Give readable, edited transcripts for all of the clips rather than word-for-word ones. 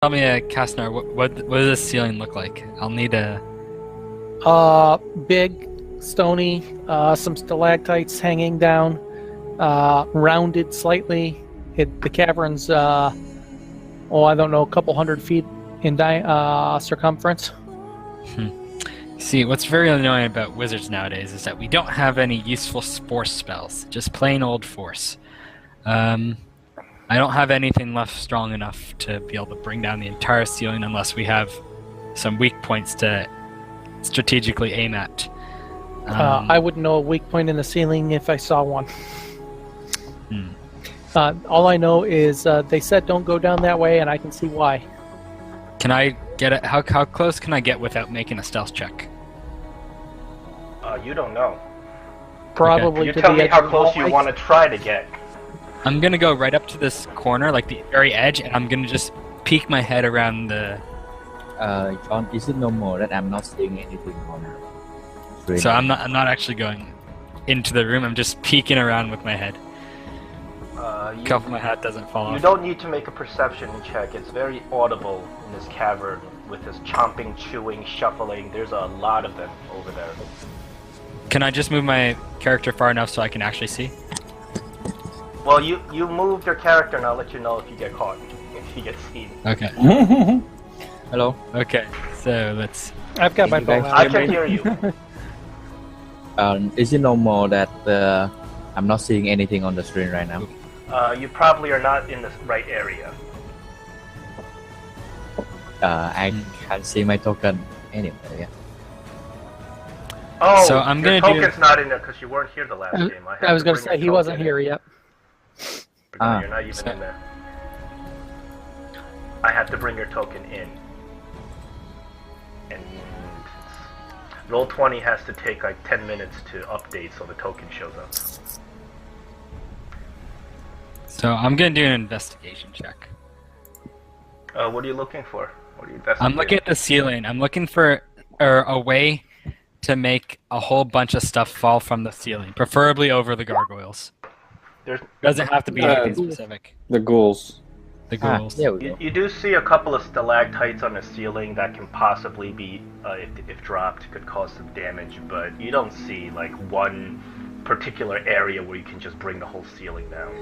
Tell me, Kastner, what does this ceiling look like? I'll need a. Big, stony, some stalactites hanging down, rounded slightly. The cavern's, I don't know, a couple hundred feet in circumference. See, what's very annoying about wizards nowadays is that we don't have any useful force spells. Just plain old force. I don't have anything left strong enough to be able to bring down the entire ceiling unless we have some weak points to strategically aim at. I wouldn't know a weak point in the ceiling if I saw one. All I know is they said don't go down that way, and I can see why. Can I get it? How close can I get without making a stealth check? You don't know. Probably You to tell the me edge how of the close you wall. want to try to get. I'm gonna go right up to this corner, like the very edge, and I'm gonna just peek my head around the. John, is it normal that I'm not seeing anything on the screen? So I'm not actually going into the room. I'm just peeking around with my head. Cuff my hat doesn't fall You off. don't need to make a perception check. It's very audible in this cavern with this chomping, chewing, shuffling. There's a lot of them over there. Can I just move my character far enough so I can actually see? Well, you move your character, and I'll let you know if you get caught, if you get seen. Okay. Hello? Okay. So let's. I've got my bow out. I can hear you. Is it normal that I'm not seeing anything on the screen right now? You probably are not in the right area. I can't see my token anyway. Yeah. Oh, So I'm your gonna do- token's not in there because you weren't here the last game. I was going to bring say your he wasn't token here in. yet. No, you're not even So- in there. I have to bring your token in. And Roll20 has to take like 10 minutes to update so the token shows up. So I'm gonna do an investigation check. What are you looking for? What are you investigating? I'm looking at the ceiling. I'm looking for a way to make a whole bunch of stuff fall from the ceiling, preferably over the gargoyles. There's, Doesn't have to be anything specific. The ghouls. The ghouls. There we go. you do see a couple of stalactites on the ceiling that can possibly be, if dropped, could cause some damage, but you don't see like one particular area where you can just bring the whole ceiling down.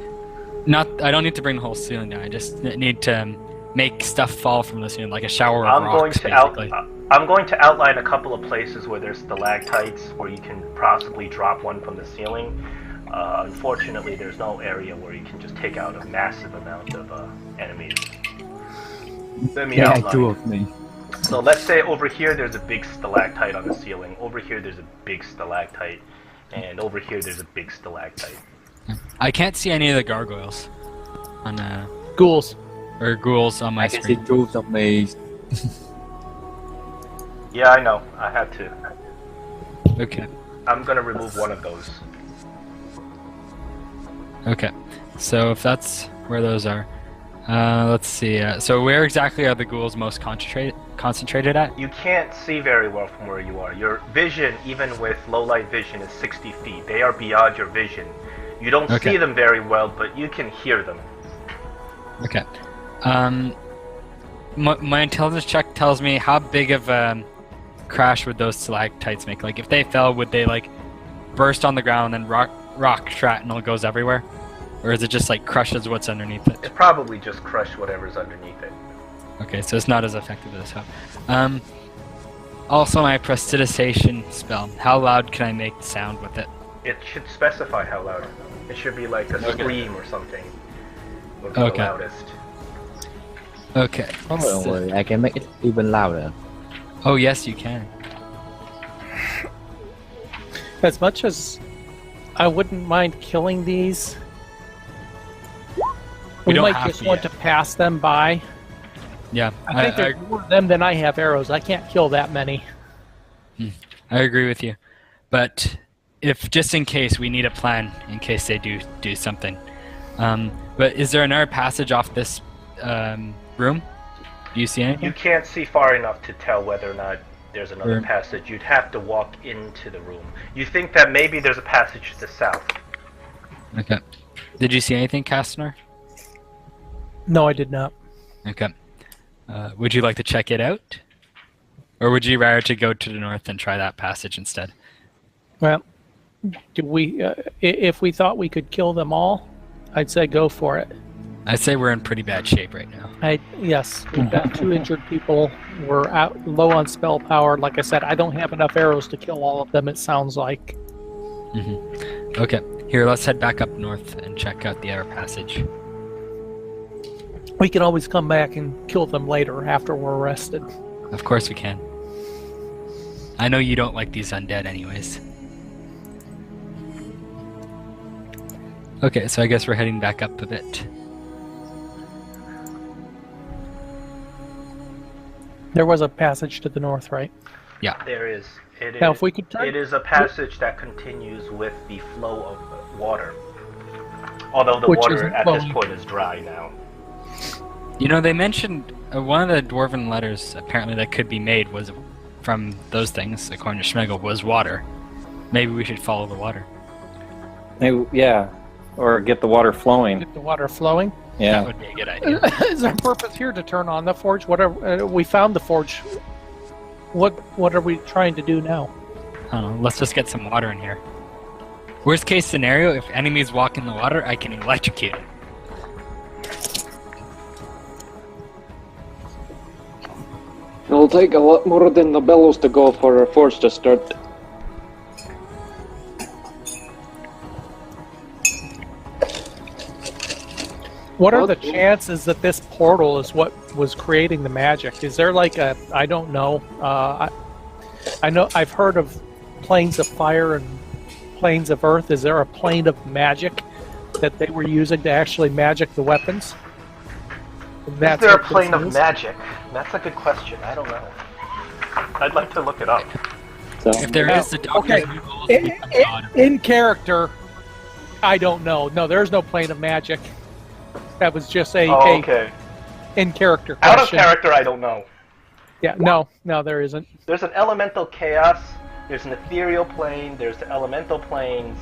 I don't need to bring the whole ceiling down. I just need to make stuff fall from the ceiling, like a shower of I'm rocks, basically. I'm going to outline a couple of places where there's stalactites where you can possibly drop one from the ceiling. Unfortunately, there's no area where you can just take out a massive amount of enemies. Let me Yeah, outline. two of me. So let's say over here there's a big stalactite on the ceiling. Over here there's a big stalactite, and over here there's a big stalactite. I can't see any of the gargoyles on Ghouls. or ghouls on my I can see screen. two of me. Yeah, I know. I had to. Okay. I'm gonna remove one of those. Okay. So if that's where those are, let's see. So where exactly are the ghouls most concentrated at? You can't see very well from where you are. Your vision, even with low light vision, is 60 feet. They are beyond your vision. You don't Okay. see them very well, but you can hear them. Okay. My intelligence check tells me how big of a crash would those stalactites make. Like if they fell, would they like burst on the ground and rock shrapnel goes everywhere, or is it just like crushes what's underneath it? It probably just crushed whatever's underneath it. Okay, so it's not as effective as hope. Also, my prestidigitation spell. How loud can I make the sound with it? It should specify how loud. It should be like a scream or something. Would be Okay. the loudest. Okay. Oh, don't worry, I can make it even louder. Oh yes, you can. As much as I wouldn't mind killing these, we don't might have just to want yet. to pass them by. Yeah, I think there's more of them than I have arrows. I can't kill that many. I agree with you, but if just in case we need a plan in case they do something. But is there another passage off this room? Do you see anything? You can't see far enough to tell whether or not there's another Room. passage. You'd have to walk into the room. You think that maybe there's a passage to the south. Okay. Did you see anything, Kastner? No, I did not. Okay. Would you like to check it out? Or would you rather to go to the north and try that passage instead? Well, if we thought we could kill them all, I'd say go for it. I'd say we're in pretty bad shape right now. Yes, we've got 2 injured people. We're out low on spell power. Like I said, I don't have enough arrows to kill all of them, it sounds like. Okay, here, let's head back up north and check out the other passage. We can always come back and kill them later after we're rested. Of course we can. I know you don't like these undead anyways. Okay, so I guess we're heading back up a bit. There was a passage to the north, right? Yeah. There is. Now, if we could turn... It is a passage that continues with the flow of water. Although the Which water isn't at this flowing. point is dry now. You know, they mentioned one of the dwarven letters apparently that could be made was from those things, according to Schmegel, was water. Maybe we should follow the water. Maybe, yeah, or get the water flowing. Get the water flowing. That Yeah. would be a good idea. Is our purpose here to turn on the forge? Whatever we found the forge. What are we trying to do now? I don't know, let's just get some water in here. Worst case scenario, if enemies walk in the water, I can electrocute it. It'll take a lot more than the bellows to go for a forge to start. What are the chances that this portal is what was creating the magic? Is there like a... I don't know. I know I've heard of planes of fire and planes of earth. Is there a plane of magic that they were using to actually magic the weapons? And Is that's there a what this plane of is? magic? That's a good question. I don't know. I'd like to look it up. So, If there is, the doctor okay. will In character, I don't know. No, there's no plane of magic. That was just a Okay. in character Out of question. character, I don't know. Yeah, no, there isn't. There's an elemental chaos, there's an ethereal plane, there's the elemental planes,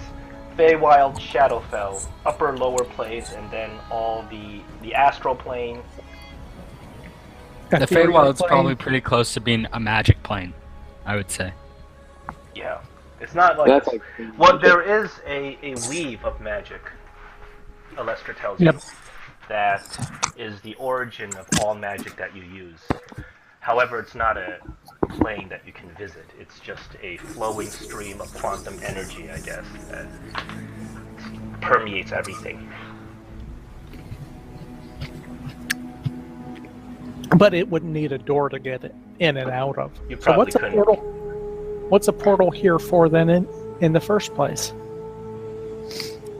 Feywild, Shadowfell, upper, lower planes, and then all the astral plane. The Ethereal Feywild's plane. probably pretty close to being a magic plane, I would say. Yeah. It's not like... that's like... Well, there is a weave of magic, Alestra tells you, Yep. that is the origin of all magic that you use. However, it's not a plane that you can visit. It's just a flowing stream of quantum energy, I guess, that permeates everything. But it wouldn't need a door to get it in and out of. You So probably what's a couldn't. portal? What's a portal here for then in the first place?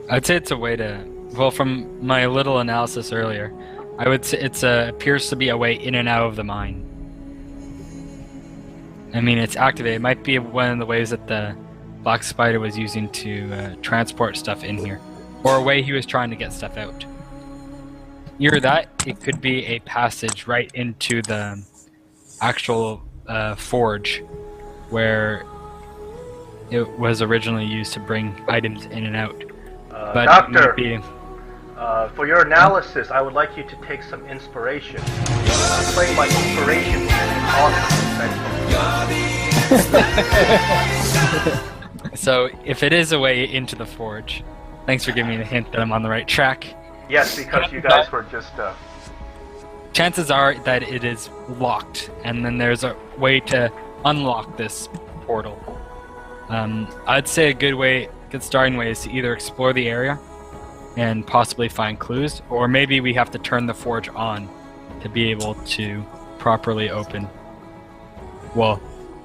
I'd say it's a way to... Well, from my little analysis earlier, I would say it appears to be a way in and out of the mine. I mean, it's activated. It might be one of the ways that the Black Spider was using to transport stuff in here. Or a way he was trying to get stuff out. Either that, it could be a passage right into the actual forge where it was originally used to bring items in and out. But it might Doctor, be- for your analysis, I would like you to take some inspiration. Play my inspiration on So, if it is a way into the forge, thanks for giving me the hint that I'm on the right track. Yes, because you guys were just... Chances are that it is locked, and then there's a way to unlock this portal. I'd say a good starting way is to either explore the area and possibly find clues, or maybe we have to turn the forge on to be able to properly open. Well,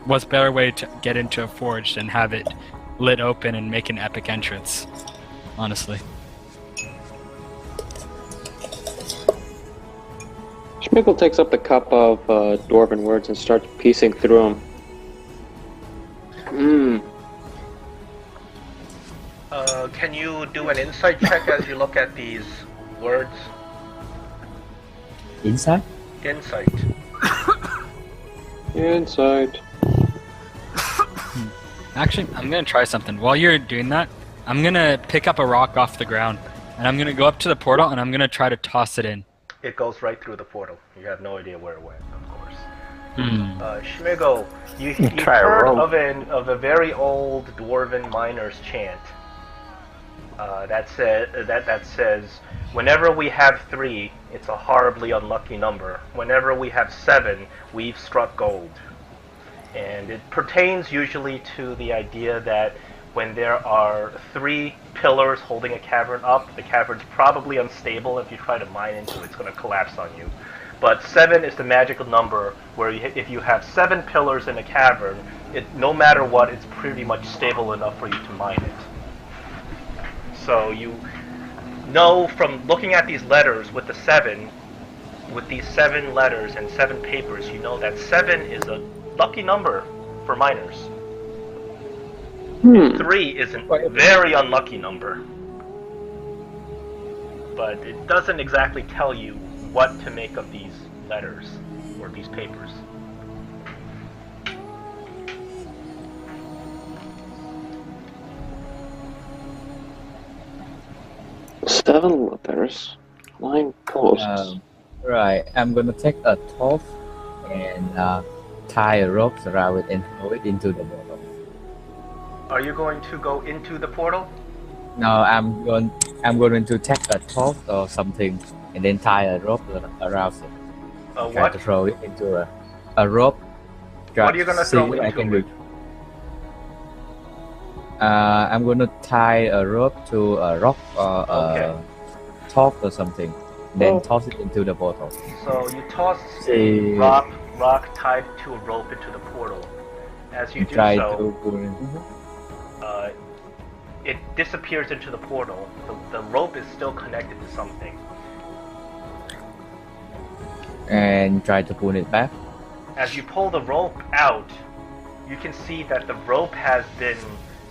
what's a better way to get into a forge than have it lit open and make an epic entrance, honestly. Schmigel takes up the cup of dwarven words and starts piecing through them. Can you do an insight check as you look at these words? Inside? Insight. Inside. Actually, I'm gonna try something. While you're doing that, I'm gonna pick up a rock off the ground, and I'm gonna go up to the portal, and I'm gonna try to toss it in. It goes right through the portal. You have no idea where it went, of course. Hmm. Schmigo, you've Try a heard rope. of a very old dwarven miner's chant that says, whenever we have 3, it's a horribly unlucky number. Whenever we have 7, we've struck gold. And it pertains usually to the idea that when there are 3 pillars holding a cavern up, the cavern's probably unstable. If you try to mine into it, it's going to collapse on you. But 7 is the magical number where if you have 7 pillars in a cavern, no matter what, it's pretty much stable enough for you to mine it. So you know from looking at these letters with these 7 letters and 7 papers, you know that 7 is a lucky number for miners. 3 is a very unlucky number. But it doesn't exactly tell you what to make of these letters or these papers. Seven letters, 9 posts. Right, I'm gonna take a top and tie a rope around it and throw it into the bottle. Are you going to go into the portal? No, I'm going to take a top or something and then tie a rope around it. Try What? to throw it into a rope. What are you gonna See throw what I can into it? do. I'm gonna tie a rope to a rock or Okay. a top or something, then Oh. toss it into the bottle. So you toss See, rock tied to a rope into the portal. As you do try so, to pull it. it disappears into the portal. The rope is still connected to something. And try to pull it back. As you pull the rope out, you can see that the rope has been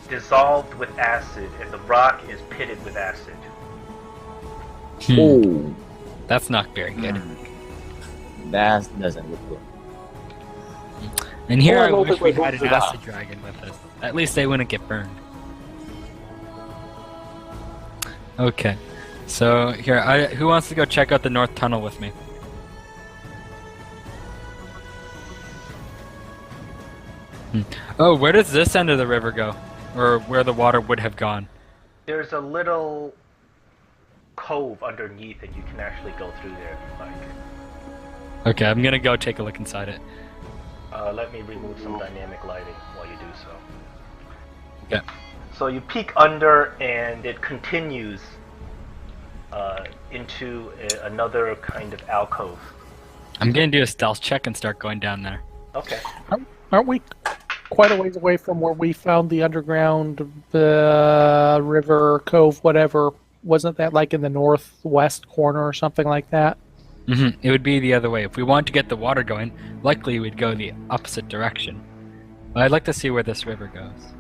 dissolved with acid and the rock is pitted with acid. Oh, That's not very good. that doesn't look good. And here Oh, I I don't wish think we we're had an going to acid dragon with us. At least they wouldn't get burned. Okay, so here, who wants to go check out the north tunnel with me? Oh, where does this end of the river go? Or where the water would have gone? There's a little cove underneath and you can actually go through there if you like. Okay, I'm gonna go take a look inside it. Let me remove some dynamic lighting while you do so. Okay. So you peek under and it continues into another kind of alcove. I'm gonna do a stealth check and start going down there. Okay. Aren't we quite a ways away from where we found the underground river, cove, whatever? Wasn't that like in the northwest corner or something like that? It would be the other way. If we want to get the water going, likely we'd go the opposite direction. But I'd like to see where this river goes.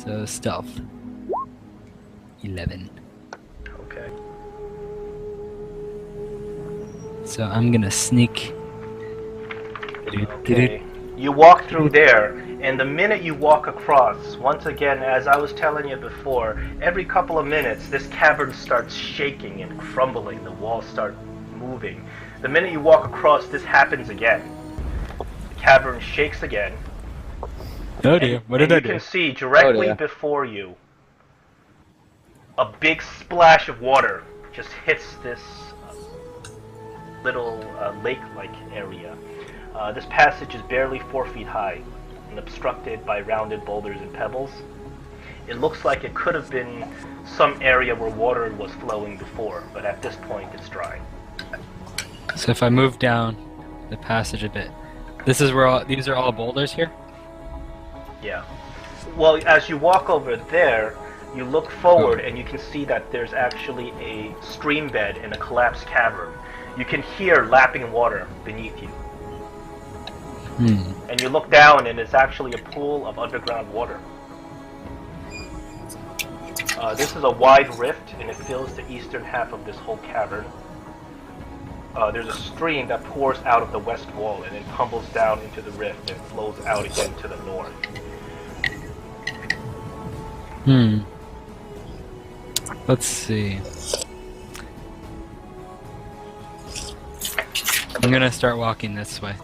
So stealth. 11. Okay. So I'm gonna sneak. Okay. You walk through there, and the minute you walk across, once again, as I was telling you before, every couple of minutes this cavern starts shaking and crumbling, the walls start moving. The minute you walk across, this happens again. The cavern shakes again. Oh dear, what did I You do? can see directly dear. before you a big splash of water just hits this little lake-like area. This passage is barely 4 feet high and obstructed by rounded boulders and pebbles. It looks like it could have been some area where water was flowing before, but at this point it's dry. So if I move down the passage a bit, this is where these are all boulders here? Yeah. Well, as you walk over there, you look forward and you can see that there's actually a stream bed in a collapsed cavern. You can hear lapping water beneath you. And you look down and it's actually a pool of underground water. This is a wide rift and it fills the eastern half of this whole cavern. There's a stream that pours out of the west wall and then tumbles down into the rift and flows out again to the north. Let's see. I'm gonna start walking this way.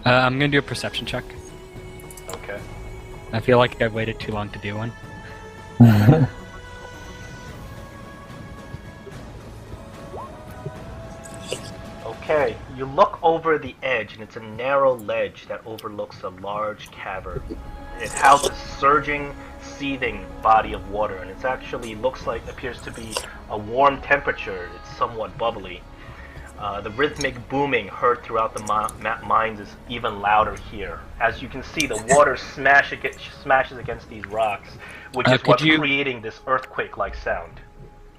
I'm gonna do a perception check. Okay. I feel like I've waited too long to do one. Okay, you look over the edge, and it's a narrow ledge that overlooks a large cavern. It houses surging, seething body of water, and it actually appears to be a warm temperature. It's somewhat bubbly. The rhythmic booming heard throughout the mines is even louder here. As you can see, the water smashes against these rocks, which is what's creating this earthquake-like sound.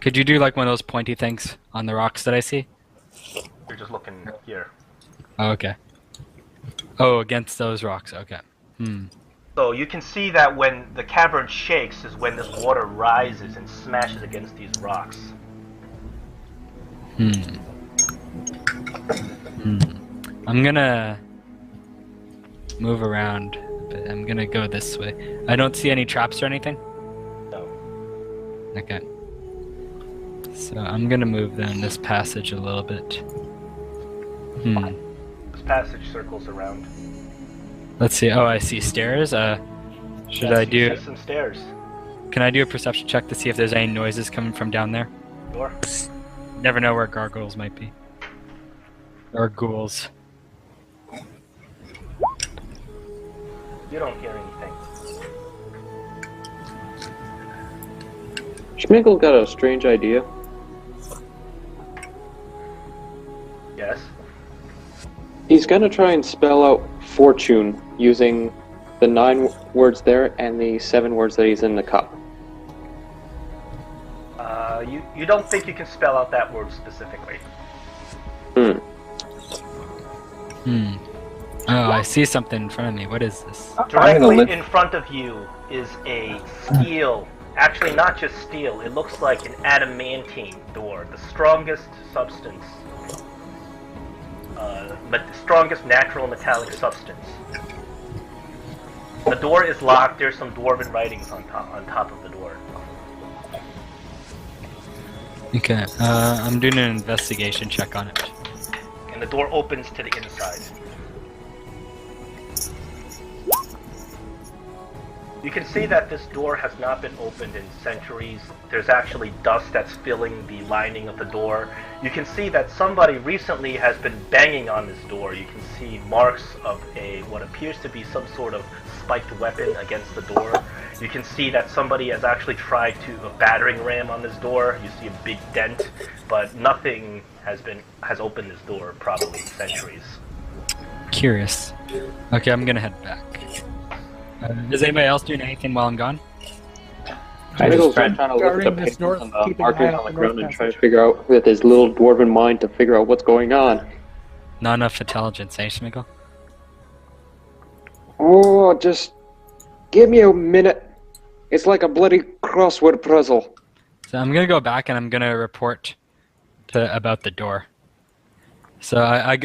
Could you do like one of those pointy things on the rocks that I see? You're just looking here. Oh, okay. Oh, against those rocks. Okay. So you can see that when the cavern shakes is when this water rises and smashes against these rocks. I'm gonna move around, but I'm gonna go this way. I don't see any traps or anything? No. Okay. So I'm gonna move down this passage a little bit. This passage circles around. Let's see. Oh, I see stairs. Should I do... You see some stairs. Can I do a perception check to see if there's any noises coming from down there? Sure. Never know where gargoyles might be. Or ghouls. You don't hear anything. Schmigel got a strange idea. Yes? He's gonna try and spell out fortune using the 9 words there and the 7 words that he's in the cup. You don't think you can spell out that word specifically. Oh, I see something in front of me. What is this? Directly in front of you is a steel, actually not just steel, it looks like an adamantine door, the strongest substance, but the strongest natural metallic substance. The door is locked, there's some dwarven writings on top of the door. Okay, I'm doing an investigation check on it. And the door opens to the inside. You can see that this door has not been opened in centuries. There's actually dust that's filling the lining of the door. You can see that somebody recently has been banging on this door. You can see marks of what appears to be some sort of spiked weapon against the door. You can see that somebody has actually tried a battering ram on this door. You see a big dent, but nothing has opened this door probably in centuries. Curious. Okay, I'm gonna head back. Is anybody else doing anything while I'm gone? Schmigel's trying to look at the Guarding this pictures north, and the keeping an eye markers out on the the ground north and try to passage. figure out with his little dwarven mind to figure out what's going on. Not enough intelligence, eh, Schmigel? Oh, just give me a minute. It's like a bloody crossword puzzle. So I'm gonna go back and I'm gonna report about the door. So I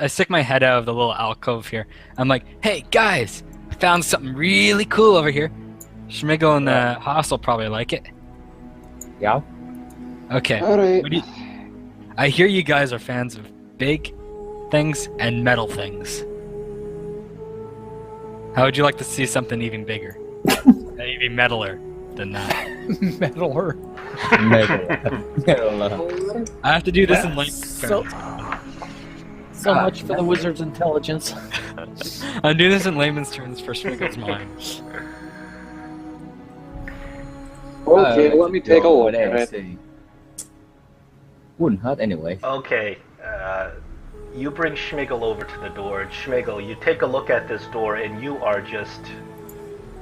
stick my head out of the little alcove here. I'm like, hey guys, I found something really cool over here. Schmigel and the Haas will probably like it. Yeah. Okay. Alright. I hear you guys are fans of big things and metal things. How would you like to see something even bigger? Even metaler than that. Metaler. I have to do this in So much for the wizard's intelligence. I'm doing this in layman's terms for Schmigel's mind. Okay, let me take a look at it. Wouldn't hurt anyway. Okay, you bring Schmigel over to the door, and Schmigel, you take a look at this door, and you are just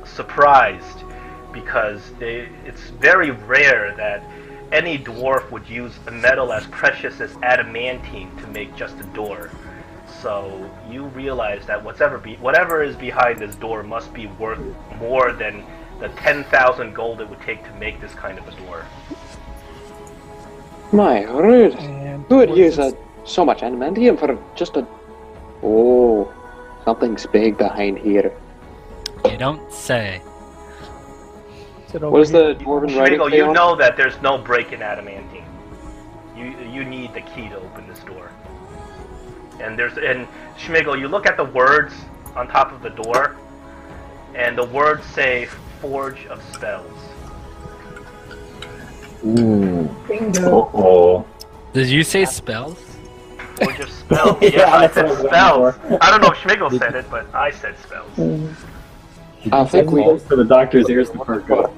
surprised, because it's very rare that any dwarf would use a metal as precious as adamantine to make just a door. So you realize that whatever is behind this door must be worth more than the 10,000 gold it would take to make this kind of a door. My word. And Who would use so much adamantium for just a... Oh, something's big behind here. You don't say. What is the dwarven writing Schmigel, say you on? know that there's no break in adamantine. You need the key to open this door. And Schmigel, you look at the words on top of the door, and the words say "Forge of Spells." Ooh. Bingo. Oh. Did you say spells? Forge of Spells. Yeah, Yeah, I that's said what I was spells. looking I don't know if Schmigel said it, but I said spells. I think we. Close to the doctor's ears to perk up.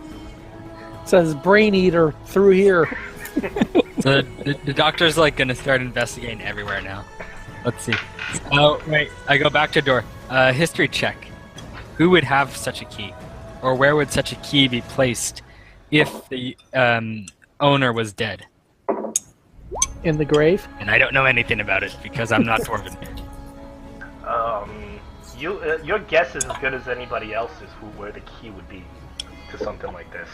It says brain eater through here. So the doctor's like gonna start investigating everywhere now. Let's see. Oh wait, I go back to door. History check. Who would have such a key, or where would such a key be placed if the owner was dead? In the grave. And I don't know anything about it because I'm not Dwarven. Your guess is as good as anybody else's where the key would be to something like this.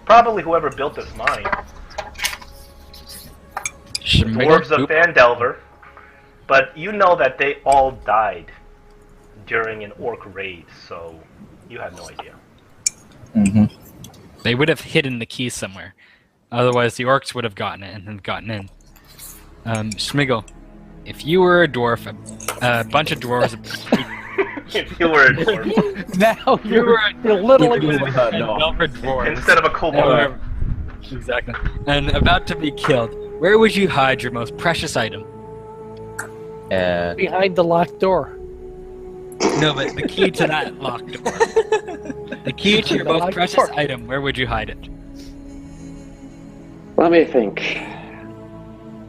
Probably whoever built this mine. Dwarves of Phandelver. But you know that they all died during an orc raid, so you have no idea. Mm-hmm. They would have hidden the key somewhere. Otherwise, the orcs would have gotten it and gotten in. Schmigel, if you were a dwarf, a bunch of dwarves... If you were a dwarf. Now you're literally dwarves. Instead of a kobold. Exactly. And about to be killed, where would you hide your most precious item? behind the locked door. No, but the key to that locked door. The key to your most precious item, where would you hide it? Let me think.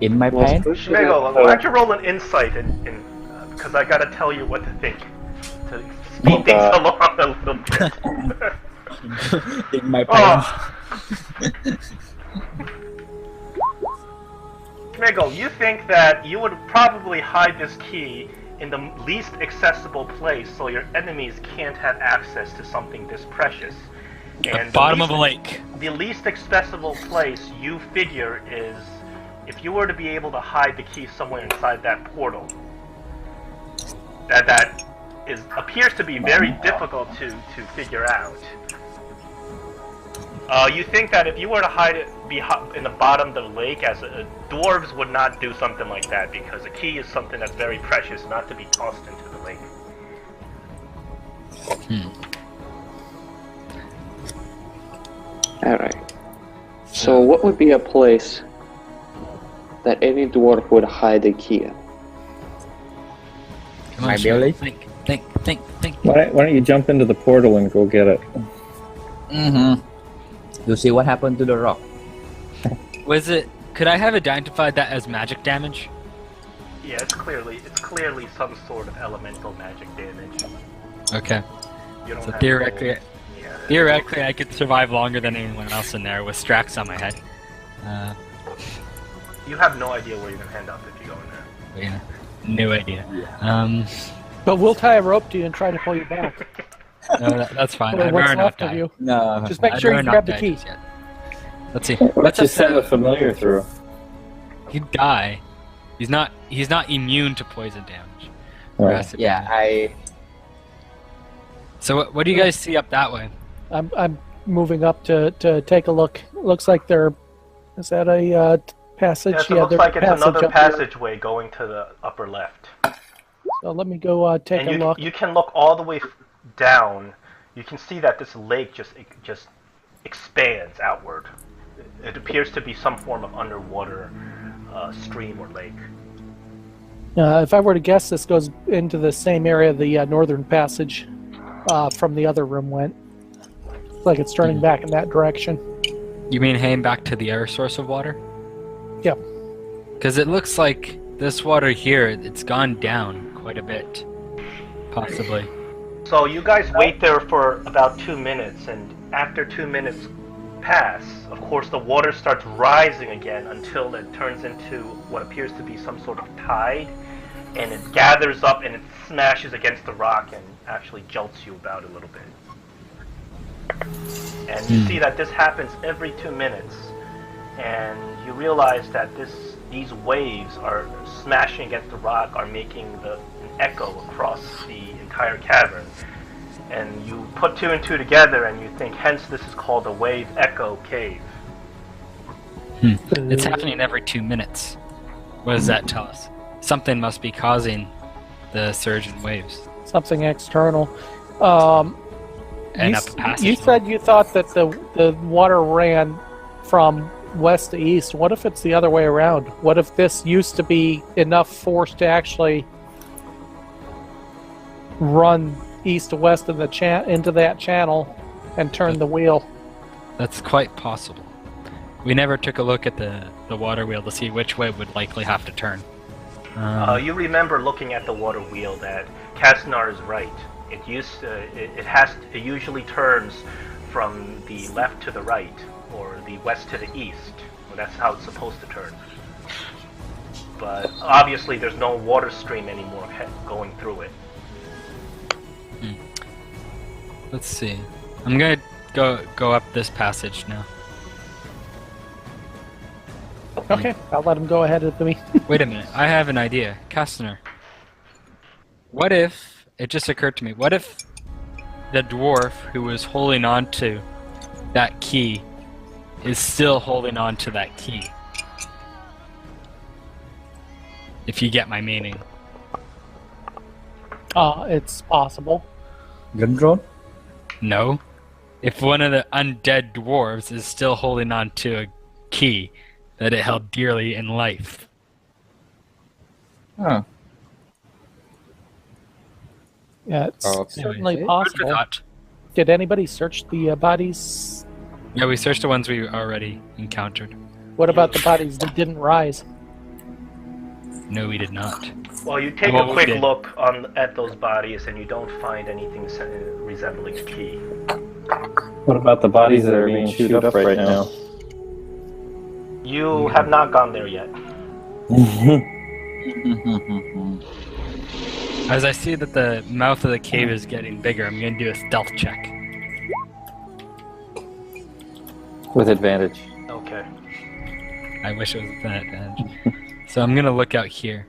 In my pants? Schmigel, why don't you roll an insight because I gotta tell you what to think. To speed things along a little bit. In my pants. Schmigel, you think that you would probably hide this key in the least accessible place so your enemies can't have access to something this precious. And the bottom of a lake. The least accessible place you figure is if you were to be able to hide the key somewhere inside that portal. That appears to be very difficult to figure out. You think that if you were to hide it in the bottom of the lake, dwarves would not do something like that because a key is something that's very precious, not to be tossed into the lake. Alright. So what would be a place that any dwarf would hide a key in? My belly? Think. Why don't you jump into the portal and go get it? Mm-hmm. You see what happened to the rock? Could I have identified that as magic damage? Yeah, it's clearly some sort of elemental magic damage. Okay. You don't So have theoretically, I could survive longer than anyone else in there with Strax on my head. You have no idea where you're gonna end up if you go in there. Yeah, no idea. But we'll tie a rope to you and try to pull you back. No, that's fine. Or I'd what's rather not left of die. you. No. Just make I'd sure you rather grab not the die key. just yet. Let's see. Let's just send the familiar through. He'd die. He's not immune to poison damage. Right. Yeah, So what do you guys see up that way? I'm moving up to take a look. Looks like is that a passage? Yes, it looks there's like a it's another up there. passageway going to the upper left. So let me go take a look. You can look all the way down. You can see that this lake just expands outward. It appears to be some form of underwater stream or lake. If I were to guess, this goes into the same area the northern passage from the other room went. Looks like it's turning back in that direction. You mean heading back to the other source of water? Yep. Because it looks like this water here, it's gone down quite a bit. Possibly. So you guys wait there for about 2 minutes, and after 2 minutes pass, of course the water starts rising again until it turns into what appears to be some sort of tide, and it gathers up and it smashes against the rock and actually jolts you about a little bit. And you see that this happens every 2 minutes, and you realize that these waves are smashing against the rock, are making an echo across the entire cavern. And you put 2 and 2 together and you think, hence this is called the Wave Echo Cave. It's happening every 2 minutes. What does that tell us? Something must be causing the surge in waves. Something external. And you, up a passage. you said you thought that the water ran from west to east. What if it's the other way around? What if this used to be enough force to actually run east to west in into that channel and turn the wheel? That's quite possible. We never took a look at the water wheel to see which way it would likely have to turn. You remember looking at the water wheel that Kasnar is right. It usually turns from the left to the right, or the west to the east. Well, that's how it's supposed to turn. But obviously, there's no water stream anymore going through it. Let's see. I'm gonna go up this passage now. Okay, I'll let him go ahead of me. Wait a minute. I have an idea, Kastner. What if it just occurred to me? What if the dwarf who was holding on to that key is still holding on to that key? If you get my meaning. It's possible. Gundron? No. If one of the undead dwarves is still holding on to a key that it held dearly in life. Huh. Yeah, it's Okay. certainly Food for possible. thought. Did anybody search the bodies? Yeah, we searched the ones we already encountered. What about the bodies that didn't rise? No, we did not. Well, you take Well, a quick we did. look at those bodies, and you don't find anything resembling a key. What about the bodies that are being chewed up right now? You have not gone there yet. As I see that the mouth of the cave is getting bigger, I'm going to do a stealth check. With advantage. Okay. I wish it was that advantage. So I'm going to look out here.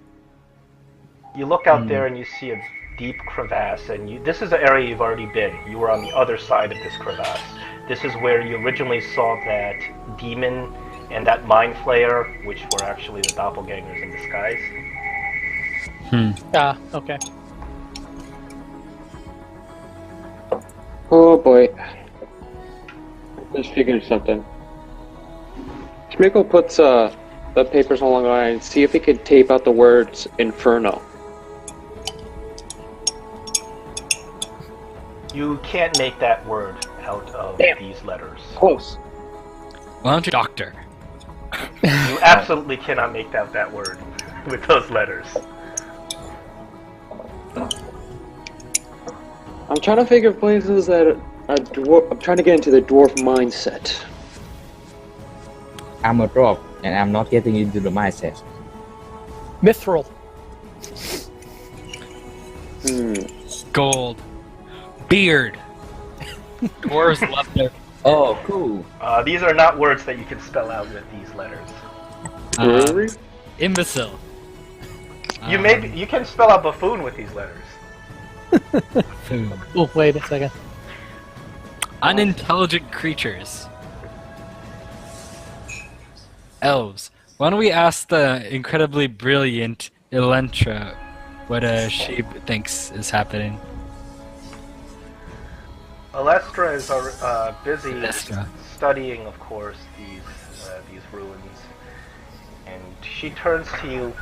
You look out there and you see a deep crevasse, and this is an area you've already been. You were on the other side of this crevasse. This is where you originally saw that demon and that mind flayer, which were actually the doppelgangers in disguise. Okay. Oh boy. Just figured something. Schmickle puts the papers along the line and see if he could tape out the words Inferno. You can't make that word out of these letters. Close. Why don't you doctor? You absolutely cannot make out that word with those letters. I'm trying to figure places that I'm trying to get into the dwarf mindset. I'm a drop, and I'm not getting into the mindset. Mithril. Gold. Beard. Dwarves love their... Oh, cool. These are not words that you can spell out with these letters. Brewery? Imbecile. You can spell out buffoon with these letters. Food. Oh, wait a second. Unintelligent creatures. Elves. Why don't we ask the incredibly brilliant Elentra what she thinks is happening? Alestra is busy Alestra. studying, of course, these ruins, and she turns to you,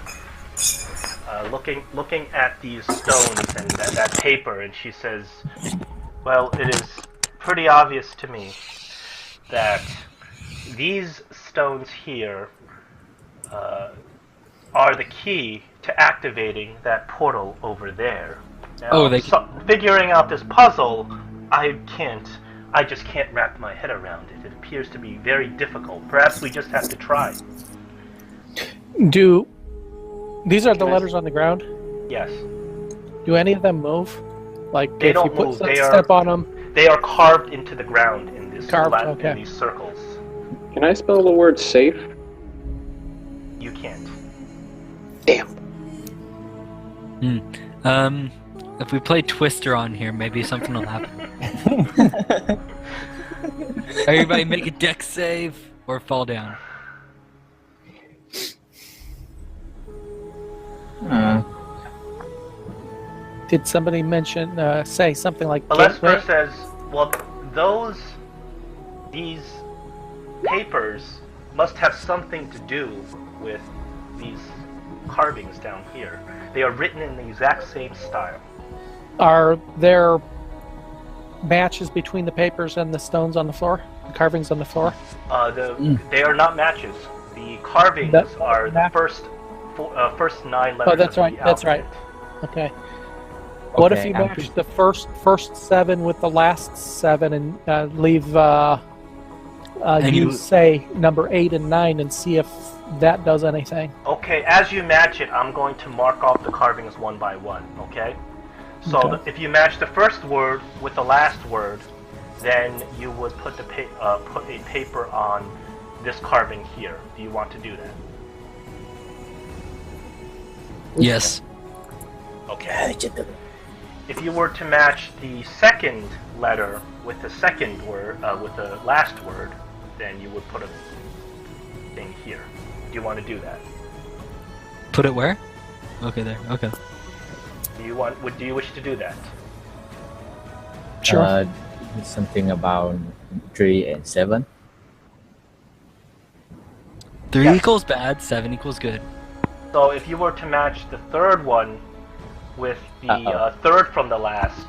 looking at these stones and that paper, and she says, "Well, it is pretty obvious to me that these stones here are the key to activating that portal over there. Now, figuring out this puzzle, I just can't wrap my head around it. It appears to be very difficult. Perhaps we just have to try." These are the letters on the ground? Yes. Do any of them move? Like, They if don't you put move. step on them? They are carved into the ground in this Okay. in these circles. Can I spell the word safe? You can't. Damn. If we play Twister on here, maybe something will happen. Everybody make a dex save or fall down. Did somebody mention, say something like Alesper gateway? says, well, these papers must have something to do with these carvings down here. They are written in the exact same style. Are there matches between the papers and the stones on the floor? The carvings on the floor? They are not matches. The carvings are the first 9 letters. Oh, that's of right. the That's right. alphabet. Okay. What if Okay, you I'm match the first 7 with the last 7 and leave you- say number 8 and 9 and see if that does anything? Okay, as you match it, I'm going to mark off the carvings one by one, okay? So Okay. if you match the first word with the last word, then you would put put a paper on this carving here. Do you want to do that? Yes. Okay. If you were to match the second letter with the second word, with the last word, then you would put a thing here. Do you want to do that? Put it where? Okay, there. Okay. Do you wish to do that? Sure. Something about 3 and 7. 3 Yes. equals bad, 7 equals good. So if you were to match the third one with the third from the last,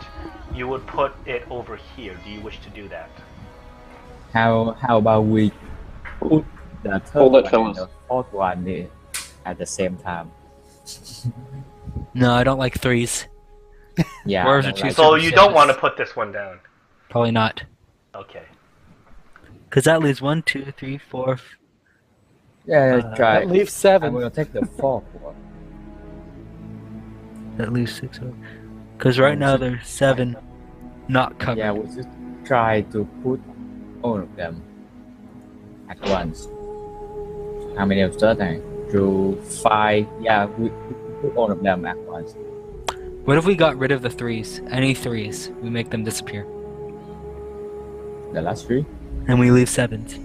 you would put it over here. Do you wish to do that? How about we put the third Hold it, one and fellas. the fourth one at the same time? No, I don't like 3s. Yeah. Or I is don't it like too So Super you don't serious. want to put this one down. Probably not. Okay. Because that leaves 1, 2, 3, 4. Yeah, try. That leaves I'm 7. gonna take the fourth one. That leaves 6. Because right now there's 7 not covered. Yeah, we just try to put all of them at once. How many of that? 2, 5. Yeah, we put all of them at once. What if we got rid of the 3s? Any 3s. We make them disappear. The last 3. And we leave 7s.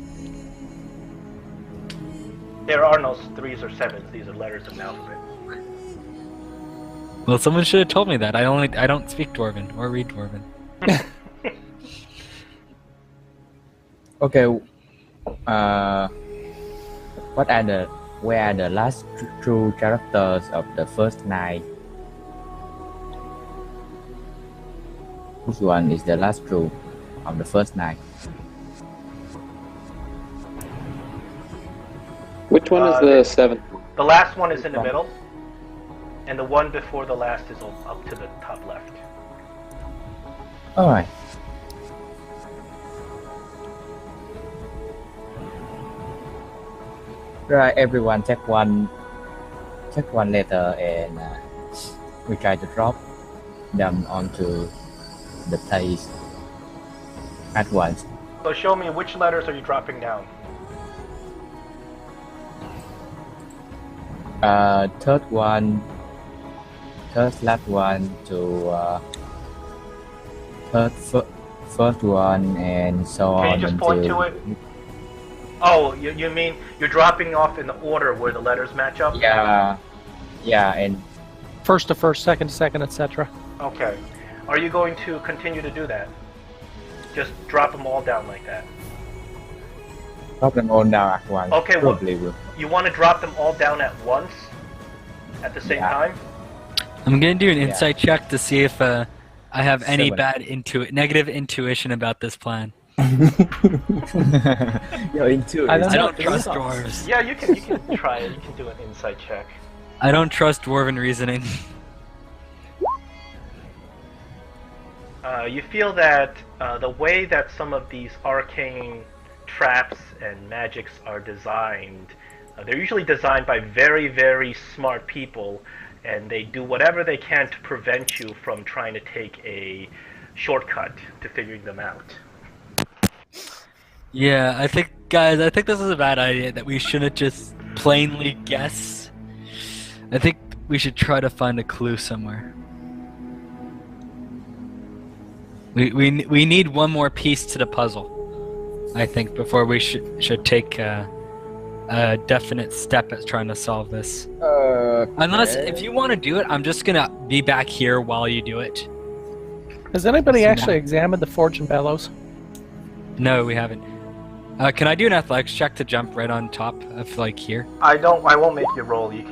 There are no 3s or 7s. These are letters of the alphabet. Well, someone should have told me that. I don't speak Dwarven or read Dwarven. Okay. Where are the last two characters of the first 9? Which one is the last two of the first 9? Which one is the 7th? The last one is in the middle, and the one before the last is up to the top left. Alright. Right, everyone check one letter and we try to drop them onto the place at once. So show me which letters are you dropping down? Third last one to first one and so on. Can you just point to it? Oh, you mean you're dropping off in the order where the letters match up? Yeah, and First to first, second to second, etc. Okay. Are you going to continue to do that? Just drop them all down like that. drop them all down at once. Okay, well- Probably will. You want to drop them all down at once? At the same Yeah. time? I'm gonna do an Yeah. insight check to see if I have any 7. bad negative intuition about this plan. You're into it. I don't I know. don't trust dwarves. Yeah, you can try it. You can do an insight check. I don't trust dwarven reasoning. You feel that the way that some of these arcane traps and magics are designed, they're usually designed by very, very smart people, and they do whatever they can to prevent you from trying to take a shortcut to figuring them out. Yeah, I think, guys, this is a bad idea that we shouldn't just plainly guess. I think we should try to find a clue somewhere. We need one more piece to the puzzle, I think, before we should take a definite step at trying to solve this. Okay. Unless, if you want to do it, I'm just gonna be back here while you do it. Has anybody So actually now- examined the forge and bellows? No, we haven't. Can I do an athletics check to jump right on top of, like, here? I won't make you roll. You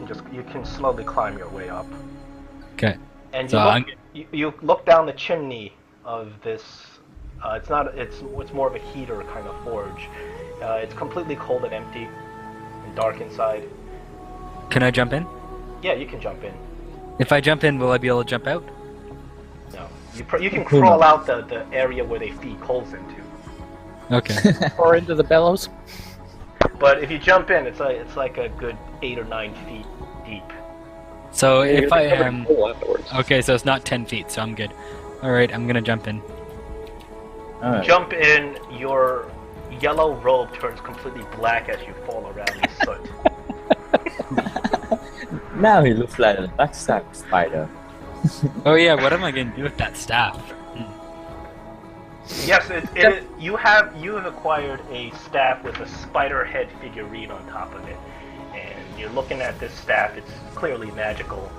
can slowly climb your way up. Okay. And So I'm... you look down the chimney of this. It's more of a heater kind of forge. It's completely cold and empty, and dark inside. Can I jump in? Yeah, you can jump in. If I jump in, will I be able to jump out? No, you can Cool. crawl out the area where they feed coals into. Okay. Or into the bellows? But if you jump in, it's like a good 8 or 9 feet deep. So You're if gonna I be covered am... in coal afterwards. Okay, so it's not 10 feet, so I'm good. Alright, I'm gonna jump in. Alright. Jump in, your yellow robe turns completely black as you fall around in soot. Now he looks like a dark spider. Oh yeah, what am I gonna do with that staff? Yes, you have acquired a staff with a spider head figurine on top of it, and you're looking at this staff. It's clearly magical.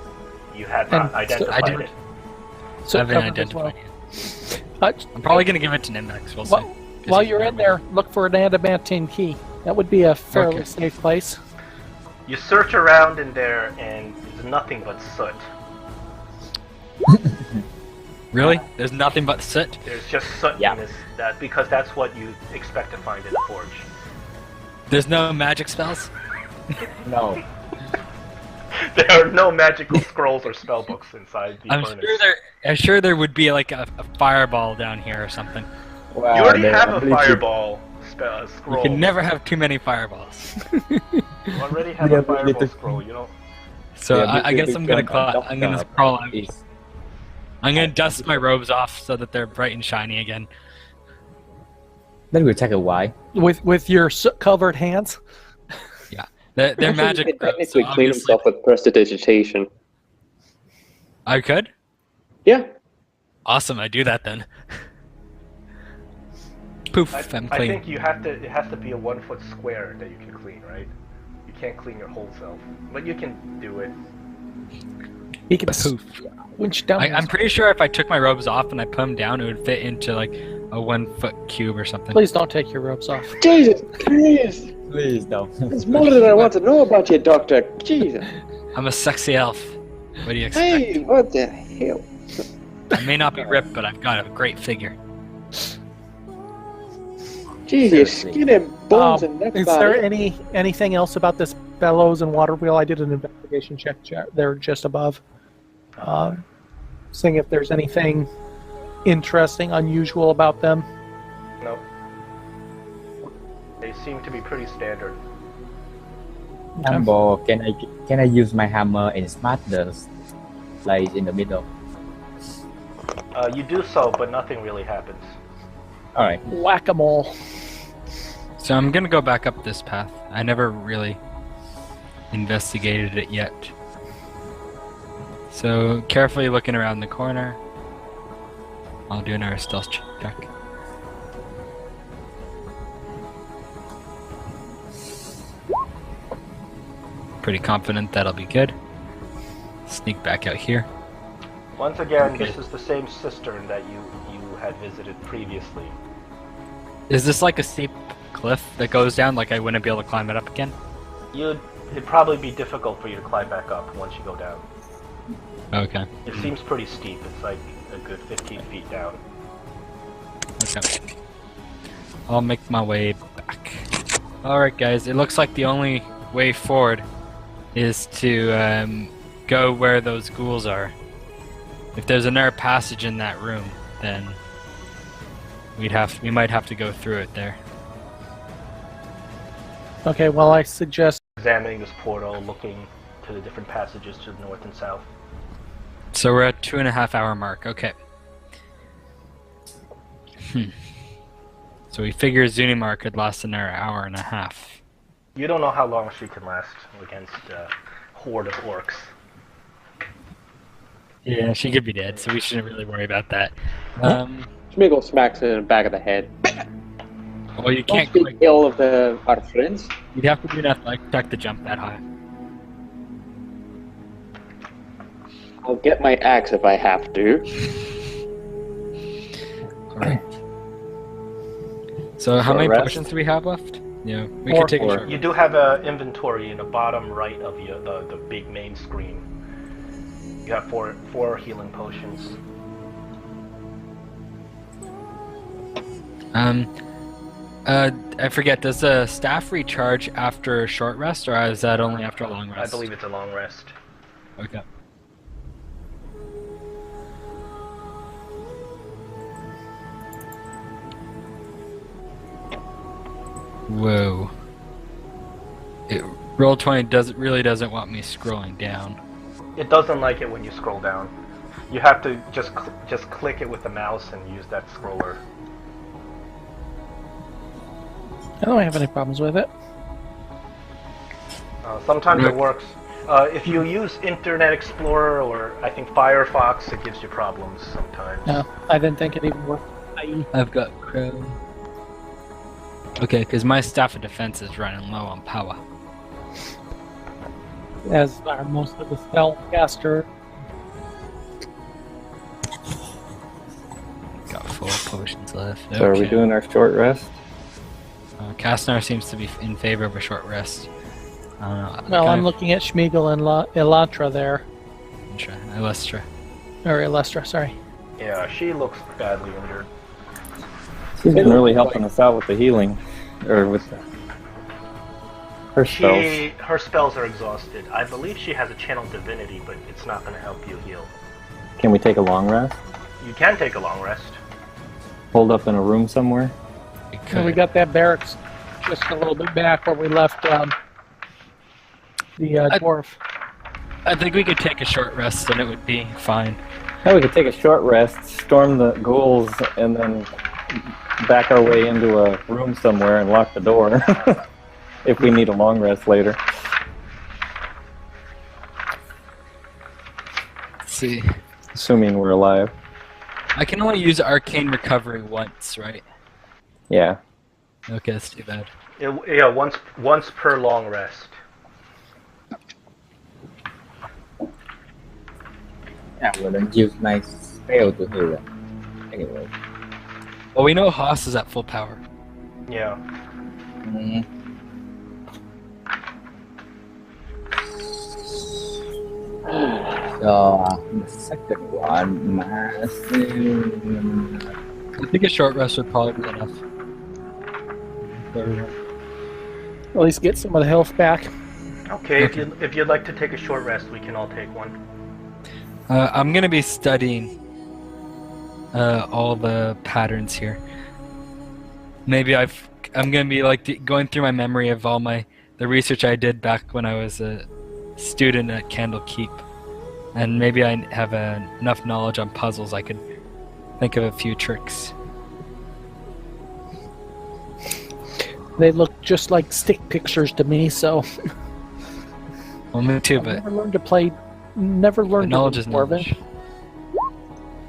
You have not And identified didn't- it. I So haven't covered as well. identified yet. I'm probably gonna give it to Nimbex, we'll see. While, while you're in there, look for an adamantine key. That would be a fairly Okay. safe place. You search around in there, and there's nothing but soot. Really? There's nothing but soot? There's just soot Yeah. in this. Because that's what you expect to find in a forge. There's no magic spells? No. There are no magical scrolls or spell books inside the furnace. I'm sure there would be like a fireball down here or something. Well, You already the have a ability- fireball You scroll. can never have too many fireballs. You already have The a ability fireball to- scroll. You know. So the I ability guess to I'm gonna turn on crawl. I'm gonna doctor crawl out. is- I'm gonna dust my robes off so that they're bright and shiny again. That will take a while. With your soot-covered hands. They're Actually, magic he could robes. technically So clean obviously himself with prestidigitation. I could. Yeah. Awesome. I do that then. Poof! I I'm clean. think you have to. It has to be a 1 foot square that you can clean, right? You can't clean your whole self, but you can do it. He can Poof. winch down. I'm pretty sure if I took my robes off and I put them down, it would fit into like a 1 foot cube or something. Please don't take your robes off. Jesus Christ! Please don't. There's more than I want to know about you, Doctor. Jesus. I'm a sexy elf. What do you expect? Hey, what the hell? I may not be ripped, but I've got a great figure. Jeez, your Seriously. skin and bones and that Is body. there anything else about this bellows and water wheel? I did an investigation check there just above, seeing if there's anything interesting, unusual about them. No. They seem to be pretty standard. Hammer, can I use my hammer and smash the light in the middle? You do so, but nothing really happens. Alright. Whack-a-mole. So I'm gonna go back up this path. I never really investigated it yet. So carefully looking around the corner. I'll do another stealth check. Pretty confident that'll be good. Sneak back out here. Once again, Okay. this is the same cistern that you had visited previously. Is this like a steep cliff that goes down? Like I wouldn't be able to climb it up again? It'd probably be difficult for you to climb back up once you go down. Okay. It seems pretty steep. It's like a good 15 feet down. Okay. I'll make my way back. Alright guys, it looks like the only way forward is to go where those ghouls are. If there's another passage in that room, then we might have to go through it there. Okay, well, I suggest Examining this portal, looking to the different passages to the north and south. So we're at 2.5 hour mark, okay. So we figure Zunimar could last another hour and a half. You don't know how long she can last against a horde of orcs. Yeah, she could be dead, so we shouldn't really worry about that. Schmigel smacks it in the back of the head. Well, you Don't can't speak quite... ill of our friends. You'd have to do an athletic check to jump that high. I'll get my axe if I have to. Alright. So how Short many rest? potions do we have left? Yeah, we Four. could take a Four. short You do have an inventory in the bottom right of the big main screen. You have four healing potions. I forget, does the staff recharge after a short rest, or is that only after a long I rest? believe it's a long rest. Okay. Whoa. Roll20 really doesn't want me scrolling down. It doesn't like it when you scroll down. You have to just click it with the mouse and use that scroller. I don't have any problems with it. Sometimes Right. it works. If you use Internet Explorer or I think Firefox, it gives you problems sometimes. No, I didn't think it even worked. I've got Crow. Okay, because my staff of defense is running low on power. As are most of the spellcaster. Got 4 potions left. So are we Okay. doing our short rest? Kastner seems to be in favor of a short rest. I don't know. Well, I'm Kind looking at Schmiegel and Elantra there. of Illustra. Or Elastra, sorry. Yeah, she looks badly injured. She's been really helping us out with the healing, or with her spells. Her spells are exhausted. I believe she has a channel divinity, but it's not going to help you heal. Can we take a long rest? You can take a long rest. Hold up in a room somewhere? And we got that barracks just a little bit back where we left the dwarf. I think we could take a short rest and it would be fine. Now we could take a short rest, storm the ghouls, and then back our way into a room somewhere and lock the door. If we need a long rest later. Let's see. Assuming we're alive. I can only use arcane recovery once, right? Yeah. Okay, that's too bad. Yeah, once per long rest. I wouldn't use my spell to heal it. Anyway. Well, we know Haas is at full power. Yeah. Mm. So, the second one, massive. I think a short rest would probably be enough. For everyone. At least get some of the health back. Okay, if you'd like to take a short rest, we can all take one. I'm gonna be studying all the patterns here. Maybe I'm gonna be like going through my memory of all the research I did back when I was a student at Candle Keep, and maybe I have enough knowledge on puzzles I could think of a few tricks. They look just like stick pictures to me, so Well, me too, I've but never learned to play. Never learned knowledge to is play Dwarven. knowledge.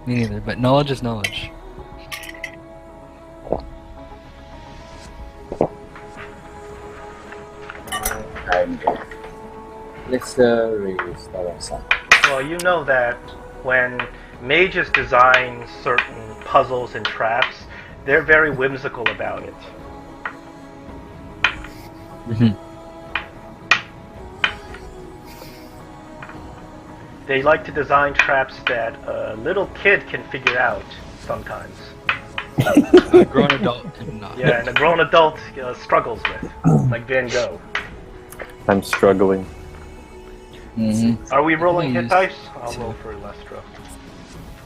Me neither, but knowledge is knowledge. Let's restore some. Well, you know that when mages design certain puzzles and traps, they're very whimsical about it. They like to design traps that a little kid can figure out sometimes. A grown adult cannot. Yeah, and a grown adult struggles with, like Van Gogh. I'm struggling. Mm-hmm. Are we rolling hit Use dice? I'll two. roll for Lestra.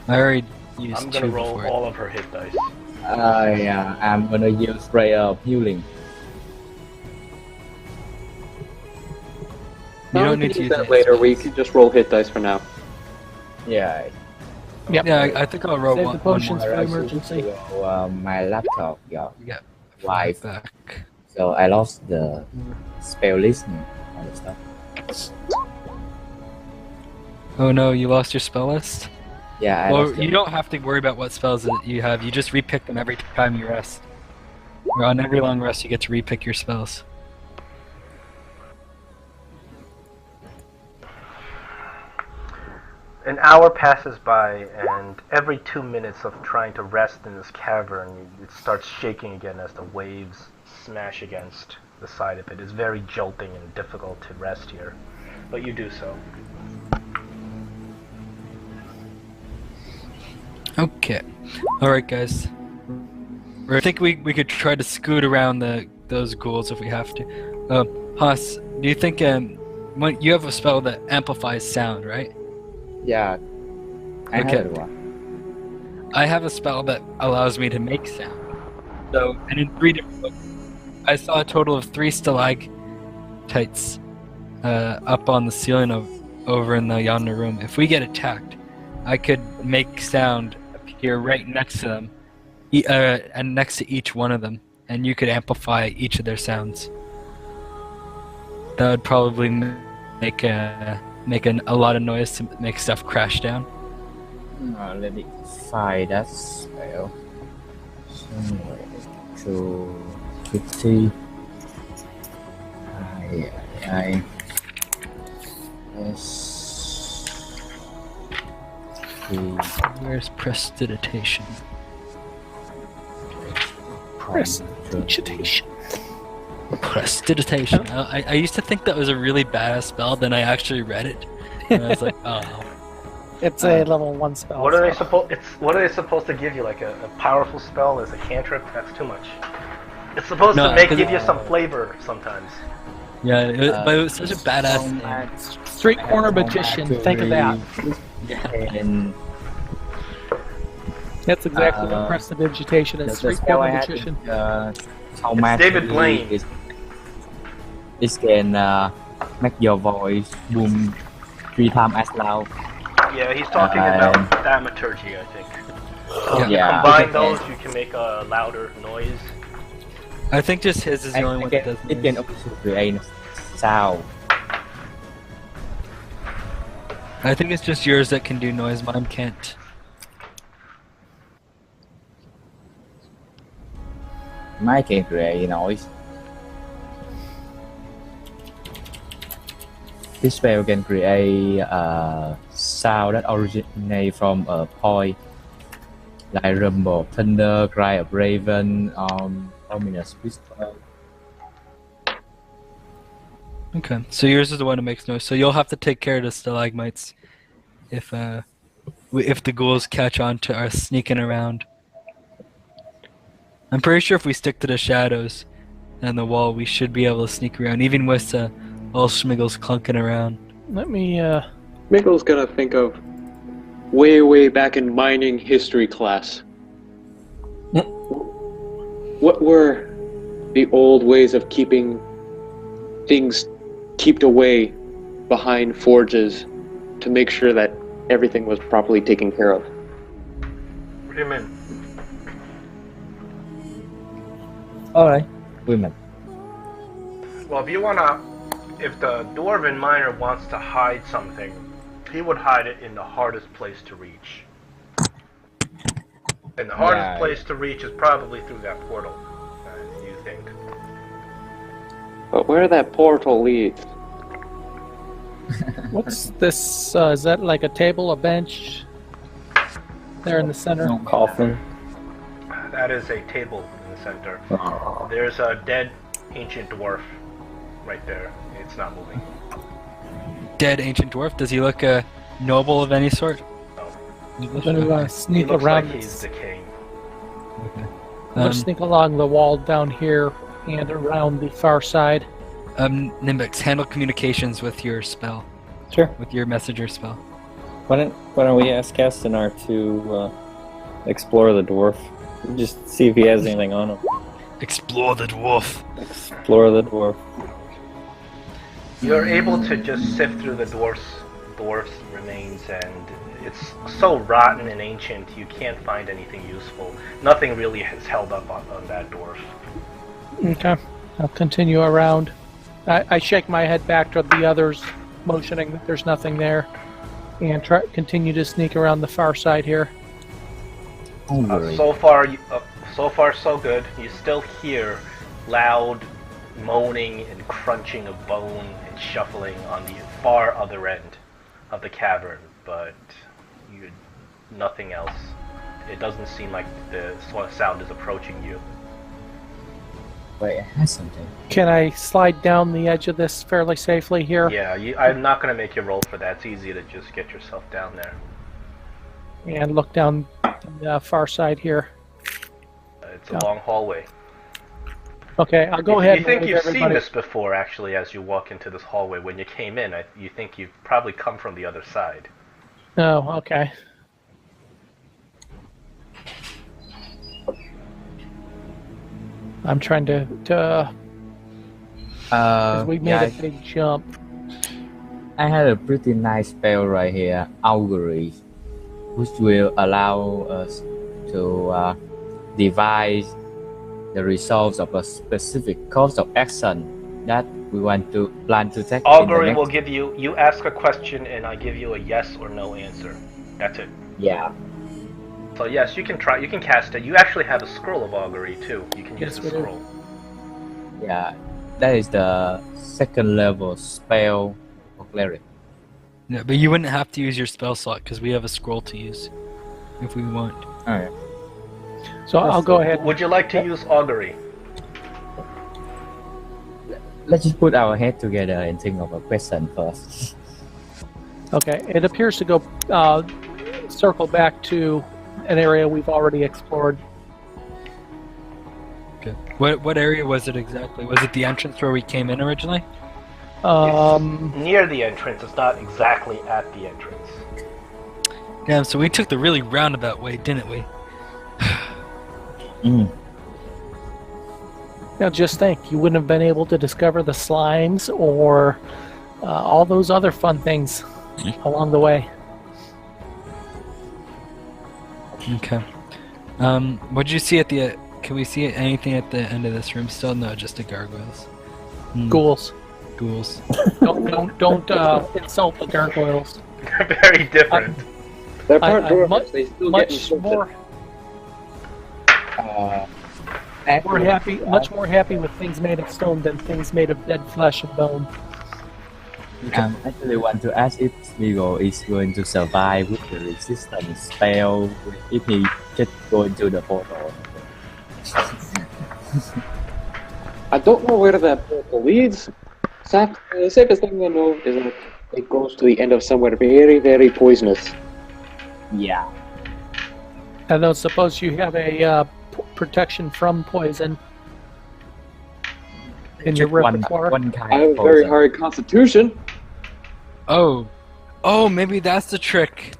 I already used I'm 2 gonna roll before. all of her hit dice. Yeah, I'm gonna use ray of healing. You don't we need can to use use that it. later. We can just roll hit dice for now. Yeah. Yep. Yeah, I think I'll roll Save one, the potions one for more. emergency. So, my laptop got Yeah, live, back. so I lost the spell listening and stuff. Oh no, you lost your spell list? Yeah, I Well, lost you it. don't have to worry about what spells that you have. You just repick them every time you rest. Or on every long rest, you get to repick your spells. An hour passes by, and every 2 minutes of trying to rest in this cavern, it starts shaking again as the waves smash against the side of it. It's very jolting and difficult to rest here, but you do so. Okay. Alright, guys. I think we could try to scoot around those ghouls if we have to. Haas, do you think when you have a spell that amplifies sound, right? Yeah. I Okay. heard one. I have a spell that allows me to make sound. So, and in 3 different books, I saw a total of 3 stalactites up on the ceiling over in the yonder room. If we get attacked, I could make sound appear right next to them, and next to each one of them, and you could amplify each of their sounds. That would probably make a lot of noise to make stuff crash down. Let me find that spell. Somewhere to 50. Yes. Where's prestidigitation? Prestidigitation. Prestidigitation. I used to think that was a really badass spell, then I actually read it, and I was like, oh. It's a level 1 spell. What are they so- supposed to give you? Like a powerful spell as a cantrip? That's too much. It's supposed No, to give 'cause- you some flavor sometimes. Yeah, but it was such a badass name. Street corner magician. Think of that. And That's exactly what prestidigitation is. the Street spell I corner had magician. It's David Blaine. It can make your voice boom 3 times as loud. Yeah, he's talking about thaumaturgy, I think. Yeah. Combine those, you can make a louder noise. I think just his is the only one that does It can noise. also create sound. I think it's just yours that can do noise, mine can't. Mine can create noise. This spell can create sound that originate from a point, like rumble, thunder, cry of raven, ominous whisper. Okay, so yours is the one that makes noise. So you'll have to take care of the stalagmites if the ghouls catch on to us sneaking around. I'm pretty sure if we stick to the shadows and the wall, we should be able to sneak around, even with all Schmiggles clunking around. Let me. Mickle's gonna think of way back in mining history class. What were the old ways of keeping things kept away behind forges to make sure that everything was properly taken care of? What do you mean? Alright, women. Well, if the dwarven miner wants to hide something, he would hide it in the hardest place to reach. And the hardest place to reach is probably through that portal, you think. But where that portal leads? What's this? Is that like a table, a bench? There in the center. No coffin. That is a table in the center. Oh. There's a dead ancient dwarf right there. It's not moving. Dead ancient dwarf. Does he look noble of any sort? I'm gonna He sneak looks around. like he's decaying. I'm gonna sneak along the wall down here and around the far side. Nimbix, handle communications with your spell, Sure. with your messenger spell. Why don't we ask Castanar to explore the dwarf? Just see if he has anything on him. Explore the dwarf. Explore the dwarf. You're able to just sift through the dwarf's remains, and it's so rotten and ancient you can't find anything useful. Nothing really has held up on that dwarf. Okay. I'll continue around. I shake my head back to the others, motioning that there's nothing there, and continue to sneak around the far side here. So far so good. You still hear loud moaning and crunching of bone and shuffling on the far other end of the cavern. but nothing else. It doesn't seem like the sound is approaching you. Wait, I had something. Can I slide down the edge of this fairly safely here? Yeah, I'm not going to make you roll for that. It's easy to just get yourself down there. And look down the far side here. It's a long hallway. Okay, I'll go ahead. You think and you've everybody. seen this before, actually, as you walk into this hallway. When you came in, you think you've probably come from the other side. Oh, okay. I'm trying to 'cause we made yeah, a big jump. I had a pretty nice spell right here, Augury, which will allow us to devise the results of a specific course of action that we want to plan to take. Augury will give you. You ask a question, and I give you a yes or no answer. That's it. Yeah. So yes, you can try. You can cast it. You actually have a scroll of augury too. You can use Yes, the we do. scroll. Yeah, that is the second level spell for cleric. Yeah, but you wouldn't have to use your spell slot because we have a scroll to use if we want. Alright. So I'll go ahead. Would you like to use augury? Let's just put our head together and think of a question first. Okay, it appears to go circle back to an area we've already explored. Okay. What area was it exactly? Was it the entrance where we came in originally? Near the entrance. It's not exactly at the entrance. Damn, so we took the really roundabout way, didn't we? Now just think, you wouldn't have been able to discover the slimes or all those other fun things along the way. Okay. What'd you see at the? Can we see anything at the end of this room still? No, just the gargoyles. Ghouls. Ghouls. Don't insult the gargoyles. Very different. They're part I'm dwarves. They still get Much insulted. more much more happy with things made of stone than things made of dead flesh and bone. Actually want to ask if Smeagol is going to survive with the resistance spell if he just go into the portal. I don't know where that portal leads. The safest thing I know is that it goes to the end of somewhere very, very poisonous. Yeah. I don't suppose you have a protection from poison in your Just one repertoire. kind I have a of very poison. hard constitution. Oh, maybe that's the trick.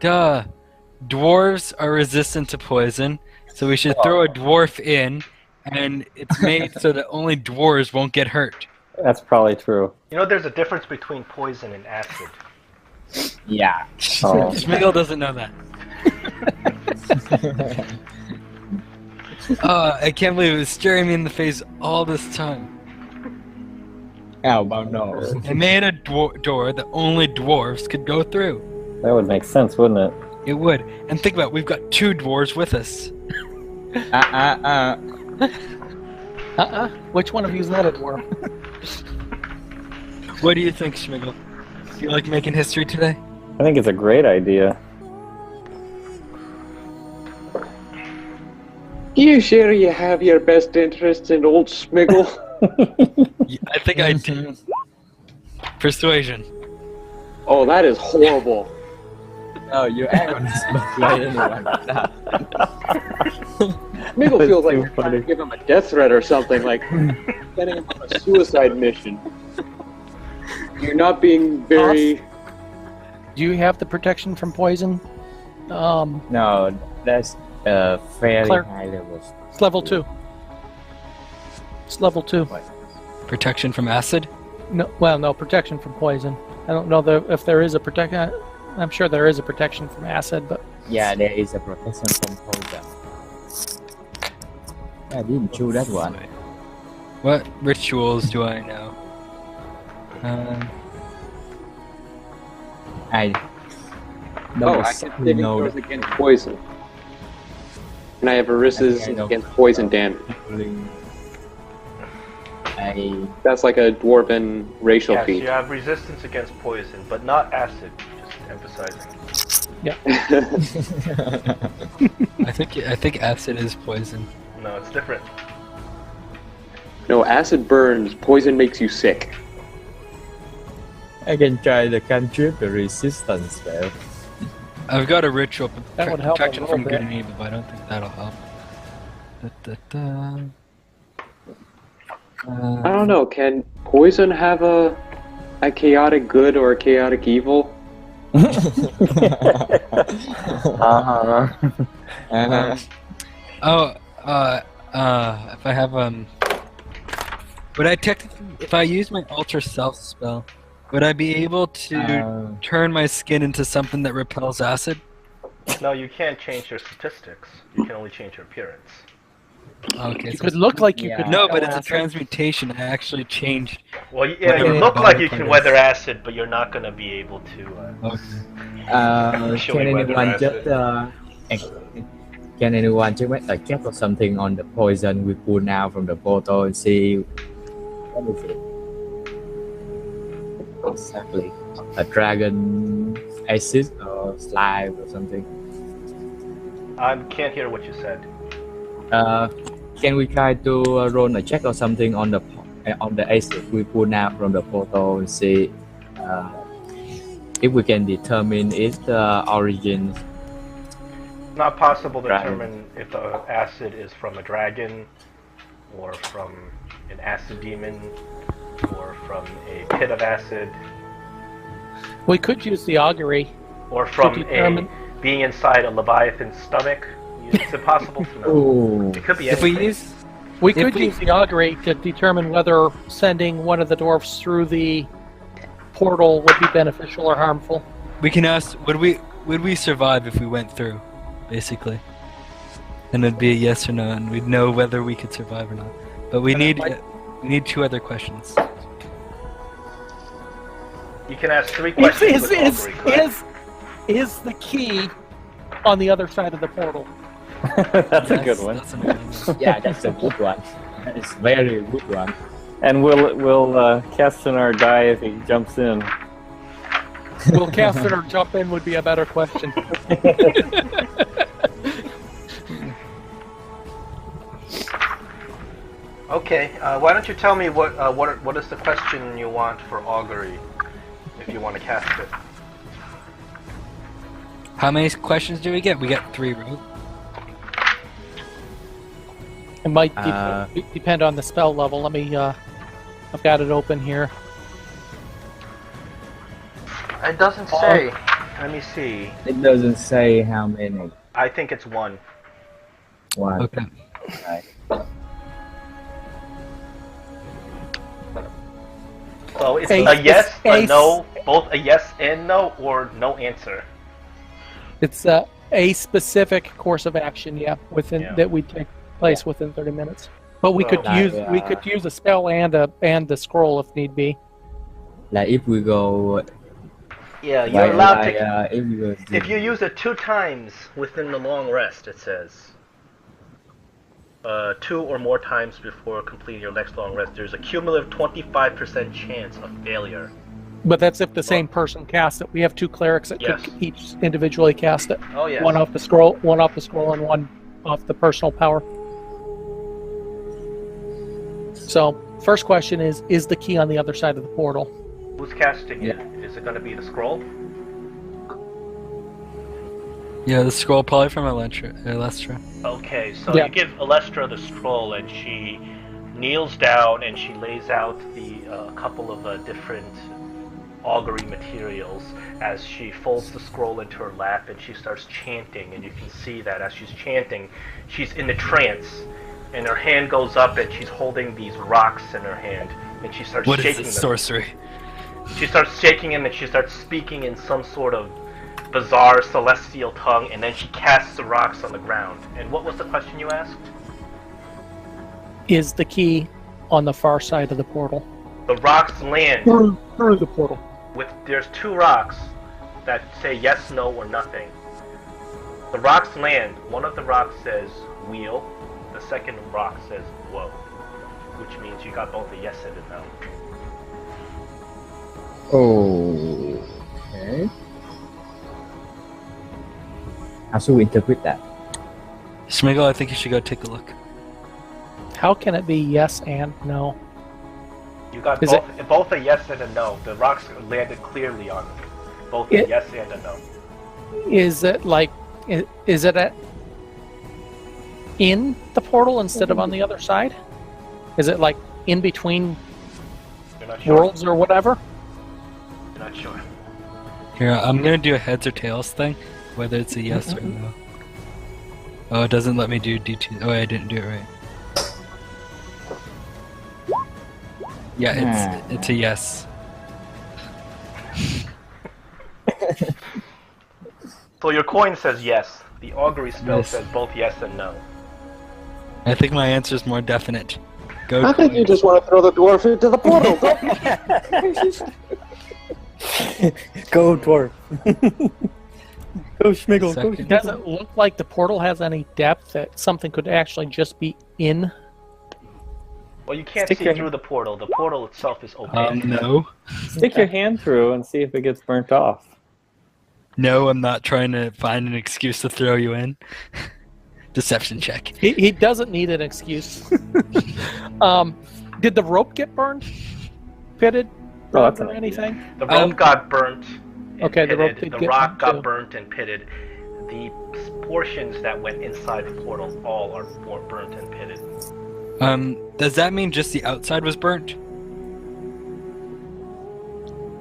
Duh. Dwarves are resistant to poison, so we should throw a dwarf in, and it's made so that only dwarves won't get hurt. That's probably true. You know, there's a difference between poison and acid. Yeah. Oh. Smeagol doesn't know that. I can't believe it was staring me in the face all this time. How about no? It made a door that only dwarves could go through. That would make sense, wouldn't it? It would. And think about it, we've got 2 dwarves with us. Which one of you is not a dwarf? What do you think, Schmigel? Do you like making history today? I think it's a great idea. You sure you have your best interests in old Smiggle? Yeah, I think I do. Persuasion. Oh, that is horrible. No, you act on this like anyone like that. Smiggle That's feels like too you're trying funny. to give him a death threat or something, like sending him on a suicide mission. You're not being very... Do you have the protection from poison? No, that's fairly Claire. high level. It's level 2. It's level 2. Protection from acid? No, protection from poison. I don't know if there is a protection. I'm sure there is a protection from acid, but Yeah, there is a protection from poison. I didn't choose that one. What rituals do I know? I Oh, don't I can exactly saving know throws against poison. And I have Arissa's I know. against poison damage. I I That's like a dwarven racial Yes, feat. you have resistance against poison, but not acid. Just emphasizing. I think acid is poison. No, it's different. No, acid burns. Poison makes you sick. I can try the cantrip, the resistance spell. I've got a ritual That would help a protection little from good bit. and evil, but I don't think that'll help. Da. I don't know. Can poison have a chaotic good or a chaotic evil? Uh-huh. Oh, if I have would I technically, if I use my Alter Self spell, would I be able to turn my skin into something that repels acid? No, you can't change your statistics. You can only change your appearance. Okay, You so could look like you Yeah. could. no, but it's a acid. transmutation. I actually changed. Well, yeah, you Whatever look like you body can part weather is. acid, but you're not gonna be able to. Actually, Can weather anyone acid. just can anyone just make a check or something on the poison we pull out from the bottle and see what is it? Exactly. A dragon acid or slime or something. I can't hear what you said. Can we try to roll a check or something on the acid we pull out from the bottle and see if we can determine its origin? Not possible to Dragon. determine if the acid is from a dragon, or from an acid demon, or from a pit of acid, We could use the augury. or from determine- being inside a leviathan's stomach. It's impossible to know. Oh, It could be If we anything. use, We If could we- use the augury to determine whether sending one of the dwarfs through the portal would be beneficial or harmful. we can ask, would we survive if we went through, basically? And it'd be a yes or no, and we'd know whether we could survive or not. But we And it need might- we need 2 other questions. You can ask 3 Is, questions is, with is, augury, correct? is the key on the other side of the portal? That's a good one. That's an amazing. yeah, that's a good one. It's very good one. And we'll cast in our die if he jumps in. Will cast it or jump in would be a better question. Okay, why don't you tell me what is the question you want for augury, if you want to cast it. How many questions do we get? We get 3, right? It might depend on the spell level. Let me. I've got it open here. It doesn't say. Let me see. It doesn't say how many. I think it's 1. One. Okay. Right. So it's A- a yes, a- a no, both a yes and no, or no answer. It's a specific course of action, within Yeah. that we take place within 30 minutes. But we could Well, use we could use a spell and the scroll if need be. Like if we go, Yeah, you're allowed to. if we go, If you use it 2 times within the long rest, it says. 2 or more times before completing your next long rest, there's a cumulative 25% chance of failure. But that's if the same person casts it. We have 2 clerics that Yes. could each individually cast it. Oh yes. One off the scroll, and one off the personal power. So, first question is the key on the other side of the portal? Who's casting it? Yeah. Is it going to be the scroll? Yeah, the scroll probably from Alestra. Okay, so Yeah. you give Alestra the scroll, and she kneels down and she lays out the couple of different augury materials as she folds the scroll into her lap and she starts chanting. And you can see that as she's chanting, she's in a trance, and her hand goes up and she's holding these rocks in her hand, and she starts What is shaking this them. sorcery? She starts shaking them and she starts speaking in some sort of bizarre celestial tongue, and then she casts the rocks on the ground. And what was the question you asked? Is the key on the far side of the portal? The rocks land Through the portal. there's 2 rocks that say yes, no, or nothing. The rocks land. One of the rocks says wheel. The second rock says whoa. which means you got both a yes and a no. Okay. How should we interpret that? Schmigel, I think you should go take a look. How can it be yes and no? You got Is both a yes and a no. The rocks landed clearly on them. Both a yes and a no. Is it like, is it in the portal instead of on the other side? Is it like in between You're not sure? worlds or whatever? You're not sure. Here, I'm gonna do a heads or tails thing, whether it's a yes or no. Oh, it doesn't let me do D2. Oh, I didn't do it right. Yeah, it's a yes. So your coin says yes. The augury spell Yes. says both yes and no. I think my answer is more definite. Go. I think you just want to throw the dwarf into the portal. Go, dwarf. Go, Schmigel. Go. Second. Does it look like the portal has any depth that something could actually just be in? Well, you can't Stick see your- through the portal. The portal itself is opaque. No. Stick your hand through and see if it gets burnt off. No, I'm not trying to find an excuse to throw you in. Deception check. He doesn't need an excuse. Did the rope get burned? Pitted? Oh, that's or an idea. anything? The rope got burnt. And Okay, the rope pitted. did The get rock burnt, got too. burnt and pitted. The portions that went inside the portal all are burnt and pitted. Does that mean just the outside was burnt?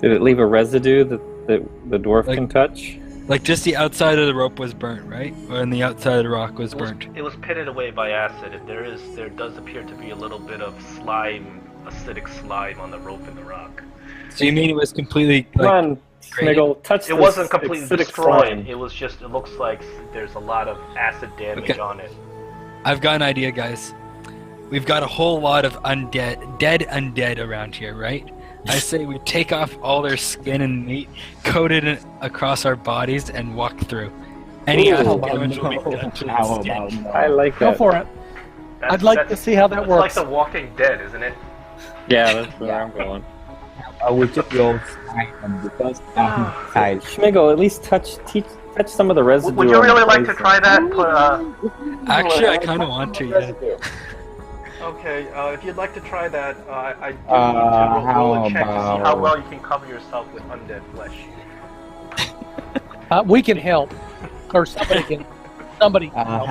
Did it leave a residue that the dwarf Like- can touch? Like just the outside of the rope was burnt, right? And the outside of the rock was burnt. It was pitted away by acid. There does appear to be a little bit of slime, acidic slime on the rope and the rock. So you mean it was completely Come like on, Schmigel, touch It this wasn't completely acidic destroyed. slime. It was just, it looks like there's a lot of acid damage Okay. on it. I've got an idea, guys. We've got a whole lot of dead undead around here, right? I say we take off all their skin and meat, coat it across our bodies, and walk through. Any Ooh, acid damage will be no. done to the How skin. about no? I like Go that. for it. I'd like to see how that It's works. like The Walking Dead, isn't it? Yeah, that's where I'm going. I will just go side and because I'm side. Schmigel, at least touch some of the residue. Would you on the really like to place. try that? Actually, I kind of want to. Yeah. Okay, if you'd like to try that, I do need to How roll a check to see how about- well you can cover yourself with undead flesh. We can help. Or somebody can. Somebody can help.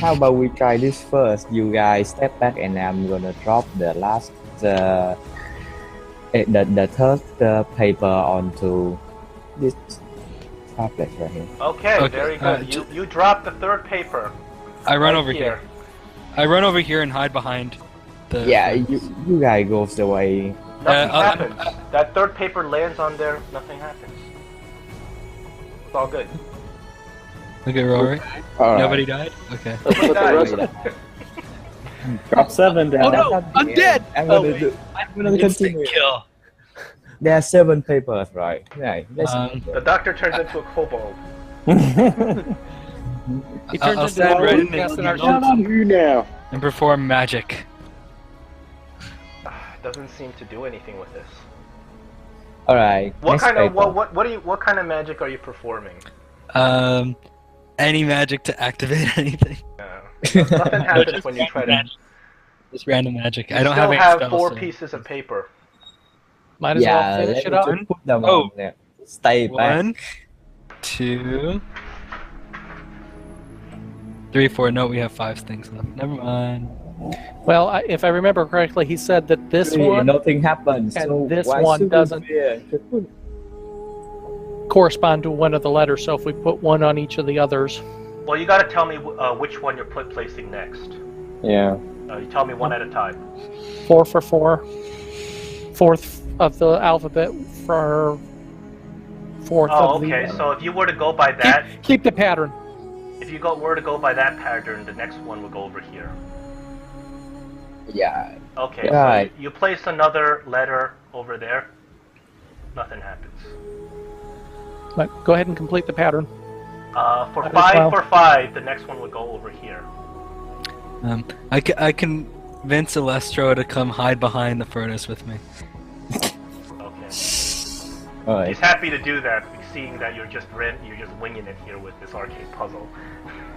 How about we try this first? You guys step back, and I'm gonna drop the last the third paper onto this tablet right here. Okay, Okay, very good. You dropped the third paper. I run right over here. I run over here and hide behind the. Yeah, you guys goes the way. Nothing I'll- happens. That third paper lands on there, nothing happens. It's all good. Okay, we're all right. All Nobody died. Okay. Let's put the rest right. Drop 7 down. Oh no! Undead! I'm Oh, gonna wait. do. I'm gonna Instant continue. kill. There are 7 papers, right? Right. The doctor turns into a kobold. He turns I'll into stand a right in casting the our Not on you now. and perform magic. Doesn't seem to do anything with this. All right. What next kind of paper. what kind of magic are you performing? Any magic to activate anything. Nothing happens when you try to. Just random magic. You I don't still have any have spells. 4 so- pieces of paper. Might as Yeah, well finish let it me up. just put them Oh. on there. Stay back. 1, 2, 3, 4. No, we have 5 things left. Never mind. Well, if I remember correctly, he said that this Really, one nothing happens. and so this why one should we doesn't- fear? Just put- correspond to one of the letters. So if we put one on each of the others, Well, you got to tell me which one you're placing next. Yeah. You tell me one at a time. 4 for 4, fourth of the alphabet for fourth Oh, of the. okay. So if you were to go by that, Keep the pattern. if you were to go by that pattern, the next one would go over here. Yeah. Okay. Right. So you place another letter over there. Nothing happens. But go ahead and complete the pattern. For That is 5 well. for 5, the next one would go over here. I can Vince Alestro to come hide behind the furnace with me. Okay. Alright. He's happy to do that, seeing that you're just winging it here with this arcade puzzle.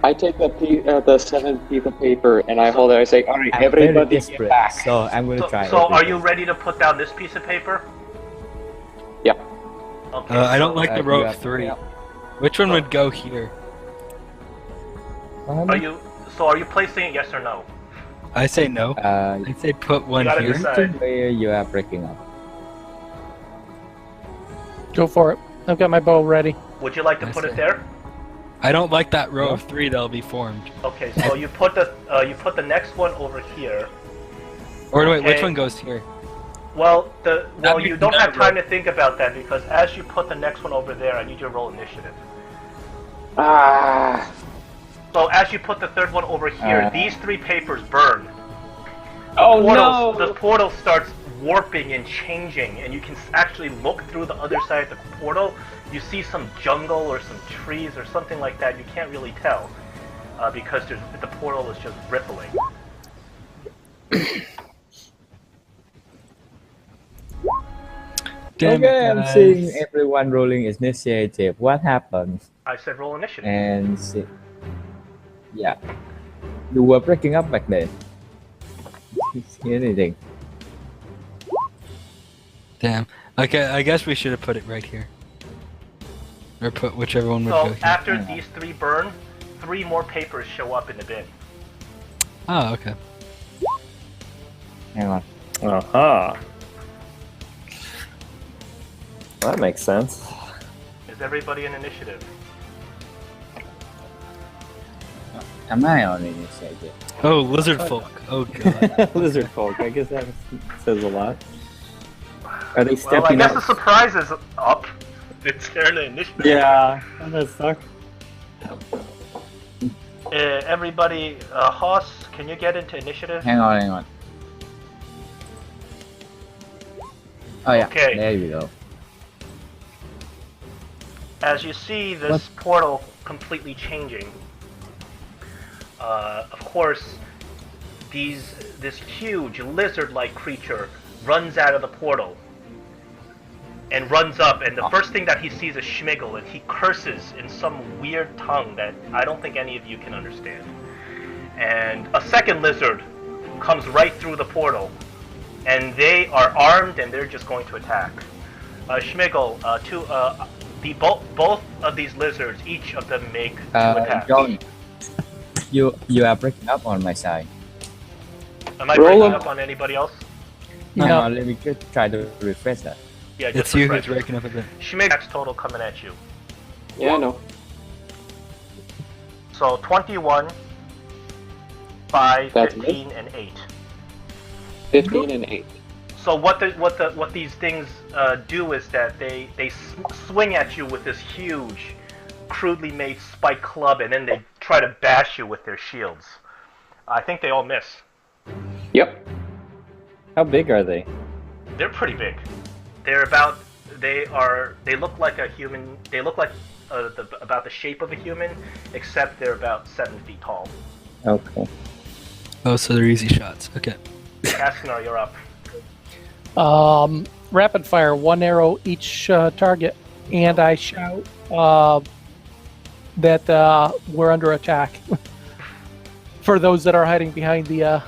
I take the 7 piece of paper and I hold it. I say, "All right, I'm very everybody get desperate, back." so I'm gonna try. So are you everything. ready to put down this piece of paper? Yep. Okay. I don't so like the you row have- of 3. yeah. Which one would go here? Are you placing it? Yes or no? I say no. Uh, I say put one gotta here. decide. where you are breaking up. Go for it. I've got my bow ready. Would you like to I put see. it there? I don't like that row of 3 that'll be formed. Okay. So you put the next one over here. Or wait, which Okay. one goes here? Well, That you means don't have never. time to think about that because as you put the next one over there, I need you to roll initiative. Ah. So as you put the third one over here, these 3 papers burn. Oh The portal starts warping and changing, and you can actually look through the other side of the portal. You see some jungle or some trees or something like that. You can't really tell because the portal is just rippling. Damn Okay, it, I'm guys. seeing everyone rolling initiative. What happened? I said roll initiative. And yeah, you were breaking up back then. See anything? Damn. Okay, I guess we should have put it right here. Or put whichever one would go So here. after these 3 burn, 3 more papers show up in the bin. Oh, okay. Hang on. Aha. That makes sense. Is everybody in initiative? Am I on initiative? Oh, lizard folk. Oh god. Lizard folk. I guess that says a lot. Are they Well, I stepping guess the up? surprise is up. It's there in the initiative. Yeah, that sucks. Everybody, Hoss, can you get into initiative? Hang on. Oh yeah, Okay. there you go. As you see this portal completely changing, of course, this huge lizard-like creature runs out of the portal and runs up, and the first thing that he sees is Schmigel, and he curses in some weird tongue that I don't think any of you can understand. And a second lizard comes right through the portal, and they are armed, and they're just going to attack. Schmigel, both of these lizards, each of them make 2 attacks. John, you are breaking up on my side. Am I Roll breaking up. up on anybody else? Hang No. on, let me just try to refresh that. Yeah, It's just you who's refresh. breaking up a bit. Schmig's total coming at you. Yeah, I know. So 21, 5, That's 15, and 8. 15 and 8. So what these things do is that they swing at you with this huge, crudely made spike club, and then they try to bash you with their shields. I think they all miss. Yep. How big are they? They're pretty big. They look like a human. They look like about the shape of a human, except they're about 7 feet tall. Okay. Oh, so they're easy shots. Okay. Askinar, you're up. Rapid fire, 1 arrow each target, and I shout that we're under attack. For those that are hiding behind the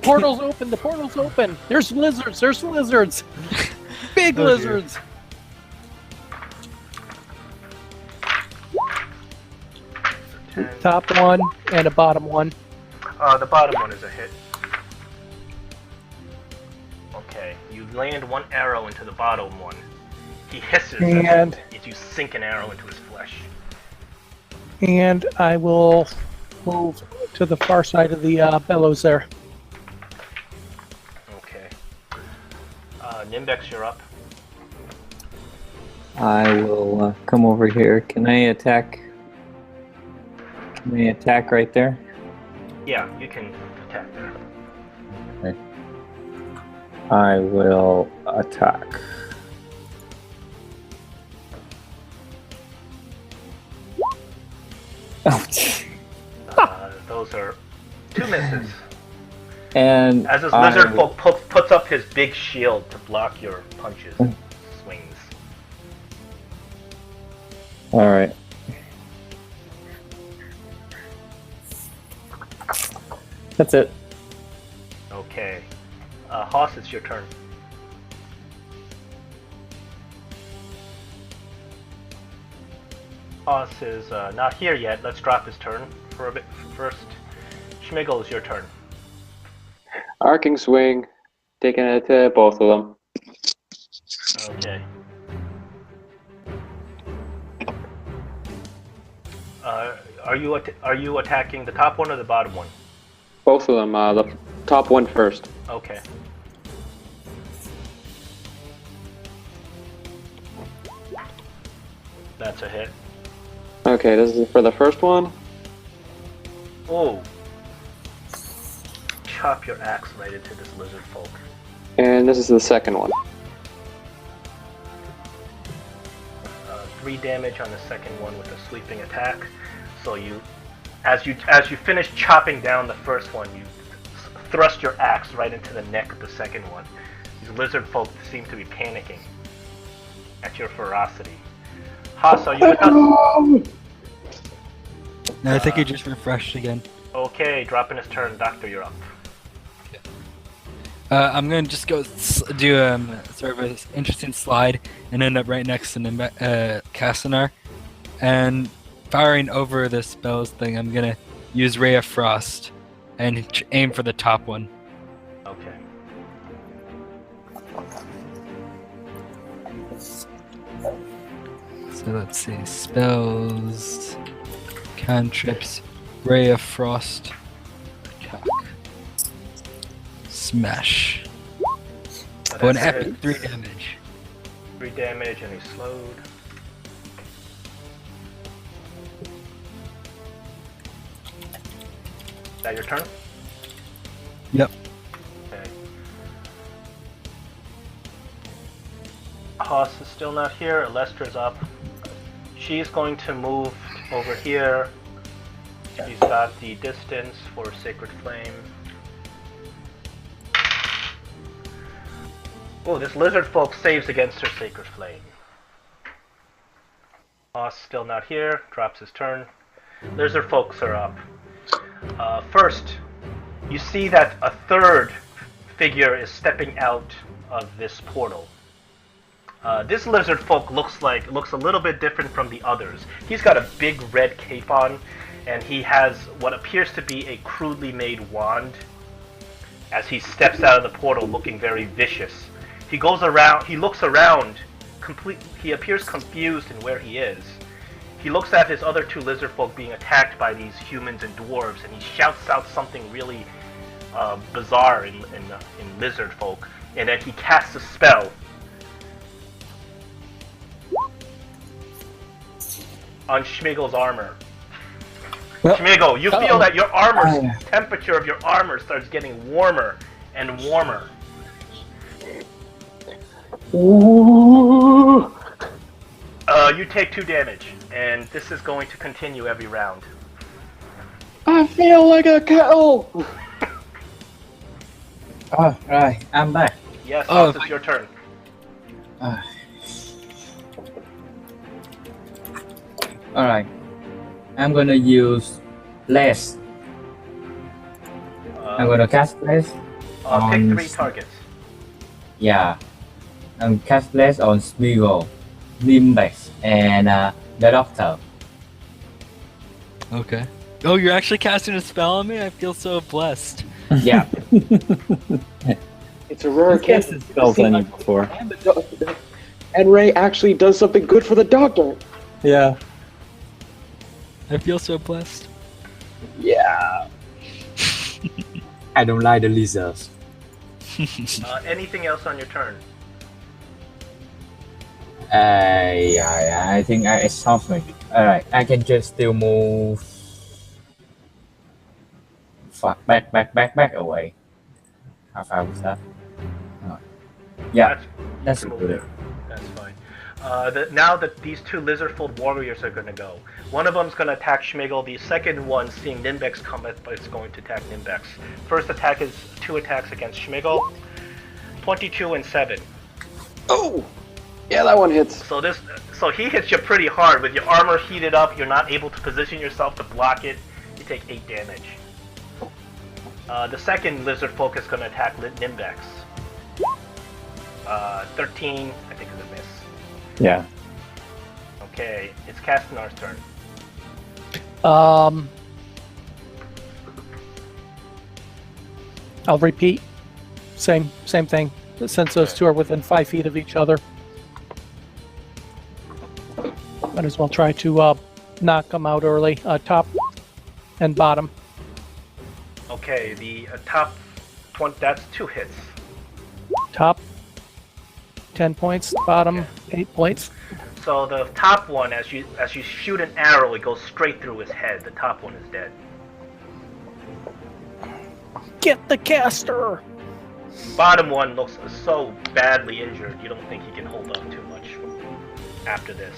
portal's open. The portal's open. There's lizards. There's lizards. Big Oh, dear. lizards. Top one and a bottom one. The bottom one is a hit. Okay, you land 1 arrow into the bottom one. He hisses And- as you sink an arrow into his flesh. And I will move to the far side of the bellows there. Okay. Nimbex, you're up. I will come over here. Can I attack? Can I attack right there? Yeah, you can attack there. I will attack. Oh, Those are 2 misses. And As this I- lizard folk puts up his big shield to block your punches, swings. All right. That's it. Okay. Hoss, it's your turn. Hoss is not here yet. Let's drop his turn for a bit first. Schmigel, it's your turn. Arcing swing, taking it to both of them. Okay. Are you attacking the top one or the bottom one? Both of them. The top one first. Okay. That's a hit. Okay, this is for the first one. Oh. Chop your axe right into this lizard folk. And this is the second one. 3 damage on the second one with a sweeping attack. So as you finish chopping down the first one, you thrust your axe right into the neck of the second one. These lizard folk seem to be panicking at your ferocity. Haas, are you with us? No, I think he just refreshed again. Okay, dropping his turn. Doctor, you're up. I'm gonna just go do sort of an interesting slide and end up right next to Castanar. And firing over the spells thing, I'm gonna use Ray of Frost and aim for the top one. Okay. So let's see, spells, cantrips, Ray of Frost, attack, smash. Oh, an That's epic it. 3 damage. 3 damage and he's slowed. Is that your turn? Yep. Okay. Haas is still not here. Alestra's up. She's going to move over here. She's got the distance for Sacred Flame. Oh, this lizard folk saves against her Sacred Flame. Haas still not here. Drops his turn. Lizard folks are up. First, you see that a third figure is stepping out of this portal. This lizard folk looks a little bit different from the others. He's got a big red cape on, and he has what appears to be a crudely made wand. As he steps out of the portal, looking very vicious, he looks around. He appears confused in where he is. He looks at his other 2 lizard folk being attacked by these humans and dwarves, and he shouts out something really bizarre in lizard folk, and then he casts a spell on Schmigel's armor. Schmigel, you feel that your temperature of your armor starts getting warmer and warmer. Ooh. You take 2 damage, and this is going to continue every round. I feel like a kettle. Oh, right, I'm back. Yes, Oh, it's your turn. Alright, I'm gonna use Bless. I'm gonna cast Bless. Pick 3 targets. Yeah, I'm cast Bless on Smeagol, Limbex, and the Doctor. Okay. Oh, you're actually casting a spell on me? I feel so blessed. Yeah. It's a rare I've case. casted spells on you before. And Ray actually does something good for the doctor. Yeah. I feel so blessed. Yeah. I don't like the lizards. Anything else on your turn? Yeah, I think I solved it. Alright, I can just still move back away. How far was that? Oh. Yeah, that's Move good. there. That's fine. Now that these two lizard-folk warriors are going to go. One of them's going to attack Schmigel. The second one, seeing Nimbex come up, is going to attack Nimbex. First attack is 2 attacks against Schmigel. 22 and 7. Oh! Yeah, that one hits. So he hits you pretty hard. With your armor heated up, you're not able to position yourself to block it. You take 8 damage. The second lizard-folk is going to attack Nimbex. 13, I think is a miss. Yeah. Okay, it's Castanar's turn. I'll repeat. Same thing. Since those two are within 5 feet of each other, might as well try to knock them out early. Top and bottom. Okay, the top 20, that's 2 hits. Top 10 points. Bottom 8 points. So the top one, as you shoot an arrow, it goes straight through his head. The top one is dead. Get the caster. Bottom one looks so badly injured, you don't think he can hold up too much after this.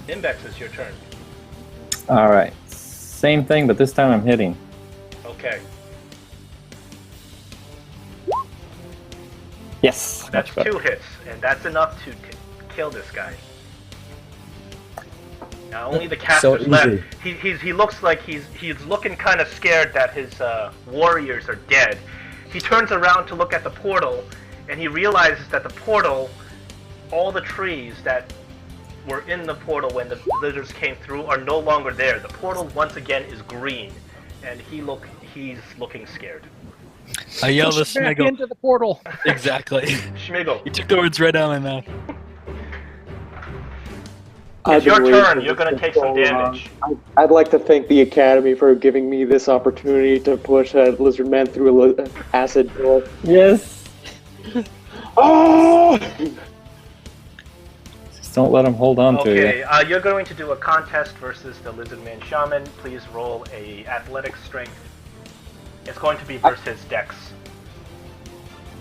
Nimbex, it's your turn. All right. Same thing, but this time I'm hitting. Okay, Yes. that's much better. 2 hits, and that's enough to kill this guy. Now only the caster's easy. left. He looks like he's looking kind of scared that his warriors are dead. He turns around to look at the portal, and he realizes that the portal, all the trees that were in the portal when the lizards came through are no longer there. The portal once again is green, and he's looking scared. I yell to Push back Schmigel. into the portal. Exactly. Schmigel, You took the words right out of my mouth. it's your been waiting turn. for You're this gonna for take so some long. damage. I'd like to thank the Academy for giving me this opportunity to push a lizard man through an acid door. Yes. Oh! Just don't let him hold on to you. Okay, you're going to do a contest versus the Lizardman Shaman. Please roll a athletics strength. It's going to be versus Dex.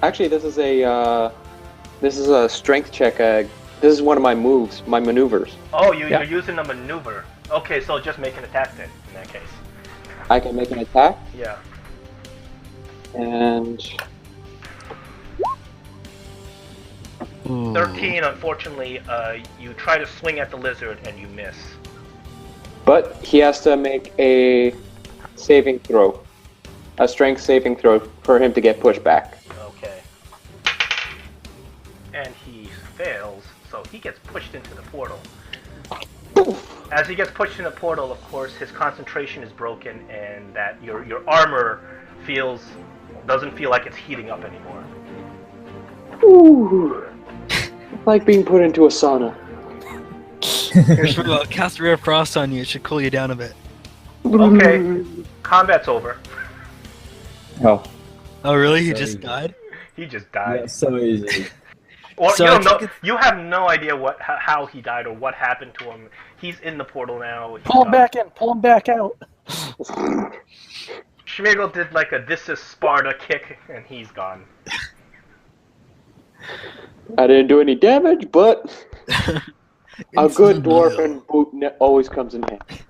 Actually, this is a strength check. This is one of my moves, my maneuvers. Oh, you're using a maneuver. Okay, so just make an attack then, in that case. I can make an attack, Yeah. and 13, unfortunately, you try to swing at the lizard and you miss. but he has to make a saving throw, a strength saving throw for him to get pushed back. Okay. And he fails, so he gets pushed into the portal. As he gets pushed in the portal, of course, his concentration is broken, and that your armor doesn't feel like it's heating up anymore. Ooh, like being put into a sauna. Here, Schmigel, cast Rare Frost on you. It should cool you down a bit. Okay, combat's over. Oh, Oh, really? He So just easy. died? He just died. Yeah, so easy. Or So you I don't know. think You have no idea how he died or what happened to him. He's in the portal now. Pull him back in. Pull him back out. Schmigel did like a "This is Sparta" kick, and he's gone. I didn't do any damage, but a good Instant dwarven boot always comes in handy.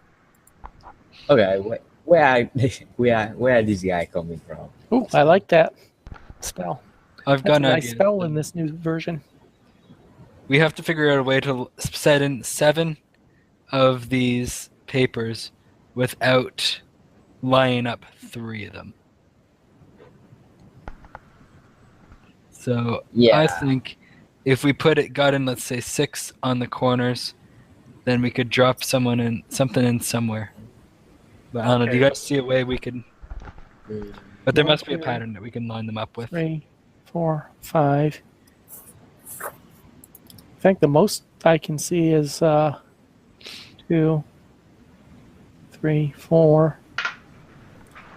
Okay, where this guy coming from? Ooh, I like that spell. I've That's got a an nice idea. spell in this new version. We have to figure out a way to set in 7 of these papers without lining up 3 of them. So Yeah. I think if we got in, let's say 6 on the corners, then we could drop something in somewhere. But I don't know. Do you Okay. guys see a way we could? But there must be a pattern that we can line them up with. 3, 4, 5. I think the most I can see is 2, 3, 4.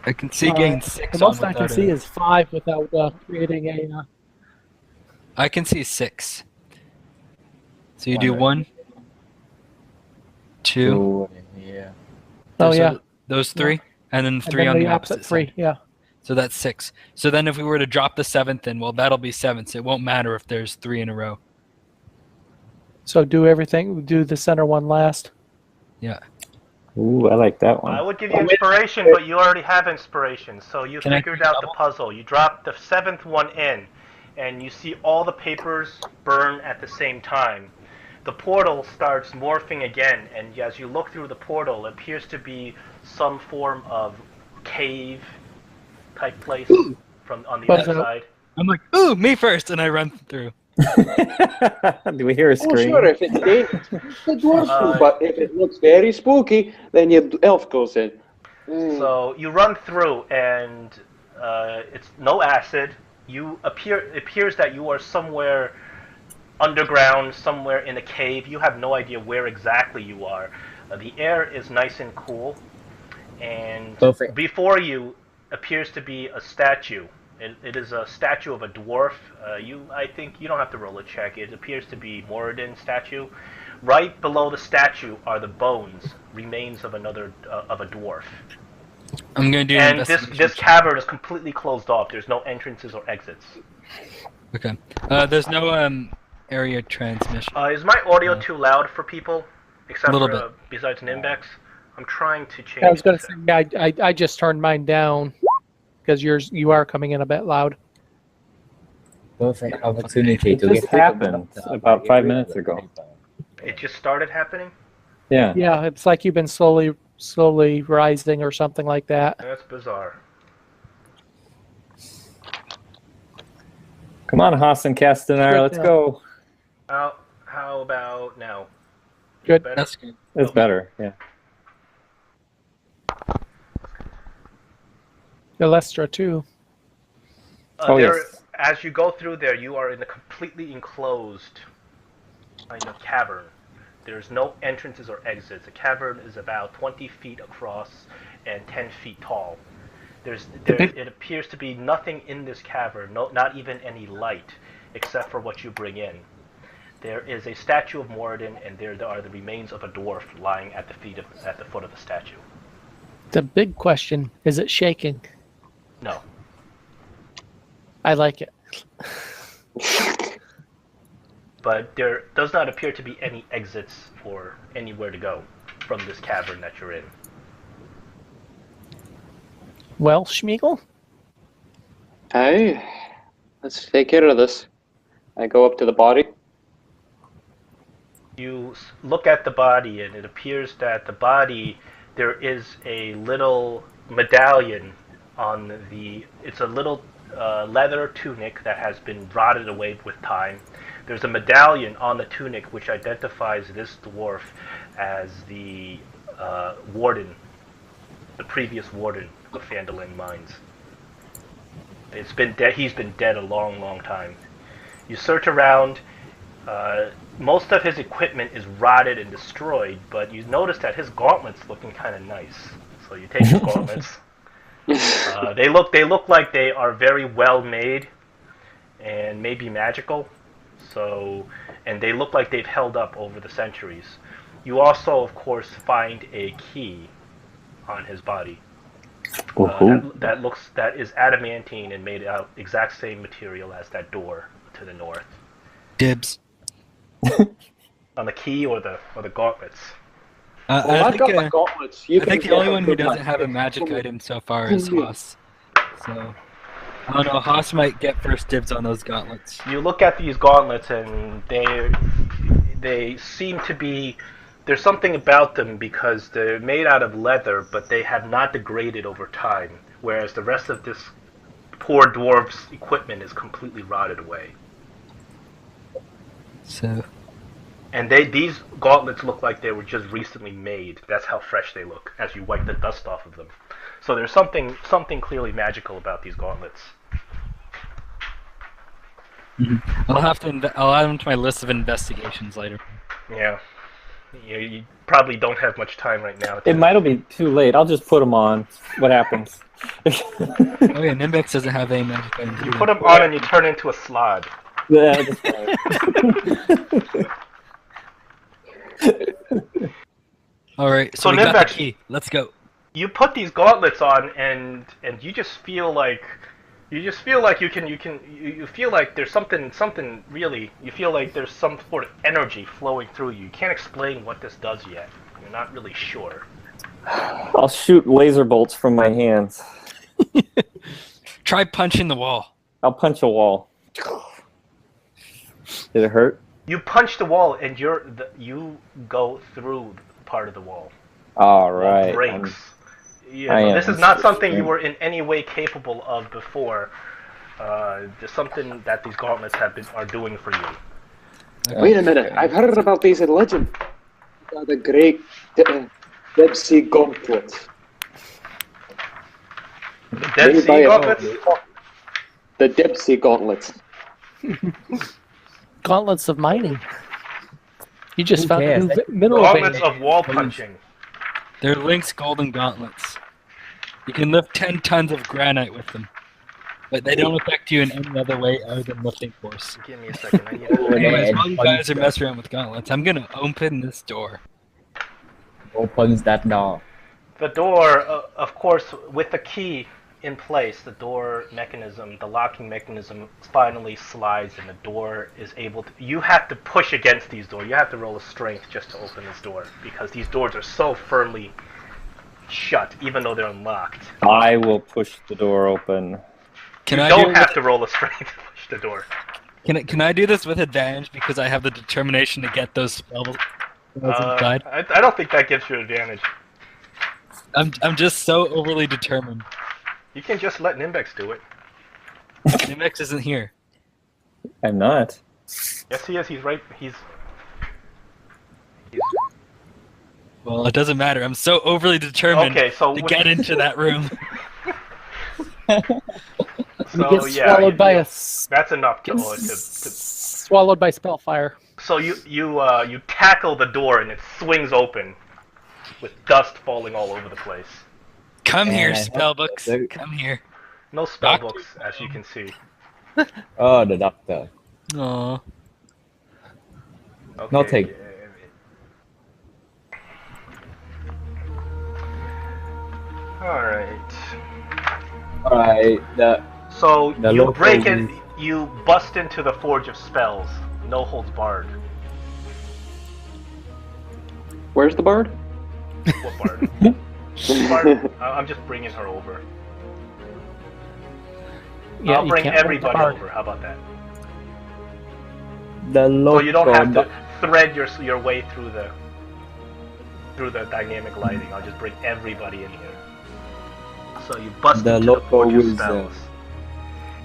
I can see getting 6 The on most I can without see a- is 5 without creating a. I can see 6. So you do Right. 1, 2. Two, yeah. Oh those yeah, are- those 3, and then and 3 then on the opposite opposite 3. side. Yeah. So that's 6. So then if we were to drop the 7th in, well, that'll be 7. So it won't matter if there's 3 in a row. So do everything. Do the center one last. Yeah. Ooh, I like that I one. would give you inspiration, but you already have inspiration. So you Can I figured do out the double? puzzle. You drop the 7th one in, and you see all the papers burn at the same time. The portal starts morphing again, and as you look through the portal, it appears to be some form of cave type place from on the But, other side. I'm like, ooh, me first, and I run through. Do we hear a Oh, scream? sure, if it's dangerous, the dwarves Uh, do, but if it looks very spooky, then your elf goes in. So you run through, and it's no acid. It appears that you are somewhere underground, somewhere in a cave. You have no idea where exactly you are. The air is nice and cool, and Perfect. before you appears to be a statue. It is a statue of a dwarf. I think you don't have to roll a check. It appears to be Moradin statue. Right below the statue are the bones, remains of another of a dwarf. I'm gonna do an And investigation this check. cavern is completely closed off. There's no entrances or exits. Okay. There's no area transmission. Is my audio too loud for people? Except Little for bit. besides Nimbex, I'm trying to change. I was going to this. say, I just turned mine down because you are coming in a bit loud. Perfect opportunity It to just get rid of happened the- about get 5 rid of minutes the ago. paper. It just started happening. Yeah. Yeah, it's like you've been slowly rising or something like that. That's bizarre. Come on, Haas and Castanar, let's go. How about now? Good. Better? That's good. It's better, yeah. Ilestra too. Oh, yes. As you go through there, you are in a completely enclosed kind of cavern. There's no entrances or exits. The cavern is about 20 feet across and 10 feet tall. It appears to be nothing in this cavern, not even any light, except for what you bring in. There is a statue of Moradin, and there are the remains of a dwarf lying at the foot of the statue. The big question, is it shaking? No. I like it. But there does not appear to be any exits or anywhere to go from this cavern that you're in. Well, Schmeagol? Hey, let's take care of this. I go up to the body. You look at the body, and it appears that the body, there is a little medallion on it's a little leather tunic that has been rotted away with time. There's a medallion on the tunic which identifies this dwarf as the warden, the previous warden of Phandelver Mines. He's been dead a long, long time. You search around. Most of his equipment is rotted and destroyed, but you notice that his gauntlets looking kind of nice. So you take his gauntlets. They look like they are very well made, and maybe magical. And they look like they've held up over the centuries. You also, of course, find a key on his body. That is adamantine and made out exact same material as that door to the north. Dibs. On the key or the gauntlets. Well, I've got my gauntlets. You I think can the only get one who them. doesn't have a magic item so far is Haas. So, I don't know, Haas might get first dibs on those gauntlets. You look at these gauntlets and they seem to be, there's something about them because they're made out of leather, but they have not degraded over time, whereas the rest of this poor dwarf's equipment is completely rotted away. So, And these gauntlets look like they were just recently made. That's how fresh they look as you wipe the dust off of them. So there's something clearly magical about these gauntlets. I'll add them to my list of investigations later. Yeah. You probably don't have much time right now. It might be too late. I'll just put them on. What happens? Oh yeah, Nimbex doesn't have any magic items. You either. put them on and you turn into a slod. Yeah, that's fine. All right, so So we got the Nimbex- key. Let's go. you put these gauntlets on, and you just feel like you feel like there's something really, you feel like there's some sort of energy flowing through you. You can't explain what this does yet. You're not really sure. I'll shoot laser bolts from my hands. Try punching the wall. I'll punch a wall. Did it hurt? You punch the wall, and you go through part of the wall. All Wall right. breaks. This is am not something you strength. were in any way capable of before. There's something that these gauntlets are doing for you. Wait a minute. I've heard about these in legend. The great Dead Sea Gauntlets. The Dead Made by Sea a- gauntlets? The Dead Sea Gauntlets. Gauntlets of mining. You just Who found a cares? new mineral Gauntlets vein. of wall punching. They're Link's golden gauntlets. You can lift 10 tons of granite with them, but they don't affect you in any other way other than lifting force. Give me a second. I need to... Anyways, while you guys are messing around with gauntlets, I'm gonna open this door. Opens that door. The door, of course, with the key in place, the door mechanism, the locking mechanism finally slides, and the door is able to... You have to push against these doors. You have to roll a strength just to open this door, because these doors are so firmly shut, even though they're unlocked. I will push the door open. Can You I don't do have to roll a strength to push the door. Can I do this with advantage because I have the determination to get those spells inside? I don't think that gives you advantage. I'm just so overly determined. You can just let Nimbex do it. Nimex isn't here. I'm not. Yes, he is. He's right. He's Well, it doesn't matter. I'm so overly determined okay. So to get into that room. He So gets yeah, swallowed by a that's enough to swallowed by spellfire. So you tackle the door, and it swings open, with dust falling all over the place. Come here, And I have spellbooks. to- Come here. No spell books, as you can see. Oh, the doctor. Aww. Okay. Nothing. All right. Alright, So The you local break it. is- You bust into the Forge of Spells. No holds barred. Where's the bard? What bard? Bard? I'm just bringing her over. Yeah, I'll you bring can't hold the everybody bard. over. How about that? the So local you don't have to thread your way through the dynamic lighting. I'll just bring everybody in here. So you bust The into the local Forge of wizard. Spells.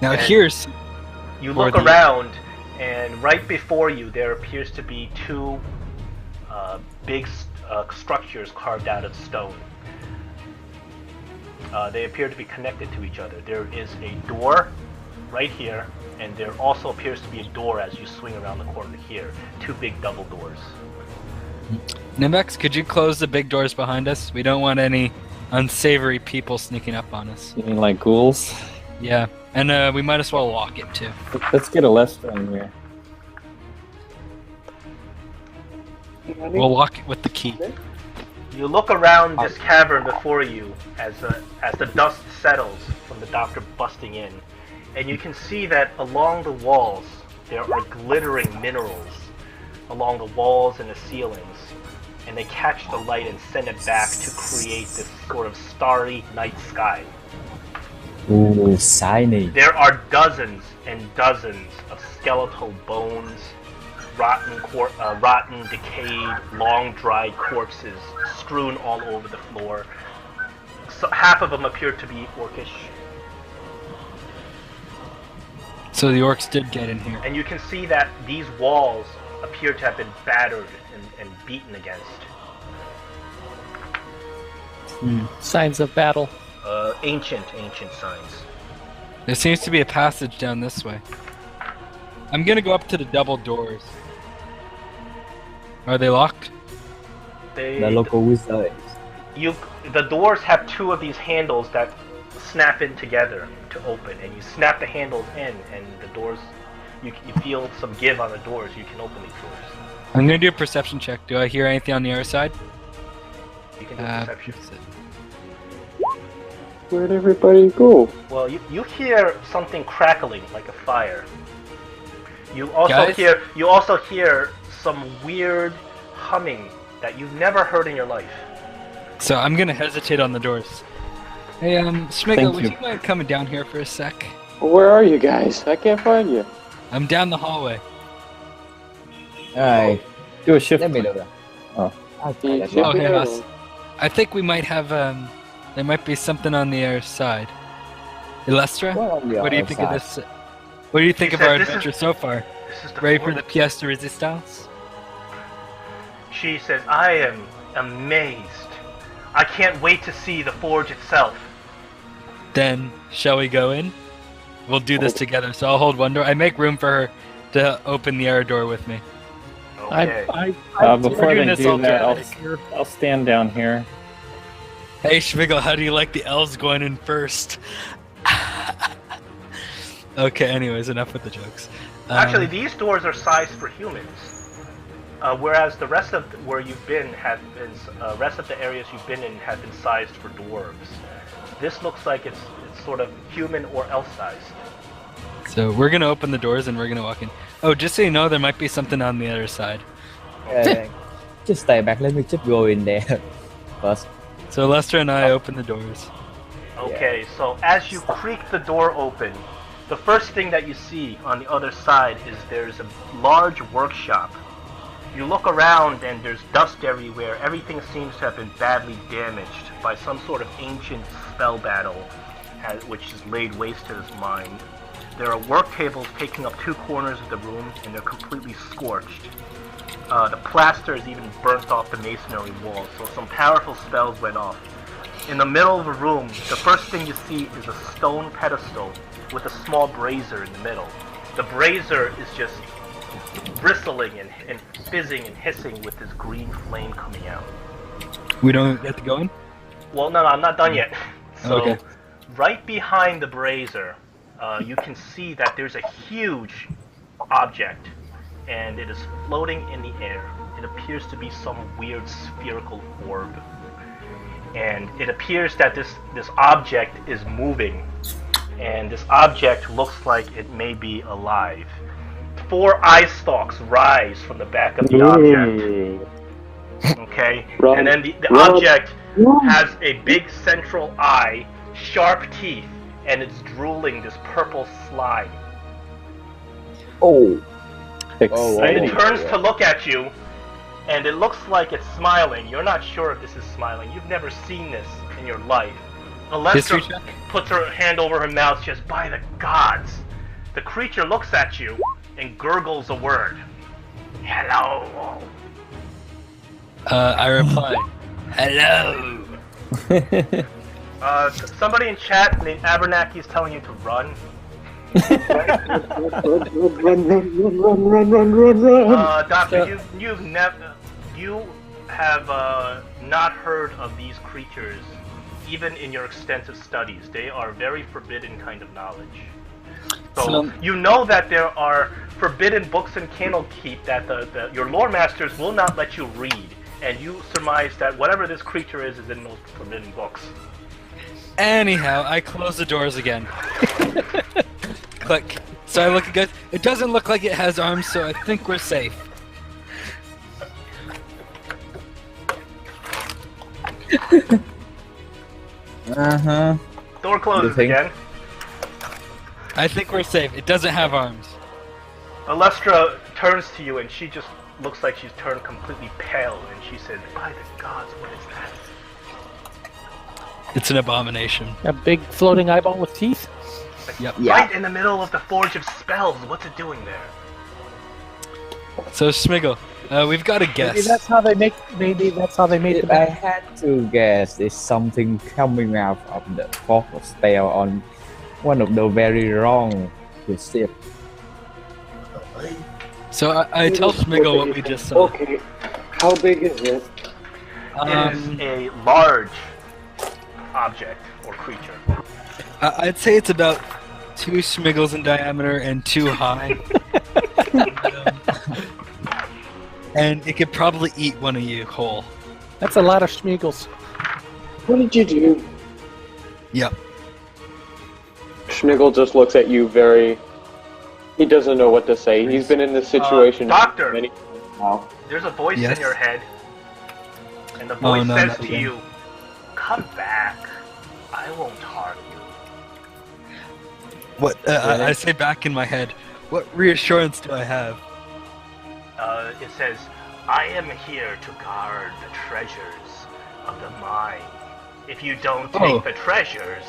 Now And- here's You For look the- around, and right before you there appears to be two big structures carved out of stone. They appear to be connected to each other. There is a door right here, and there also appears to be a door as you swing around the corner here. Two big double doors. Nimex. Could you close the big doors behind us? We don't want any unsavory people sneaking up on us. You mean like ghouls? Yeah, and we might as well lock it too. Let's get a left in here. We'll lock it with the key. You look around this cavern before you as the dust settles from the doctor busting in, and you can see that along the walls there are glittering minerals along the walls and the ceilings, and they catch the light and send it back to create this sort of starry night sky. Ooh, shiny. There are dozens and dozens of skeletal bones, rotten, decayed, long-dried corpses strewn all over the floor. So half of them appear to be orcish, So the orcs did get in here. and you can see that these walls appear to have been battered and beaten against. Signs of battle. Ancient signs. There seems to be a passage down this way. I'm gonna go up to the double doors. Are they locked? The local wizard. The doors have two of these handles that snap in together to open, and you snap the handles in, and the doors, you feel some give on the doors. You can open these doors. I'm gonna do a perception check. Do I hear anything on the other side? You can do perception. Where'd everybody go? Well, you hear something crackling like a fire. You also Guys? hear some weird humming that you've never heard in your life. So I'm gonna hesitate on the doors. Hey, Schmigel, Thank would you. you mind coming down here for a sec? Where are you guys? I can't find you. I'm down the hallway. Alright, Do a shift. let me do that. Oh. Okay, that's Oh, it. hey, us. I think we might have, there might be something on the other side. Illustra? What on the What do you other think of side? this? What do you think He of said our this is- adventure so far? This is the Ready for the forge. pièce de résistance? She says, I am amazed. I can't wait to see the forge itself. Then, shall we go in? We'll do this together. So I'll hold one door. I make room for her to open the other door with me. Okay. Before We're doing they this do all that, dramatic. I'll stand down here. Hey, Schmigel, how do you like the elves going in first? Okay, anyways, enough with the jokes. Actually, these doors are sized for humans, whereas the rest of where you've been rest of the areas you've been in have been sized for dwarves. This looks like it's sort of human or elf sized. So we're gonna open the doors and we're gonna walk in. Oh, just so you know, there might be something on the other side. Yeah, just stay back. Let me just go in there first. So Lester and I open the doors. Okay, so as you creak the door open, the first thing that you see on the other side is there's a large workshop. You look around and there's dust everywhere. Everything seems to have been badly damaged by some sort of ancient spell battle, which has laid waste to this mine. There are work tables taking up 2 corners of the room, and they're completely scorched. The plaster is even burnt off the masonry walls, so some powerful spells went off. In the middle of the room, the first thing you see is a stone pedestal with a small brazier in the middle. The brazier is just bristling and fizzing and hissing with this green flame coming out. We don't get to go in? Well, no, I'm not done yet. So, Okay. right behind the brazier, you can see that there's a huge object, and it is floating in the air. It appears to be some weird spherical orb. And it appears that this object is moving, and this object looks like it may be alive. 4 eye stalks rise from the back of the object. Okay? Run. And then the Run. object has a big central eye, sharp teeth, and it's drooling this purple slime. Oh, And Exciting. it turns to look at you, and it looks like it's smiling. You're not sure if this is smiling. You've never seen this in your life. History Alestra check? puts her hand over her mouth, just by the gods. The creature looks at you and gurgles a word. Hello. I reply, hello. Somebody in chat named Abernathy is telling you to run. Doctor, you have not heard of these creatures, even in your extensive studies. They are very forbidden kind of knowledge. So you know that there are forbidden books in Candlekeep that your lore masters will not let you read, and you surmise that whatever this creature is in those forbidden books. Anyhow, I close the doors again. Click. So I look at guys. It doesn't look like it has arms, so I think we're safe. uh-huh. Door closes You think? again. I think we're safe. It doesn't have arms. Alestra turns to you and she just looks like she's turned completely pale, and she said, by the gods, what is that? It's an abomination. A big floating eyeball with teeth. Yep. Yeah. Right in the middle of the Forge of Spells, what's it doing there? So Smiggle, we've got a Maybe guess. that's how they make. Maybe that's how they made it. I had to guess it's something coming out of the fog of spell on one of the very wrong receipts. So I tell Smiggle what we just saw. Okay, how big is it? It is a large object or creature. I'd say it's about 2 Smiggles in diameter and 2 high. And it could probably eat one of you whole. That's a lot of schmeagles. What did you do? Yep. Schmigel just looks at you very. He doesn't know what to say. He's been in this situation Doctor! many times now. There's a voice Yes? in your head, and the voice no, says not to again. you, "Come back. I won't harm you." What? I say back in my head. What reassurance do I have? It says, "I am here to guard the treasures of the mine. If you don't take Oh. the treasures,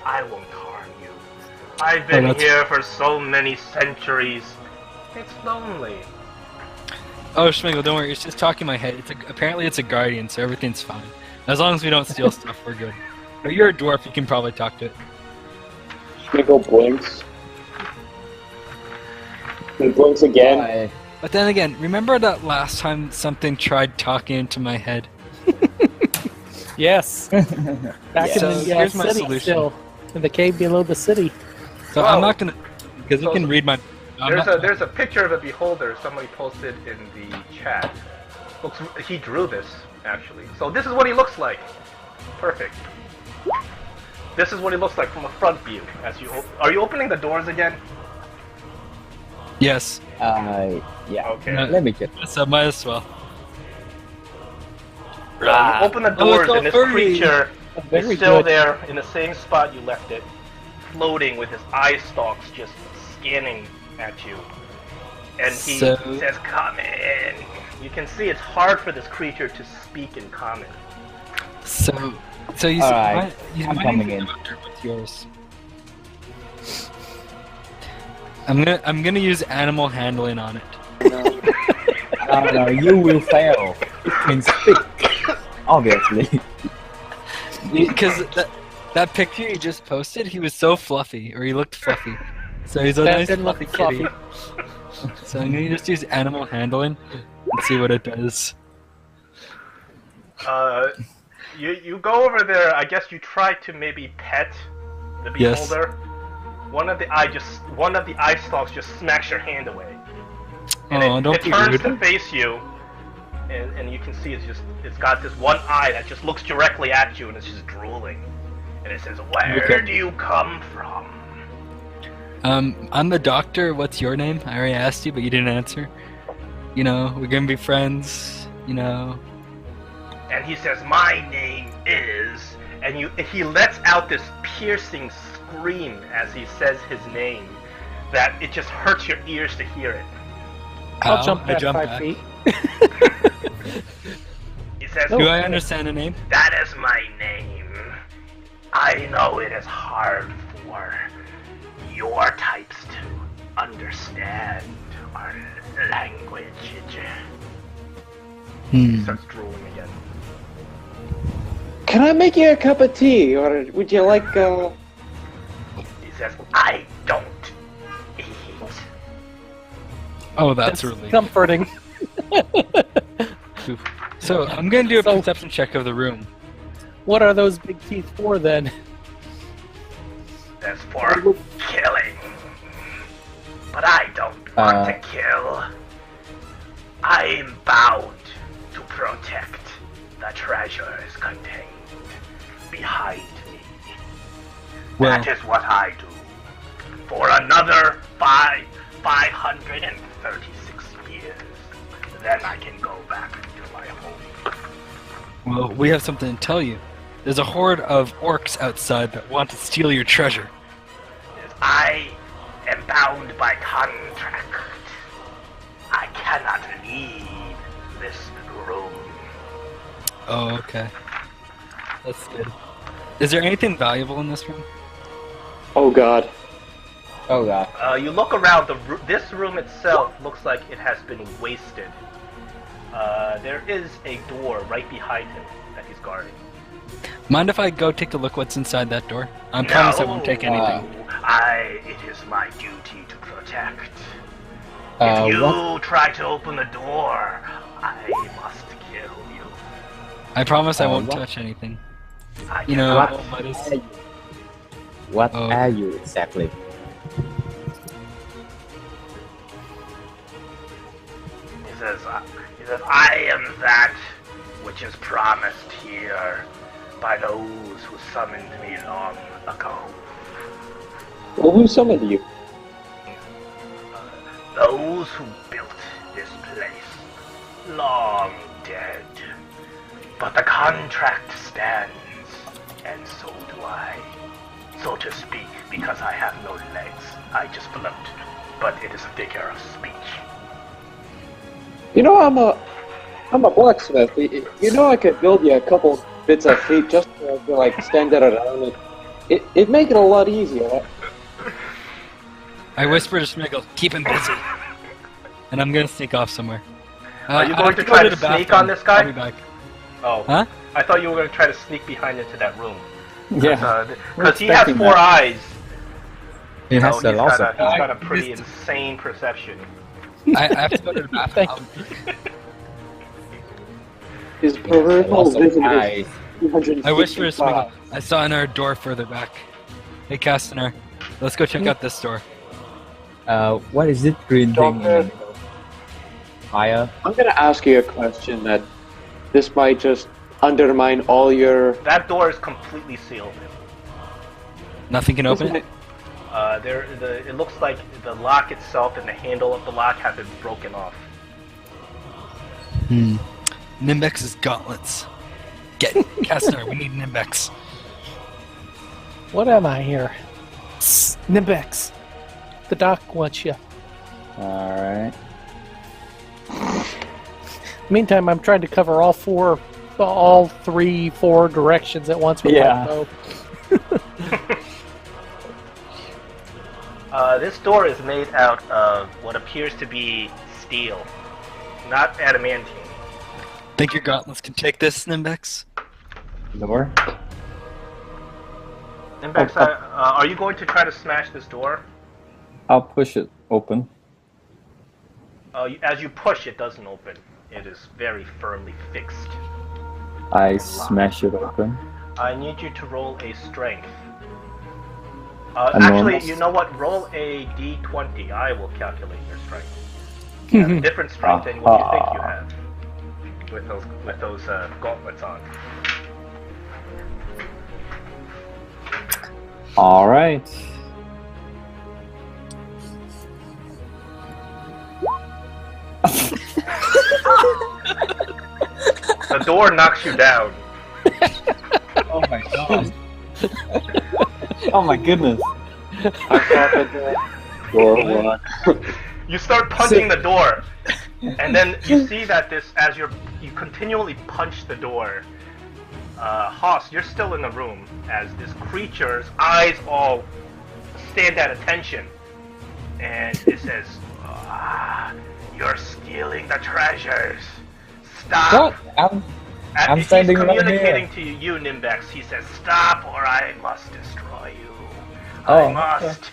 I won't harm you. I've been that's- here for so many centuries. It's lonely." Oh, Schmigel, don't worry. It's just talking in my head. Apparently it's a guardian, so everything's fine. As long as we don't steal stuff, we're good. But you're a dwarf, you can probably talk to it. Schmigel blinks. He blinks again. Why? But then again, remember that last time something tried talking into my head? Yes. Back So in the here's my city solution. still. In the cave below the city. So Whoa. I'm not gonna, because you So can read my. There's a picture of a beholder somebody posted in the chat. He drew this actually. So this is what he looks like. Perfect. This is what he looks like from a front view. Are you opening the doors again? Yes. Yeah. Okay. Let me check. So might as well. You open the Oh, doors it's all and this furry. creature Very is still good. there in the same spot you left it, floating with his eye stalks just scanning at you. And he So- says, "Come in." You can see it's hard for this creature to speak in common. So you. Alright, my I'm coming in. Doctor, what's yours? I'm gonna use animal handling on it. No, you will fail. It can speak. Obviously. Because that picture you just posted, he was so fluffy, or he looked fluffy. So he's a That nice didn't look fluffy kitty. So I'm gonna just use animal handling and see what it does. You go over there. I guess you try to maybe pet the Yes. beholder. One of the eye stalks just smacks your hand away. And Oh, it don't be turns rude. to face you, and you can see it's got this one eye that just looks directly at you, and it's just drooling. And it says, "Where Okay. do you come from?" I'm the doctor. What's your name? I already asked you, but you didn't answer. You know, we're gonna be friends. You know. And he says, "My name is," and he lets out this piercing scream as he says his name, that it just hurts your ears to hear it. I'll Ow, jump I back 5 back. feet. He says, Do I understand the name? "That is my name. I know it is hard for your types to understand our language." He starts drooling again. Can I make you a cup of tea, or would you like? He says, "I don't eat." Oh, that's really. Comforting. So I'm gonna do a So- perception check of the room. What are those big teeth for then? That's for killing. But I don't want to kill. I am bound to protect the treasures contained behind me. Well, That is what I do. For another 536 years. Then I can go back to my home. well, we have something to tell you. There's a horde of orcs outside that want to steal your treasure. I am bound by contract. I cannot leave this room. Oh, okay. That's good. Is there anything valuable in this room? Oh God. Oh god. You look around. This room itself looks like it has been wasted. There is a door right behind him that he's guarding. Mind if I go take a look what's inside that door? I promise I won't take anything. It is my duty to protect. If you What? try to open the door, I must kill you. I promise I won't what? touch anything. I You know, cannot. all that is- What Oh. are you exactly? He says, I am that which is promised here by those who summoned me long ago. Well, who summoned you? Those who built this place. Long dead. But the contract stands, and so do I. So to speak, because I have no legs, I just float. But it is a figure of speech. You know, I'm a blacksmith. You know, I could build you a couple bits of feet just to like stand it around. It'd make it a lot easier. I whisper to Smiggle, keep him busy. And I'm gonna sneak off somewhere. Are you I going have to go try to the sneak bathroom. on this guy? I'll be back. Oh. Huh? I thought you were going to try to sneak behind into that room. Yeah. Because he has expecting 4 that. eyes. He has He's a lot got of he's got a pretty insane perception. I have to go to the bathroom. His peripheral lots of vision eyes. is 265. I whisper to Smiggle, I saw another door further back. Hey, Castaner, let's go check out this door. What is it green thing in the Doctor. middle? Fire? I'm gonna ask you a question that this might just undermine all your. That door is completely sealed. Nothing can open it? It looks like the lock itself and the handle of the lock have been broken off. Nimbex's gauntlets. Get Castaner, we need Nimbex. What am I here? Nimbex. The doc wants you. Alright. Meantime, I'm trying to cover all 3, 4 directions at once with Yeah. my bow. This door is made out of what appears to be steel, not adamantine. Think your gauntlets can take this, Nimbex? Door? Nimbex, are you going to try to smash this door? I'll push it open. As you push, it doesn't open. It is very firmly fixed. I smash it open. I need you to roll a strength. Enormous. Actually, you know what? Roll a d20. I will calculate your strength. You have a different strength than what you think you have with those gauntlets on. Alright. The door knocks you down. Oh my god. Oh my goodness. Door one. You start punching the door, and then you see that as you continually punch the door. Haas, you're still in the room as this creature's eyes all stand at attention, and it says, "You're stealing the treasures. Stop!" What? I'm standing He's right communicating here. to you, Nimbex. He says, "Stop, or I must destroy you. Oh, I must."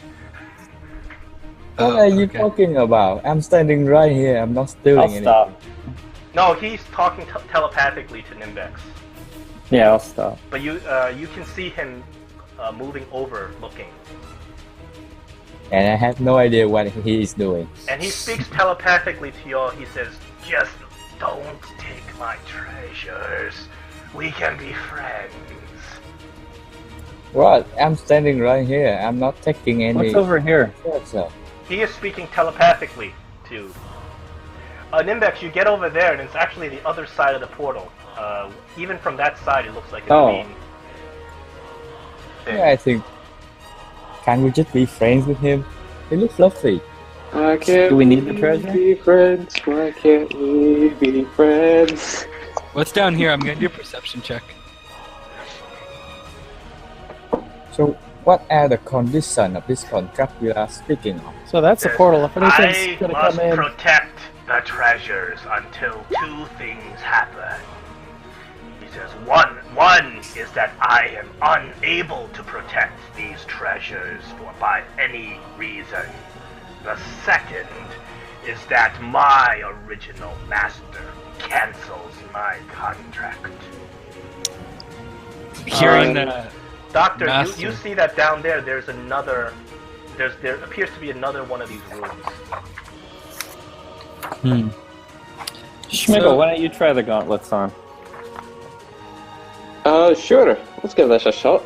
What are you okay. talking about? I'm standing right here. I'm not stealing I'll anything. stop. No, he's talking telepathically to Nimbex, Yeah, I'll stop. but you can see him moving over, looking, And I have no idea what he is doing. and he speaks telepathically to you all. He says, "Just don't take my treasures. We can be friends." What? I'm standing right here. I'm not taking any. What's over here? treasure. He is speaking telepathically to Nimbex. You get over there, and it's actually the other side of the portal. Even from that side, it looks like it's Oh. being. Yeah, I think. Can we just be friends with him? He looks lovely. Why can't Do we need the treasure? be friends? Why can't we be friends? What's down here? I'm gonna do a perception check. So, what are the conditions of this contract we are speaking of? So that's the portal. If I anything's going to must come in, protect the treasures until 2 things happen. He says, one is that I am unable to protect these treasures by any reason. The second is that my original master cancels my contract. Hearing Doctor, Master. you see that down there, there appears to be another one of these rooms. Schmigel, So- why don't you try the gauntlets on? Sure. Let's give this a shot.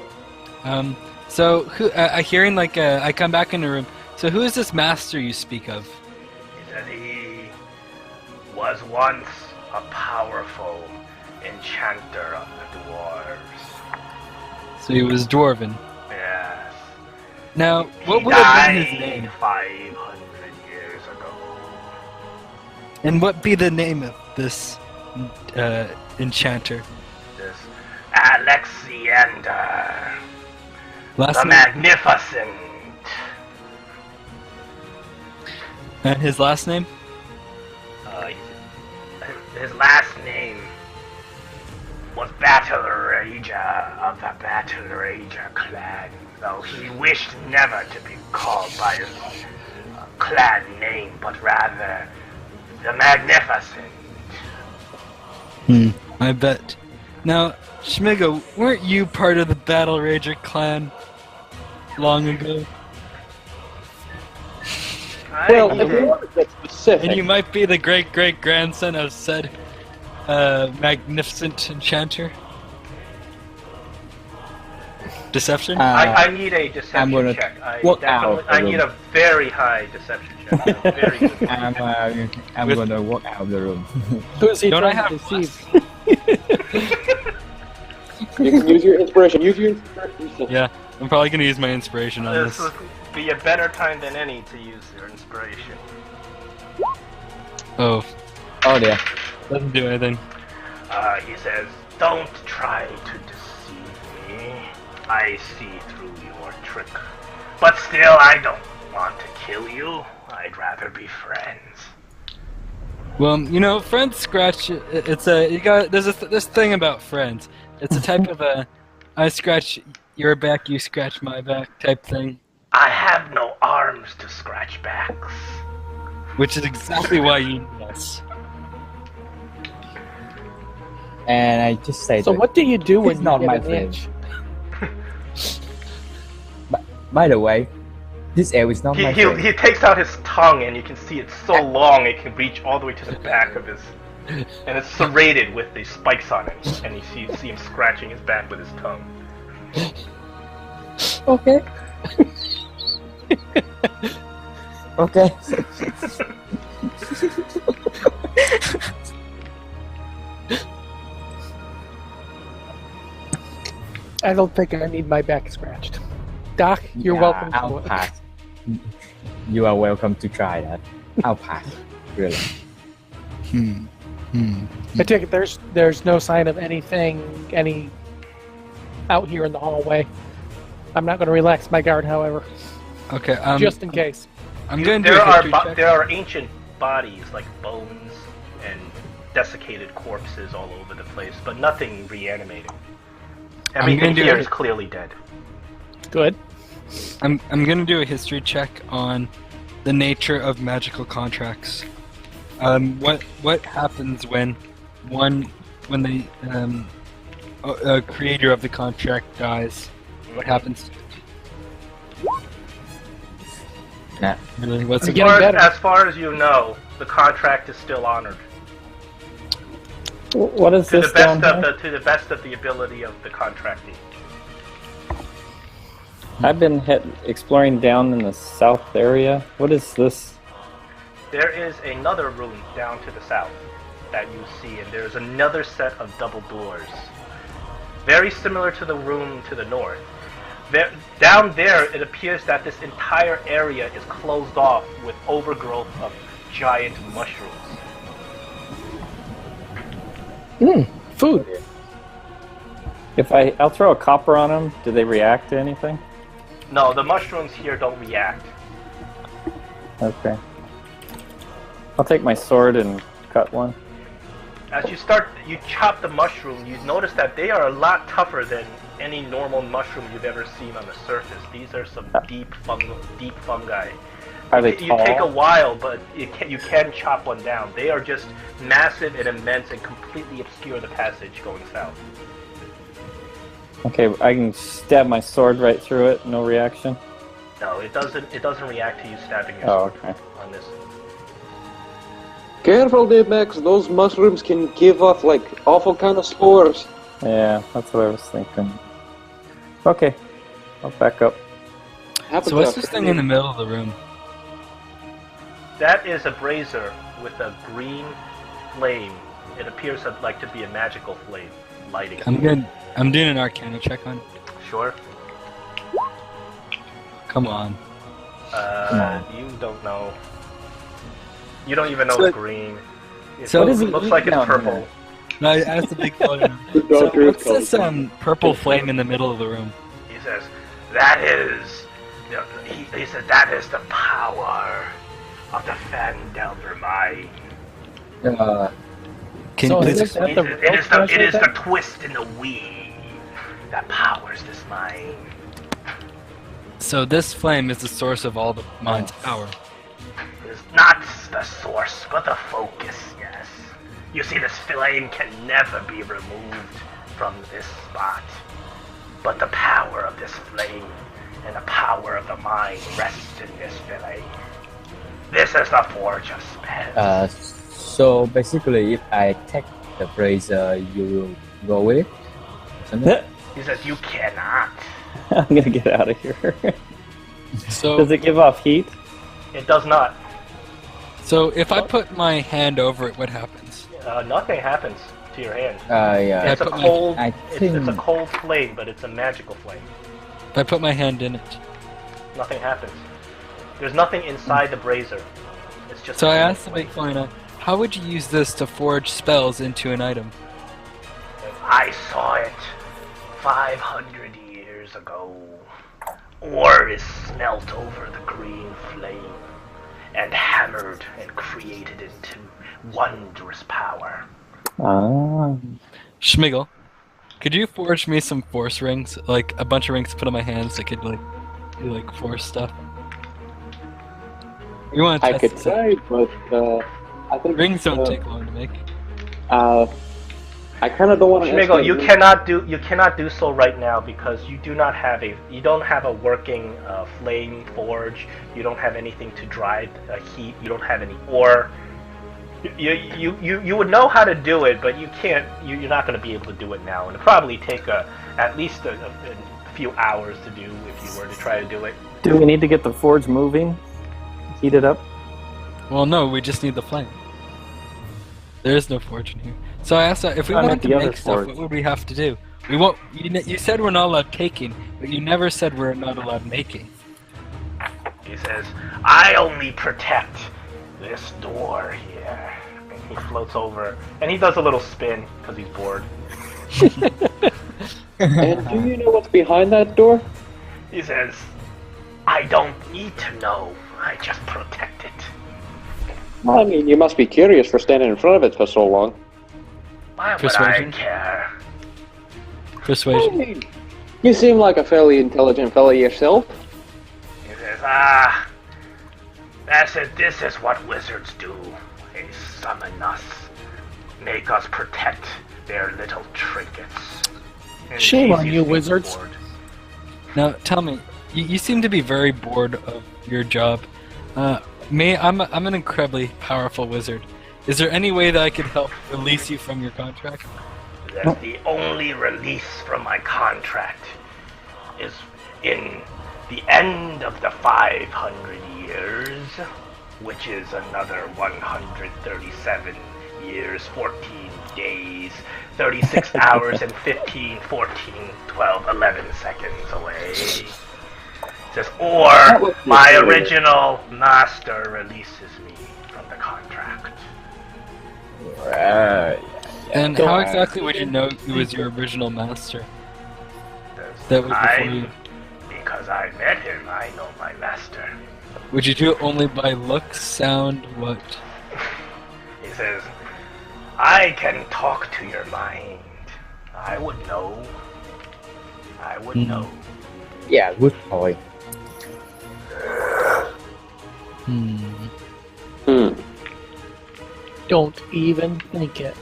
So who? Hearing like I come back in the room. So who is this master you speak of? He said he was once a powerful enchanter of the dwarves. So he was dwarven. Yes. Now, what He would have been died his name? 500 years ago. And what be the name of this enchanter? This Alexander Last the name? Magnificent. And his last name? His last name was Battle Rager of the Battle Rager clan, though he wished never to be called by his clan name, but rather the Magnificent. I bet. Now, Schmigo, weren't you part of the Battle Rager clan long ago? Well, if you want to get specific, And you might be the great-great-grandson of said magnificent enchanter? Deception? I need a deception I'm gonna check. walk out I the need room. a very high deception check. Very good. I'm With- gonna walk out of the room. Who is he Don't I trying to have deceive? you can use your inspiration. Use your inspiration. Yeah, I'm probably gonna use my inspiration on This this. would be a better time than any to use your inspiration. Oh, Oh dear. doesn't do anything. He says, "Don't try to deceive me. I see through your trick. But still, I don't want to kill you. I'd rather be friends." Well, you know, friends scratch. It's a you got. There's this thing about friends. It's a type of a I scratch your back, you scratch my back type thing, I have no arms to scratch backs. which is exactly why you need us. And I just say So to what do you do when He's you not get my an friend. itch? by the way, this elf is not my friend. He takes out his tongue, and you can see it's so long it can reach all the way to the back of his, and it's serrated with the spikes on it. And you see him scratching his back with his tongue. Okay. Okay. I don't think I need my back scratched. Doc, you're Yeah, welcome to I'll it. pass. You are welcome to try that. I'll pass. Really. I take it there's no sign of any out here in the hallway. I'm not going to relax my guard, however, Okay. just in case. I'm gonna do There a are history check. there are ancient bodies like bones and desiccated corpses all over the place, but nothing reanimating. Everything gonna do here a- is clearly dead. Good. I'm gonna do a history check on the nature of magical contracts. What happens when the creator of the contract dies? What happens? Nah. Really, what's As it? Getting far better. as far as you know, the contract is still honored What is to this the best down of here? to the best of the ability of the contractee. I've been exploring down in the south area. What is this? There is another room down to the south that you see, and there's another set of double doors, very similar to the room to the north. Down there, it appears that this entire area is closed off with overgrowth of giant mushrooms. Food. If I'll throw a copper on them, do they react to anything? No, the mushrooms here don't react. Okay. I'll take my sword and cut one. As you chop the mushroom, you notice that they are a lot tougher than any normal mushroom you've ever seen on the surface. These are some deep fungi. Are they You tall? take a while, but you can chop one down. They are just massive and immense and completely obscure the passage going south. Okay, I can stab my sword right through it. No reaction. No, it doesn't react to you stabbing your Oh, sword okay. on this. Careful, Max. Those mushrooms can give off like awful kind of spores. Yeah, that's what I was thinking. Okay, I'll back up. Happens So what's to this a thing friend in the middle of the room? That is a brazier with a green flame. It appears like to be a magical flame lighting. I'm doing an Arcana check on it. Sure. Come on. You don't know. You don't even know So- it's green. so- What is he looks like eating it's down purple. here? No, I asked the big photo. Dog So Drew what's calls this it. purple flame in the middle of the room? He says, that is... He says, that is the power of the Phandelver mind. Can So you is please it at the It is the twist in the weave that powers this mind. So this flame is the source of all the mind's power. It is not the source, but the focus, yes. You see, this flame can never be removed from this spot. But the power of this flame and the power of the mind rests in this flame. This is the forge of spells. So basically, if I take the brazier, you will go with it? Isn't it? He says, you cannot. I'm gonna get out of here. So Does it give off heat? It does not. So if I put my hand over it, what happens? Nothing happens to your hand. Yeah. It's a put my- cold. I It's think- a cold flame, but it's a magical flame. If I put my hand in it. Nothing happens. There's nothing inside the brazier. It's just. So a I cold asked the big flame. flying how would you use this to forge spells into an item? I saw it 500 years ago. Ore is smelt over the green flame and hammered and created into wondrous power. Ah. Schmigel, could you forge me some force rings? Like a bunch of rings to put on my hands that could like do like force stuff? You want to I test could this? try, but I think Rings don't take long to make. I kind of don't want to. Schmigel, you cannot do so right now because you don't have a working flame forge. You don't have anything to drive heat. You don't have any ore. You would know how to do it, but you can't. You're not going to be able to do it now, and it'll probably take at least a few hours to do if you were to try to do it. Do we need to get the forge moving? Heat it up? Well, no, we just need the flame. There is no forge in here. So I asked if we I meant wanted to the other make stuff, forge. what would we have to do? We won't. You said we're not allowed taking, but you never said we're not allowed making. He says, "I only protect this door here." And he floats over, and he does a little spin because he's bored. And do you know what's behind that door? He says, "I don't need to know. I just protect it." I mean, you must be curious for standing in front of it for so long. Why would Persuasion? I care? I Persuasion. mean, you seem like a fairly intelligent fella yourself. He says, that's it. This is what wizards do. They summon us, make us protect their little trinkets. In Shame case on you, seem wizards. bored. Now, tell me, you seem to be very bored of your job. I'm an incredibly powerful wizard. Is there any way that I could help release you from your contract? That the only release from my contract is in the end of the 500 years, which is another 137 years, 14 days, 36 hours, and 15, 14, 12, 11 seconds away. It says, or my original master releases me from the contract. Right. And how exactly would you know who was your original master? That was before you. Because I met him, I know my master. Would you do it only by looks, sound, what? He says, I can talk to your mind. I would know. I would know. Yeah, good point. Don't even think it.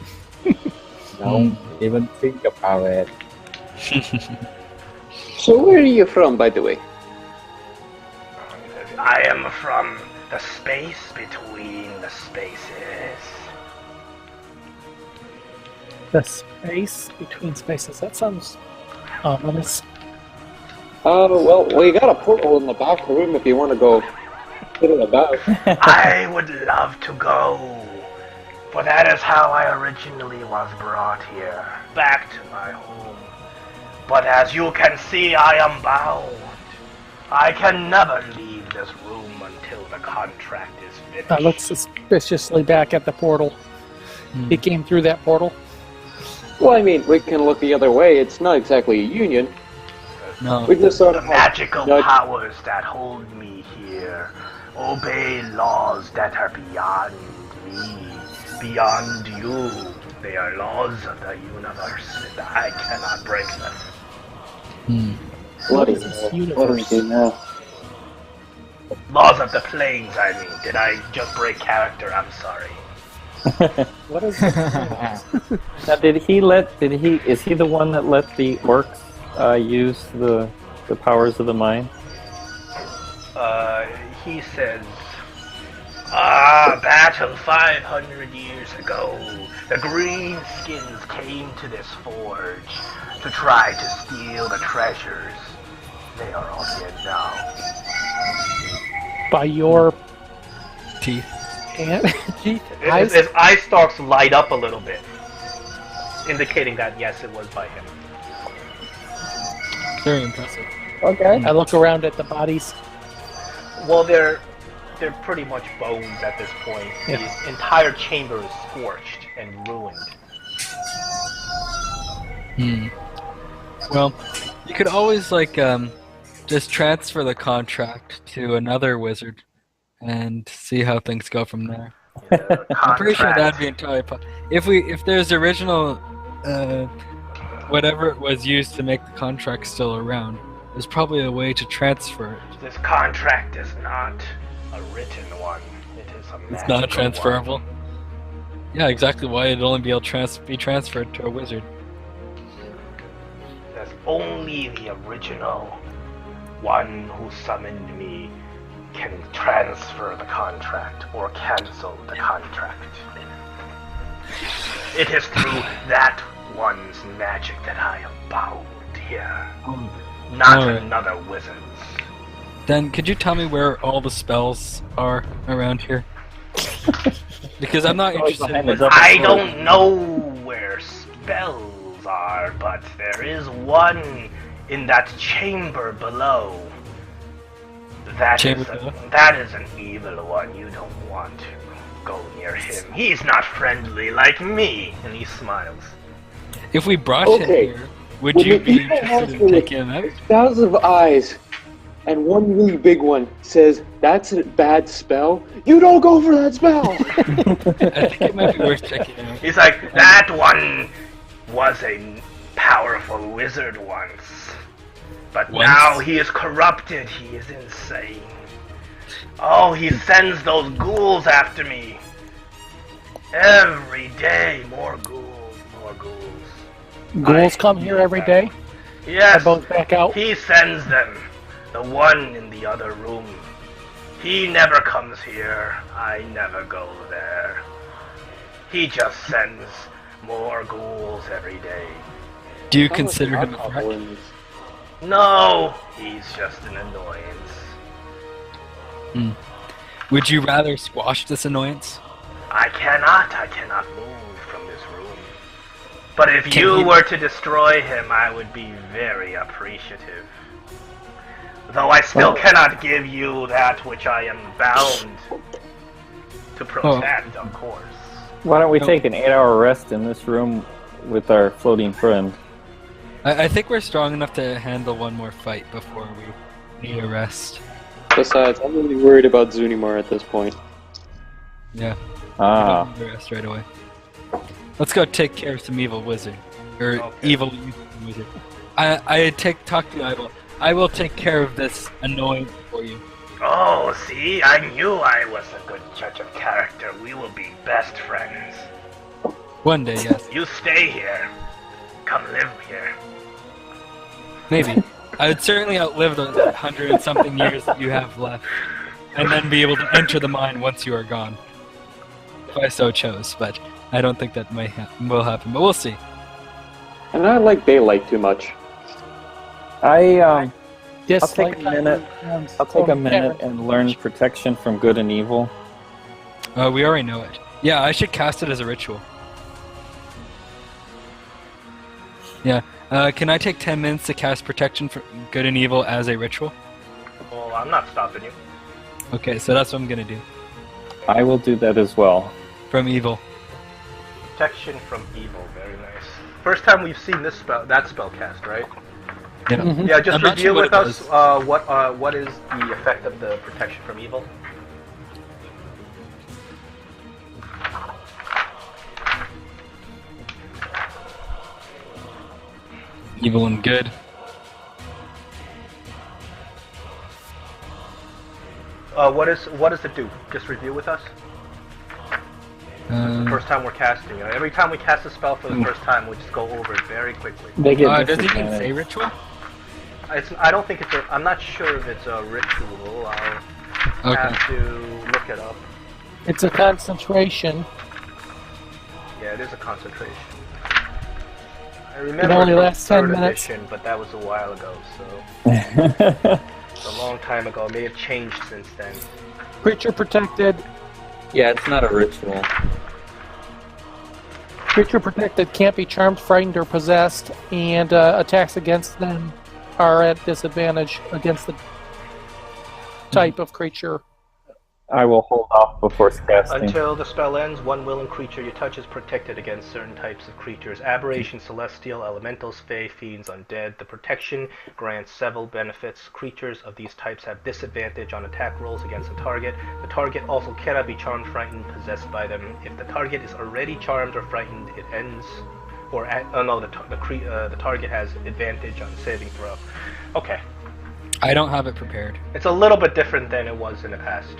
Don't even think about it. So where are you from, by the way? He says, I am from the space between the spaces. The space between spaces. That sounds ominous. Well, we got a portal in the back room if you want to go fiddle about. I would love to go, for that is how I originally was brought here, back to my home. But as you can see, I am bound. I can never leave this room until the contract is finished. I look suspiciously back at the portal. He came through that portal. Well, I mean, we can look the other way. It's not exactly a union. No. We just sort The of magical nudge- powers that hold me here obey laws that are beyond me, beyond you. They are laws of the universe, and I cannot break them. Bloody What is this hell. universe? What do we do now? Laws of the planes, I mean. Did I just break character? I'm sorry. What is this? Now, is he the one that let the orcs use the powers of the mind? He says, battle 500 years ago, the greenskins came to this forge to try to steal the treasures. They are all dead now. By your Teeth. hand? Teeth? His eye stalks light up a little bit, indicating that yes, it was by him. Very impressive. Okay. I look around at the bodies. Well, they're pretty much bones at this point. Yeah. The entire chamber is scorched and ruined. Well, you could always just transfer the contract to another wizard and see how things go from there. I'm pretty sure that'd be entirely if there's original whatever it was used to make the contract still around, there's probably a way to transfer it. This contract is not a written one. It is a magical It's not one. transferable. Yeah, exactly why it'd only be able to be transferred to a wizard. There's only the original one who summoned me can transfer the contract or cancel the contract. It is through that one's magic that I am bound here, not Alright. another wizard's. Then could you tell me where all the spells are around here? Because I'm not Always interested in behind the what- double I sword. don't know where spells are, but there is one in that chamber below. That is Chamber below? that is an evil one. You don't want to go near him. He's not friendly like me. And he smiles. If we brought Okay. him here, would Well, you the be evil interested monster in with taking him out? thousands of eyes, and one really big one says, "That's a bad spell. You don't go for that spell." I think it might be worth checking out. He's like, that one was a powerful wizard once. But Once? now he is corrupted. He is insane. Oh, he sends those ghouls after me. Every day, more ghouls, more ghouls. Ghouls I come here hate every that. day. Yes, I both back out. he sends them. The one in the other room. He never comes here. I never go there. He just sends more ghouls every day. Do you consider him a threat? No, he's just an annoyance. Would you rather squash this annoyance? I cannot move from this room. But if Can you you- were to destroy him, I would be very appreciative. Though I still cannot give you that which I am bound to protect, of course. Why don't we No. take an 8-hour rest in this room with our floating friend? I think we're strong enough to handle one more fight before we need a rest. Besides, I'm really worried about Zunimar at this point. Yeah, Ah, we need a rest right away. Let's go take care of some evil wizard. Or Okay. evil wizard. Talk to Idol. I will take care of this annoyance for you. Oh, see, I knew I was a good judge of character. We will be best friends. One day, yes. You stay here. Come live here. Maybe. I would certainly outlive the 100 and something years that you have left. And then be able to enter the mine once you are gone. If I so chose, but I don't think that will happen, but we'll see. And I like daylight too much. I'll Yes, take a minute. I'll take a minute and learn protection from good and evil. We already know it. Yeah, I should cast it as a ritual. Yeah. Can I take 10 minutes to cast protection from good and evil as a ritual? Well, I'm not stopping you. Okay, so that's what I'm gonna do. I will do that as well. From evil. Protection from evil. Very nice. First time we've seen that spell cast, right? Yeah. Mhm. Yeah, just I'm not review sure with what it us does. what is the effect of the protection from evil. Evil and good. What does it do? Just review with us. The first time we're casting it. Every time we cast a spell for the first time, we just go over it very quickly. They get Does it even disadvantage. say ritual? I don't think it's a. I'm not sure if it's a ritual. I'll have to look it up. It's a concentration. Yeah, it is a concentration. I remember only from lasts 10 third minutes. edition, but that was a while ago, so it's a long time ago. It may have changed since then. Creature protected. Yeah, it's not a ritual. Creature protected can't be charmed, frightened, or possessed, and attacks against them are at disadvantage against the type of creature. I will hold off before casting. Until the spell ends, one willing creature you touch is protected against certain types of creatures. Aberration, celestial, elementals, fae, fiends, undead. The protection grants several benefits. Creatures of these types have disadvantage on attack rolls against the target. The target also cannot be charmed, frightened, possessed by them. If the target is already charmed or frightened, it ends. The target has advantage on saving throw. Okay. I don't have it prepared. It's a little bit different than it was in the past.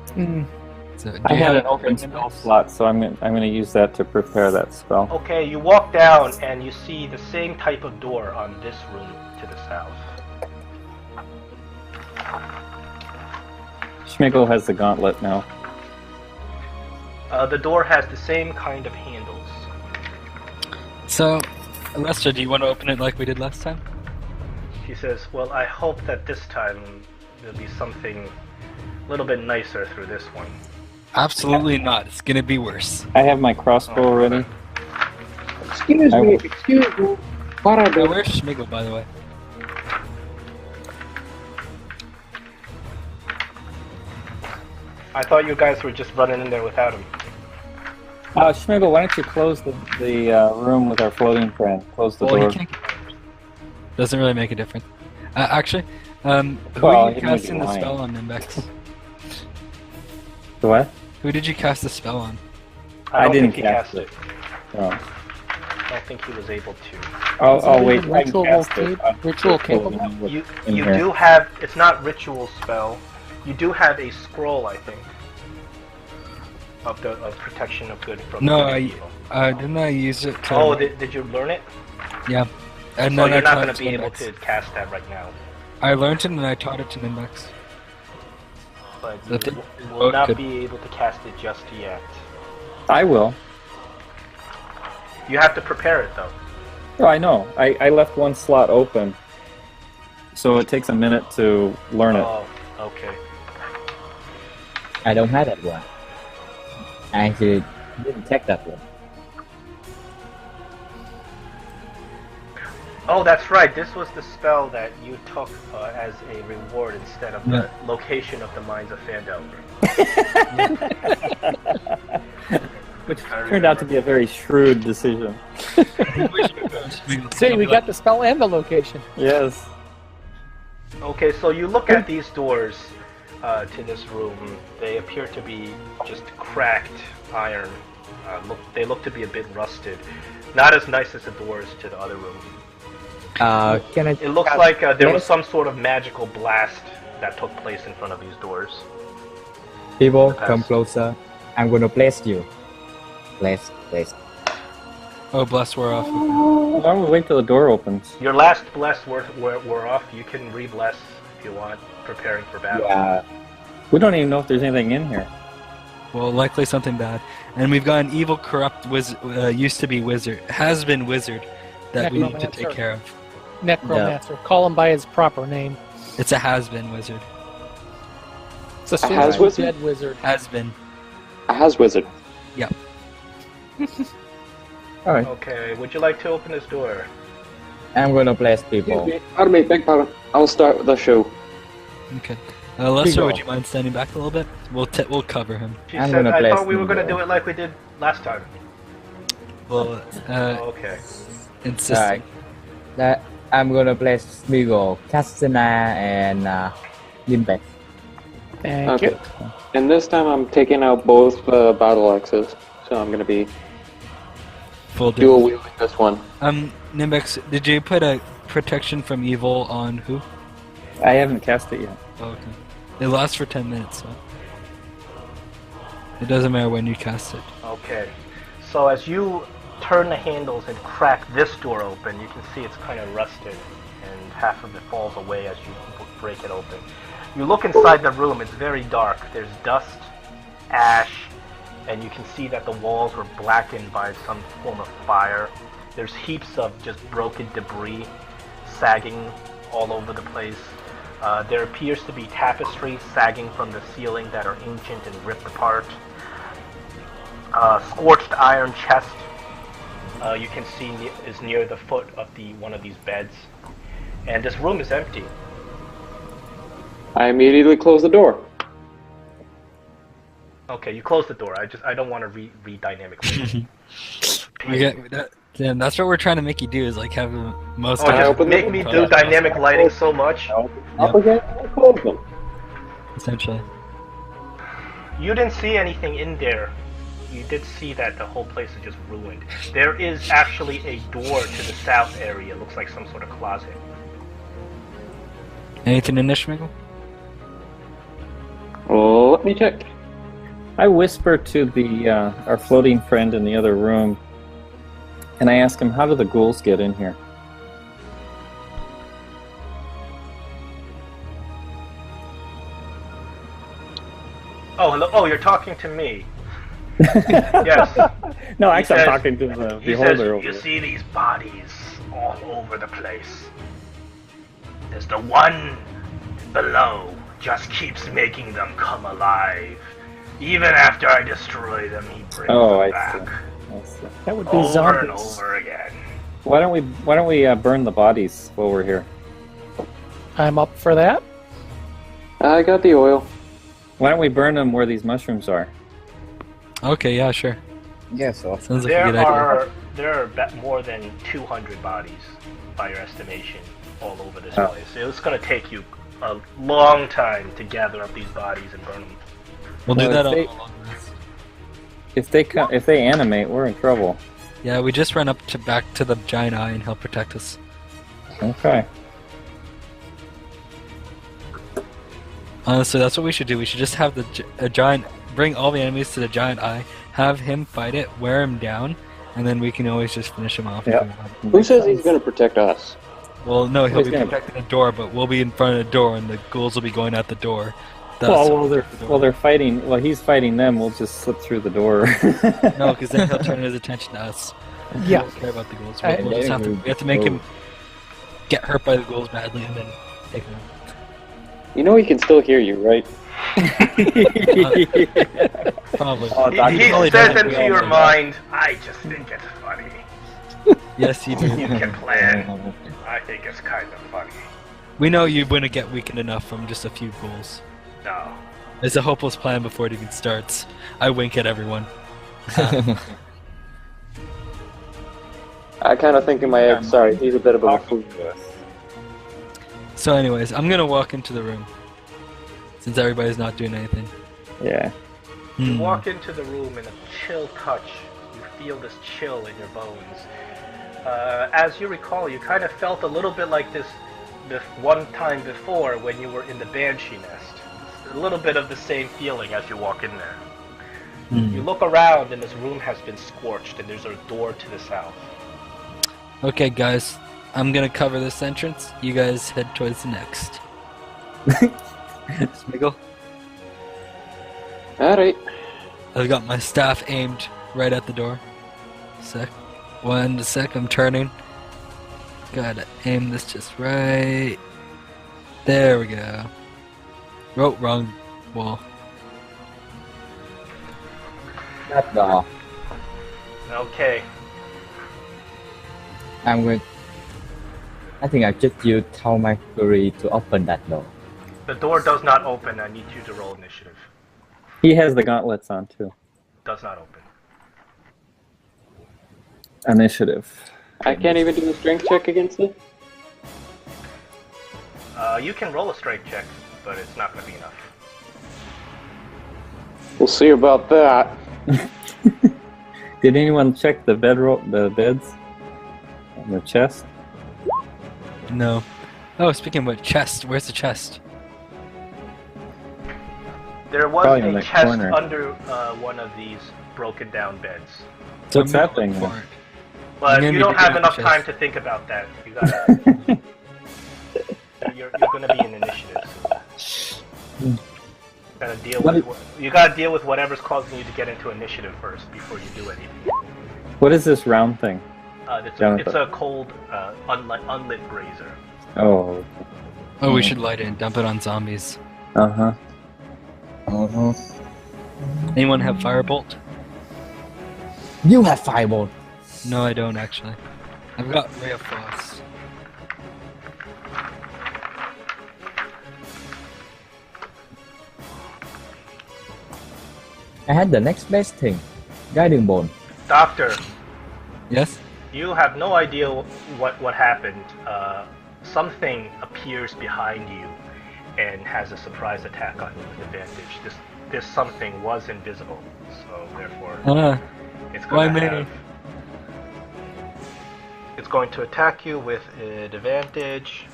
So, do I you had have an it open prepared? spell slot, so I'm gonna use that to prepare that spell. Okay, you walk down and you see the same type of door on this room to the south. Schmigel has the gauntlet now. The door has the same kind of handles. So, Lester, do you want to open it like we did last time? He says, well, I hope that this time there'll be something a little bit nicer through this one. Absolutely not. It's gonna be worse. I have my crossbow ready. Excuse I me, will- excuse me. What are Now, they? where's Schmigel, by the way? I thought you guys were just running in there without him. Schmigel, why don't you close the room with our floating friend? Close the Well, door. he can't. Doesn't really make a difference. Actually, who Well, are you he might be casting the lying. spell on, Nimbex? The what? Who did you cast the spell on? I don't didn't think he cast cast it. No. I don't think he was able to. I'll wait. even I can ritual cast it. ritual capable? You in you here. do have, it's not ritual spell. You do have a scroll, I think, of protection of good from No, good and evil. didn't I use it to... Oh, did you learn it? Yeah. And So then I you're not taught going it to be able Nimbex. to cast that right now. I learned it and I taught it to Nimbex. But So you I think will both not could- be able to cast it just yet. I will. You have to prepare it though. Oh, I know. I left one slot open, so it takes a minute to learn it. Oh, okay. I don't have that one. I actually didn't check that one. Oh, that's right. This was the spell that you took as a reward instead of the location of the mines of Phandelver. Which turned out to be a very shrewd decision. See, we got the spell and the location. Yes. Okay, so you look at these doors to this room. They appear to be just cracked iron. They look to be a bit rusted. Not as nice as the doors to the other room. Can I? It looks like there was some sort of magical blast that took place in front of these doors. People, Pass. come closer. I'm gonna bless you. Bless. Oh, bless, we're off. Why don't we wait till the door opens? Your last bless were off. You can re-bless if you want, preparing for battle. Yeah. We don't even know if there's anything in here. Well, likely something bad. And we've got an evil, corrupt used to be wizard, has been wizard, that we need to take Necromancer. care of. Necromancer. Call him by his proper name. It's a has been wizard. It's a soon has to be wizard? dead wizard. Has been. A has wizard. All right. Okay, would you like to open this door? I'm gonna bless people. Pardon me, beg pardon. I'll start the show. Okay. Lester, Bingo. would you mind standing back a little bit? We'll cover him. She I'm said, gonna I bless thought we were you, going to though. do it like we did last time. Well, Okay. insist. Alright. That I'm gonna bless Smeagol, Castana, and Limbeck. Thank Okay. you. And this time I'm taking out both battle axes. So I'm gonna be Full dual duel. wielding this one. Nimbex, did you put a protection from evil on who? I haven't cast it yet. Oh, okay. It lasts for 10 minutes, so. It doesn't matter when you cast it. Okay. So as you turn the handles and crack this door open, you can see it's kind of rusted, and half of it falls away as you break it open. You look inside the room, it's very dark. There's dust, ash, and you can see that the walls were blackened by some form of fire. There's heaps of just broken debris sagging all over the place. There appears to be tapestries sagging from the ceiling that are ancient and ripped apart. Scorched iron chest you can see is near the foot of one of these beds. And this room is empty. I immediately close the door. Okay, you close the door. I don't want to read dynamic. Yeah, that's what we're trying to make you do, is like have the most... Oh, just open make the- me do dynamic lighting so much. Up again, I close them. Essentially. You didn't see anything in there. You did see that the whole place is just ruined. There is actually a door to the south area. Looks like some sort of closet. Anything in there, Schmigel? Oh, let me check. I whisper to the our floating friend in the other room, and I ask him, "How do the ghouls get in here?" Oh, hello. Oh, you're talking to me. Yes. No, He actually, says- I'm talking to the He says, beholder over you there. see these bodies all over the place. There's the one below just keeps making them come alive. Even after I destroy them, he brings Oh, them I back see. That would be over and zombies. over again. Why don't we burn the bodies while we're here? I'm up for that. I got the oil. Why don't we burn them where these mushrooms are? Okay, yeah, sure. Yes, so Sounds like a good idea. There are more than 200 bodies, by your estimation, all over this Oh. place. It's going to take you a long time to gather up these bodies and burn them. We'll do Well, that if all they- along this. If they animate, we're in trouble. Yeah, we just run back to the giant eye and he'll protect us. Okay. Honestly, that's what we should do. We should just have a giant, bring all the enemies to the giant eye, have him fight it, wear him down, and then we can always just finish him off. Yep. Who says he's gonna protect us? Well, no, he'll He's be gonna- protecting the door, but we'll be in front of the door, and the ghouls will be going out the door. Well, they're fighting. Well, he's fighting them. We'll just slip through the door. No, because then he'll turn his attention to us. We Yeah. don't care about the ghouls. And We'll just have to, then we have to make him get hurt by the ghouls badly, and then take him out. You know he can still hear you, right? Probably. Oh, Doc, He probably says doesn't. into your mind, I just think it's funny. Yes, you do. You can plan. I think it's kind of funny. We know you wouldn't get weakened enough from just a few ghouls. No. It's a hopeless plan before it even starts. I wink at everyone. I kind of think in my head, sorry, he's a bit of a fool. So anyways, I'm gonna walk into the room. Since everybody's not doing anything. Yeah. You Hmm. walk into the room and a chill touch. You feel this chill in your bones. As you recall, you kind of felt a little bit like this one time before when you were in the Banshee Nest. It's a little bit of the same feeling as you walk in there. Hmm. You look around and this room has been scorched and there's a door to the south. Okay, guys, I'm gonna cover this entrance. You guys head towards the next. Smiggle? Alright. I've got my staff aimed right at the door. Sec. 1 sec, I'm turning. Gotta aim this just right. There we go. Oh, wrong wall. That door. Okay. I think I just used Thaumaturgy to open that door. The door does not open. I need you to roll initiative. He has the gauntlets on too. Does not open. Initiative. I can't even do a strength check against it. You can roll a strength check, but it's not going to be enough. We'll see about that. Did anyone check the the beds? And the chest? No. Oh, speaking of chest, where's the chest? There was Probably in a the chest corner. under one of these broken down beds. What's I'm that gonna thing? look for it. But I'm gonna you be don't have digging enough up the time chest. to think about that. You gotta. you're going to be in initiative. You gotta deal with whatever's causing you to get into initiative first before you do anything. What is this round thing? It's a cold, unlit brazier. Oh. Oh, we should light it and dump it on zombies. Uh-huh. Anyone have firebolt? You have firebolt. No, I don't actually. I've got ray of frost. I had the next best thing. Guiding bone. Doctor, Yes? you have no idea what happened. Something appears behind you and has a surprise attack on you with advantage. This something was invisible, so therefore it's why going to me? have. It's going to attack you with an advantage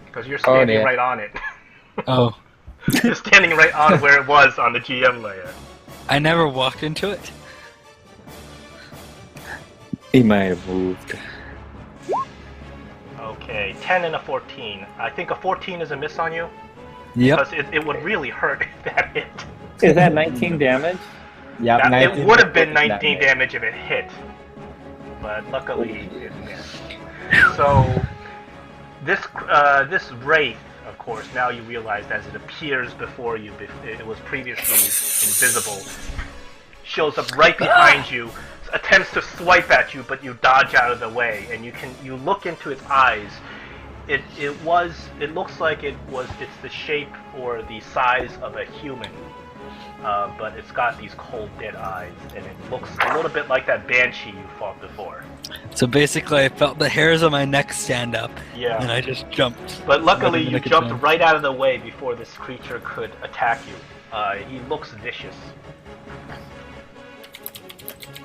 because you're standing dear. right on it. Oh. You're standing right on where it was on the GM layer. I never walked into it. He might have moved. Okay, 10 and a 14. I think a 14 is a miss on you. Yep. Because it would really hurt if that hit. Is that 19 damage? Yeah, It would have been 19 damage if it hit. But luckily it missed. So, this wraith, of course, now you realize as it appears before you, it was previously invisible, shows up right behind you, attempts to swipe at you, but you dodge out of the way, and you look into its eyes. It looks like it's the shape or the size of a human, but it's got these cold dead eyes, and it looks a little bit like that banshee you fought before. So basically, I felt the hairs on my neck stand up, Yeah. and I just jumped. But luckily, Rather than you make a jumped jump. right out of the way before this creature could attack you. He looks vicious.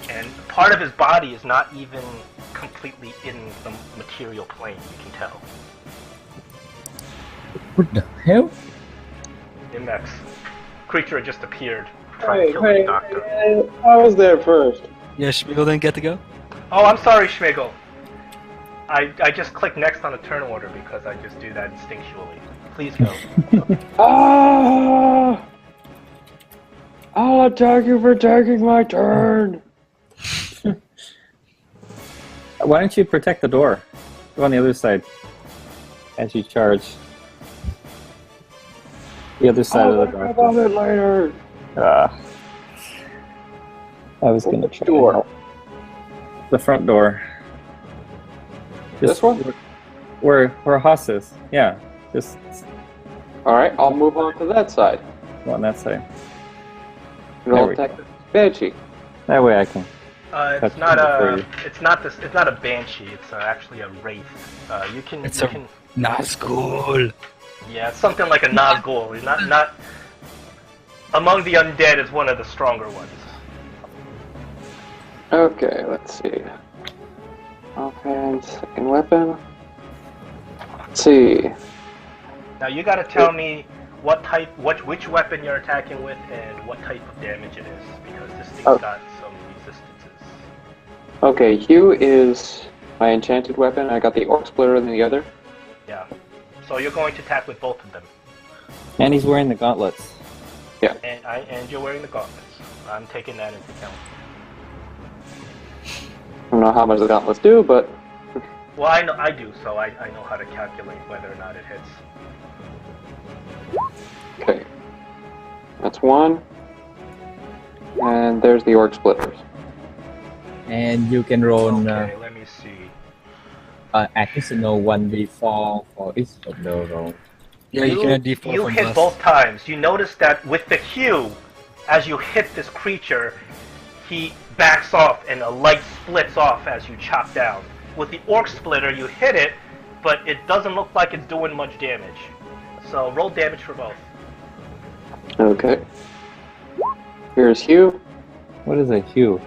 And part of his body is not even completely in the material plane, you can tell. What the hell? Imex. Creature just appeared, trying to kill the doctor. I was there first. Yeah, Spiegel didn't get to go? Oh, I'm sorry, Schmigel. I just clicked next on a turn order because I just do that instinctually. Please go. Ah! I'll attack you for taking my turn. Why don't you protect the door? Go on the other side. As you charge. The other side of the I'll worry about door. it later. I was gonna try. door? The front door. This one? Where Haas is. Yeah. Just All right, I'll move on to that side. go on that side. And There I'll we attack go. the banshee. That way I can. It's That's not for a. you. It's not a banshee. It's actually a wraith. It's You a- can. Nazgul. Yeah, it's something like a Nazgul. It's not among the undead. It's one of the stronger ones. Okay, let's see. Offhand, second weapon. Let's see. Now you got to tell me which weapon you're attacking with, and what type of damage it is, because this thing's got some resistances. Okay, Hugh is my enchanted weapon. I got the Orc Splitter in the other. Yeah. So you're going to attack with both of them, And he's wearing the gauntlets. and you're wearing the gauntlets. I'm taking that into account. I don't know how much the gauntlets do, but Well, I do, so I know how to calculate whether or not it hits. okay. That's one. And there's the orc splitters. And you can roll Okay, let me see. additional 1d4 for each of the roll. Yeah, you can add D4 You from hit plus. both times. You notice that with the hue, as you hit this creature, he backs off and a light splits off as you chop down. With the orc splitter, you hit it, but it doesn't look like it's doing much damage. So roll damage for both. Okay. Here's Hugh. What is a hue?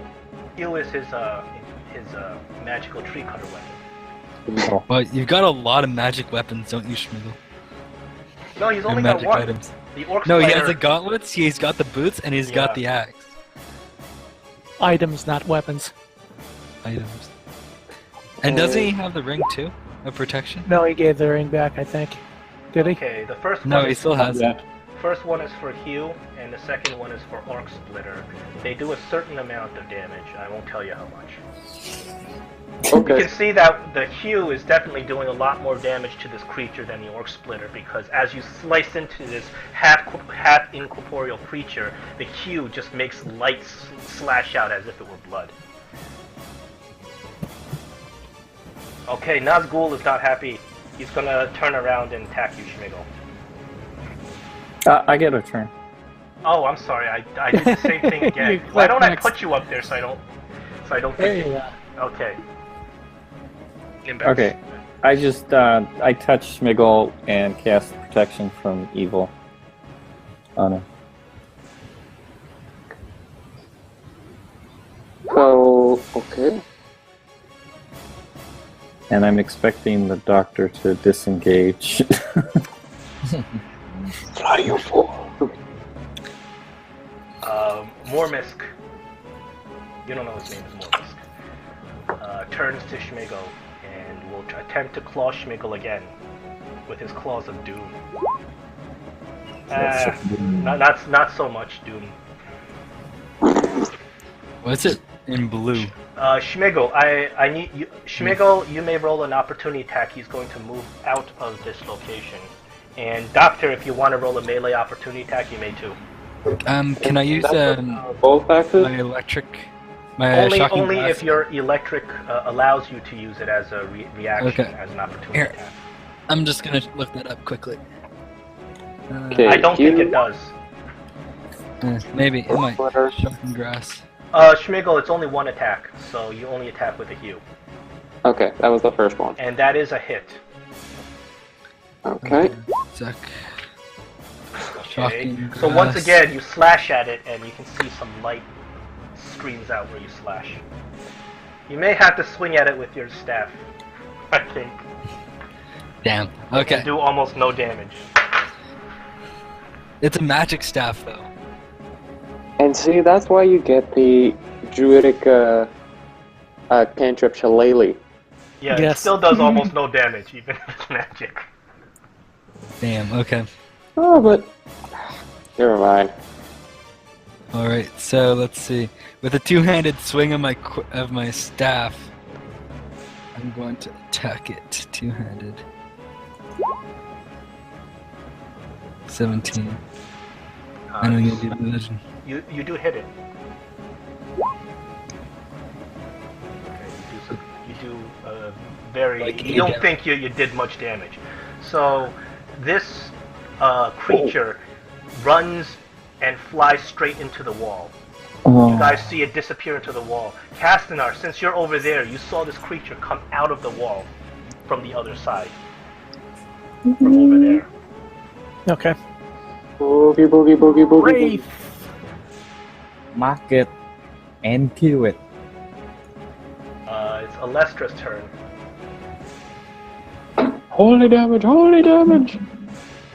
Hue is his magical tree cutter weapon. But you've got a lot of magic weapons, don't you, Schmigel? No, he's And only got magic one. items. The orc No, he splitter. has the gauntlets, he's got the boots, and he's got Yeah. the axe. Items, not weapons. Items. And doesn't he have the ring too? Of protection? No, he gave the ring back, I think. Did he? Okay, the first No, one he is, still has it. first one is for Hue, and the second one is for Orc Splitter. They do a certain amount of damage. I won't tell you how much. You Okay. can see that the Hue is definitely doing a lot more damage to this creature than the Orc Splitter, because as you slice into this half incorporeal creature, the Hue just makes light slash out as if it were blood. Okay, Nazgul is not happy. He's gonna turn around and attack you, Schmigel. I get a turn. Oh, I'm sorry. I did the same thing again. You Why don't I clicked put you up there so I don't There think you you... go. Okay. Index. Okay. I just I touch Schmigel and cast protection from evil on him. So, okay. And I'm expecting the doctor to disengage. Fly, you fool. Mormisk. You don't know his name is Mormisk. Turns to Schmigel and will attempt to claw Schmigel again with his claws of doom. Not so much doom. What's it in blue? Schmigel, I need you. Schmigel, you may roll an opportunity attack. He's going to move out of this location. And Doctor, if you want to roll a melee opportunity attack, you may too. Can I use Both axes? my electric, my shocking Only blast? if your electric allows you to use it as a reaction, Okay. as an opportunity Here. attack. I'm just gonna look that up quickly. Okay. I don't think you- it does. Maybe it might. Splitter. Shocking grass. Schmigel, it's only one attack, so you only attack with a hue. Okay, that was the first one. And that is a hit. Okay. Sec. Okay. Shocking So once grass. again, you slash at it, and you can see some light streams out where you slash. You may have to swing at it with your staff, I think. Damn. And Okay. do almost no damage. It's a magic staff though. And see, that's why you get the druidic cantrip Shillelagh. Yeah, it Yes. still does almost no damage, even if it's magic. Damn. Okay. Oh, but never mind. All right. So let's see. With a two-handed swing of my staff, I'm going to attack it two-handed. 17. I don't need the legend. You do hit it. Okay, you do very. Like You don't eight think you did much damage. So this creature runs and flies straight into the wall. You guys see it disappear into the wall. Castanar, since you're over there, you saw this creature come out of the wall from the other side. From over there. Okay. Boogie, boogie, boogie, boogie, boogie. Wraith. Mark it and kill it. It's Alestra's turn. Holy damage, holy damage!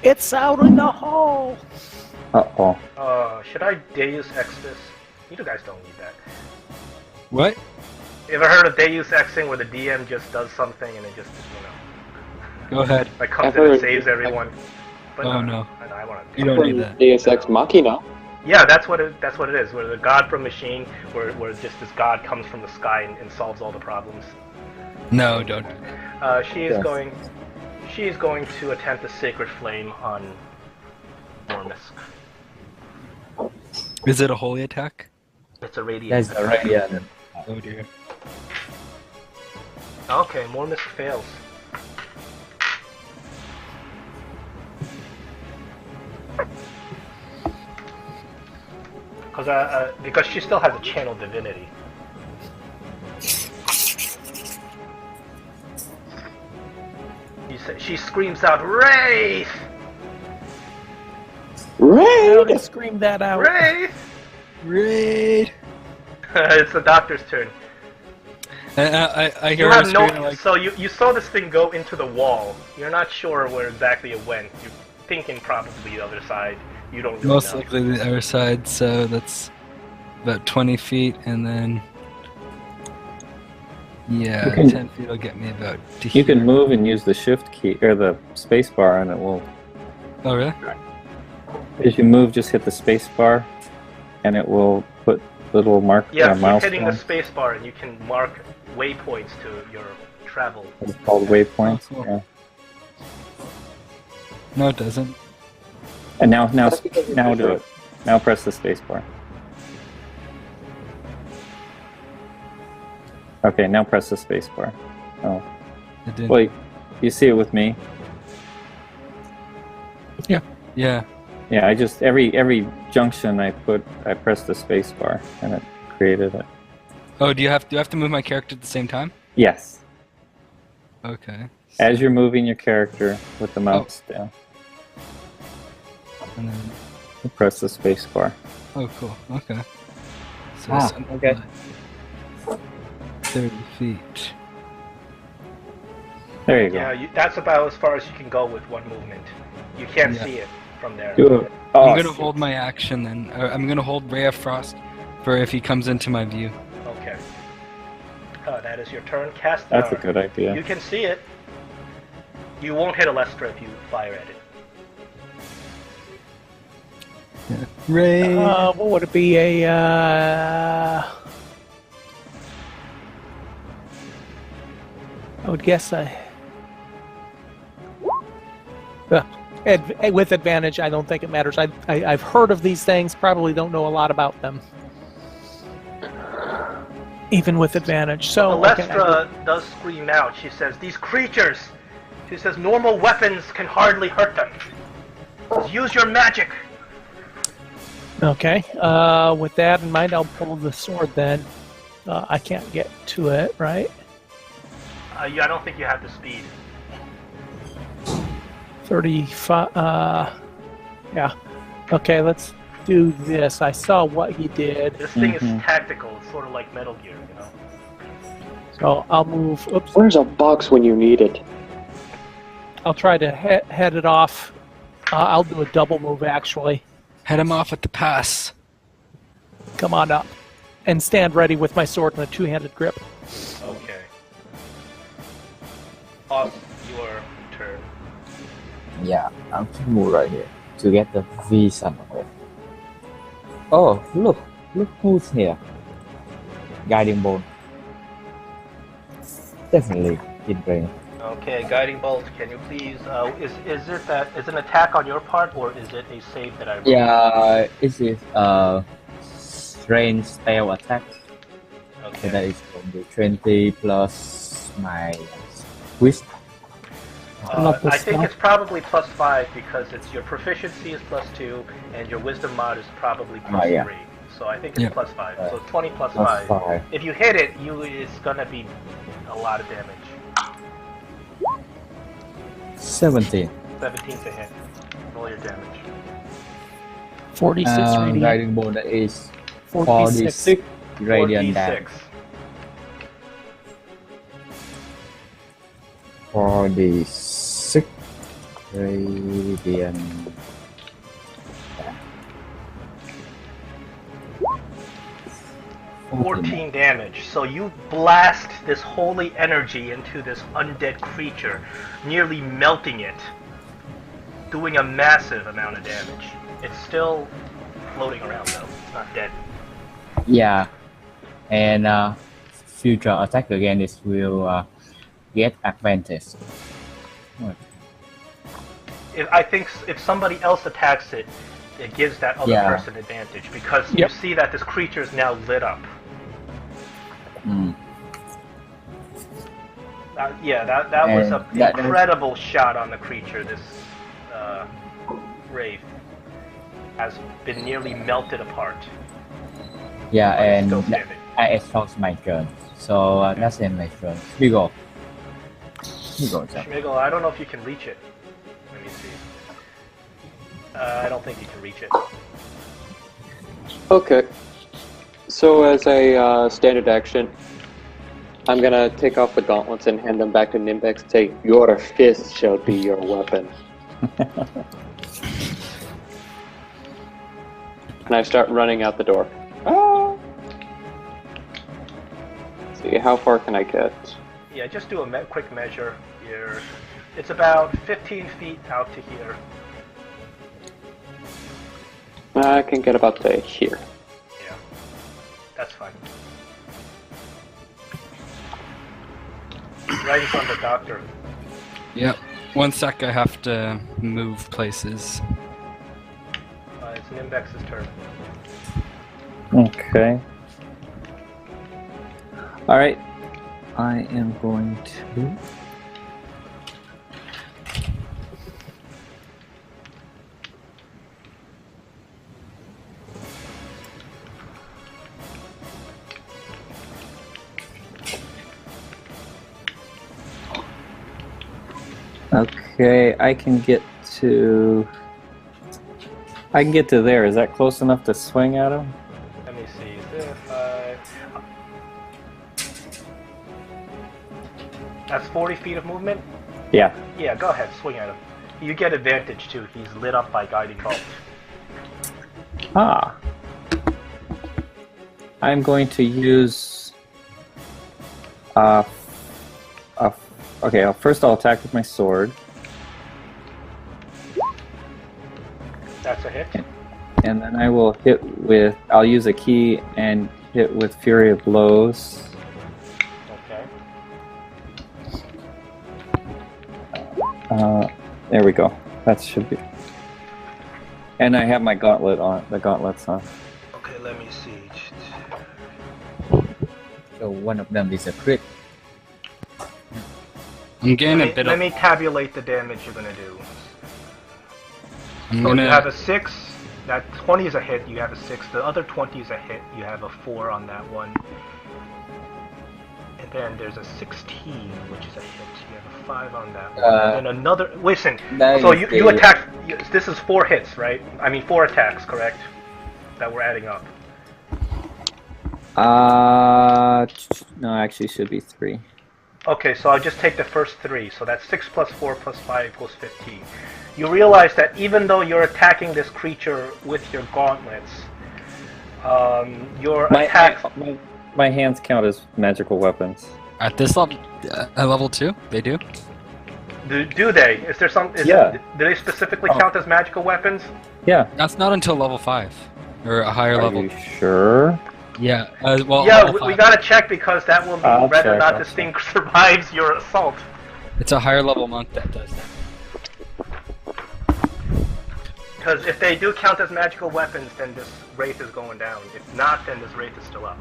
It's out in the hall. Uh-oh. Should I Deus Ex this? You guys don't need that. What? You ever heard of Deus Exing where the DM just does something and it just, Go ahead. like comes I've in and heard- saves everyone? But Oh, no. I want You don't need that. Deus Ex Machina. Yeah, that's what it is. Where the god from machine, where just this god comes from the sky and solves all the problems. No, don't. She is Yes. going. She is going to attempt a sacred flame on Mormisk. Is it a holy attack? It's a radiant. That's a radiant. Oh dear. Okay, Mormisk fails. Because she still has a channel divinity. She screams out, "Wraith! I already Raid! screamed that out. Wraith!" Raid. It's the doctor's turn. And I hear You her have no. screaming like, So you saw this thing go into the wall. You're not sure where exactly it went. You're thinking probably the other side. You don't really most know. likely the other side. So that's about 20 feet, and then yeah, You can- 10 feet will get me about. To You can here. move and use the shift key or the space bar, and it will. Oh really? As you move, just hit the space bar, and it will put little Yeah, keep hitting the milestones. space bar and you can mark waypoints to your travel. It's called waypoints. Oh, cool. Yeah. No, it doesn't. And now do it. Now press the space bar. Okay, now press the space bar. Oh, It didn't. well, you see it with me. Yeah. Yeah, I just every junction I pressed the space bar, and it created it. Oh, do I have to move my character at the same time? Yes, Okay. as you're moving your character with the mouse down, And then, you press the space bar. oh, cool. Okay. So Ah, something okay. like 30 feet. There you go. Yeah, that's about as far as you can go with one movement. You can't Yeah. see it from there. Do it. Oh, I'm gonna hold my action then. I'm gonna hold Ray of Frost for if he comes into my view. Okay. That is your turn. Cast that's a Dark. good idea. You can see it. You won't hit Alestra if you fire at it. Ray. What would it be? I would guess with advantage. I don't think it matters. I've heard of these things. Probably don't know a lot about them. Even with advantage. So okay, Alestra does scream out. She says, "These creatures!" She says, "Normal weapons can hardly hurt them. Use your magic!" Okay. With that in mind, I'll pull the sword then. I can't get to it, right? I don't think you have the speed. 35. Yeah. Okay, let's do this. I saw what he did. This thing is Mhm. tactical. It's sort of like Metal Gear, you know? So I'll move. Oops. Where's a box when you need it? I'll try to head it off. I'll do a double move, actually. Head him off at the pass. Come on up. And stand ready with my sword in a two-handed grip. Okay. Off your turn. Yeah, I'm to move right here to get the vision of it. Oh, look who's here. Guiding bolt. Definitely in range. Okay, Guiding Bolt, can you please, is it an attack on your part, or is it a save that I rolled? Yeah, it is range spell attack. So Okay. that is going to be 20 plus my wisdom. Not the I think spell. it's probably +5 because it's your proficiency is +2 and your wisdom mod is probably +3. yeah. So I think it's Yeah. +5. So it's 20 plus Plus 5. 5. If you hit it, it's gonna be a lot of damage. 17. 17 to hit. Roll your damage. 46 radiant. Guiding bolt that is 46. 46 radiant 4d6. damage. 46 radiant. 14 damage. So you blast this holy energy into this undead creature, nearly melting it, doing a massive amount of damage. It's still floating around though. It's not dead. Yeah, and future attack again is will get advantage. I think if somebody else attacks it, it gives that other Yeah. person advantage because Yep. you see that this creature is now lit up. Mm. Yeah, that was And an that- incredible shot on the creature. This wraith has been nearly melted apart. Yeah, But it's and still standing. I exhaust my turn, so that's in my turn. We go. Jack. Schmigel, I don't know if you can reach it. Let me see. I don't think you can reach it. Okay. So as a standard action, I'm gonna take off the gauntlets and hand them back to Nimbex and say, "Your fist shall be your weapon." And I start running out the door. Ah! See, how far can I get? Yeah, just do a quick measure. It's about 15 feet out to here. I can get about to here. Yeah, that's fine. Right in front of the doctor. Yep. 1 sec, I have to move places. It's Nimbex's turn. Okay. Alright. I am going to... Okay, I can get to there. Is that close enough to swing at him? Let me see. If I... That's 40 feet of movement? Yeah. Yeah, go ahead, swing at him. You get advantage too. He's lit up by guiding bolt. Ah. I'm going to use okay, first I'll attack with my sword. That's a hit. And then I will hit with... I'll use a key and hit with Fury of Blows. Okay. There we go. That should be... And I have my gauntlet on. The gauntlets on. Okay, let me see. So one of them is a crit. I'm getting a bit Let of. me tabulate the damage you're gonna do. I'm So gonna. you have a 6. That 20 is a hit. You have a 6. The other 20 is a hit. You have a 4 on that one. And then there's a 16, which is a hit. You have a 5 on that one. And then another. Listen. that So is you the- attack. This is 4 hits, right? I mean 4 attacks, correct? That we're adding up. No, actually it should be 3. Okay, so I'll just take the first 3. So that's 6 plus 4 plus 5 equals 15. You realize that even though you're attacking this creature with your gauntlets, your attacks... My hands count as magical weapons. At this level, at level 2, they do. Do they? Is there some... Yeah. Do they specifically Oh. count as magical weapons? Yeah. That's not until level 5 or a higher Are level. you sure? Yeah. Well. Yeah, level we 5. gotta check because that will mean I'll whether or check, not I'll this check. thing survives your assault. It's a higher level monk that does that. Because if they do count as magical weapons, then this wraith is going down. If not, then this wraith is still up.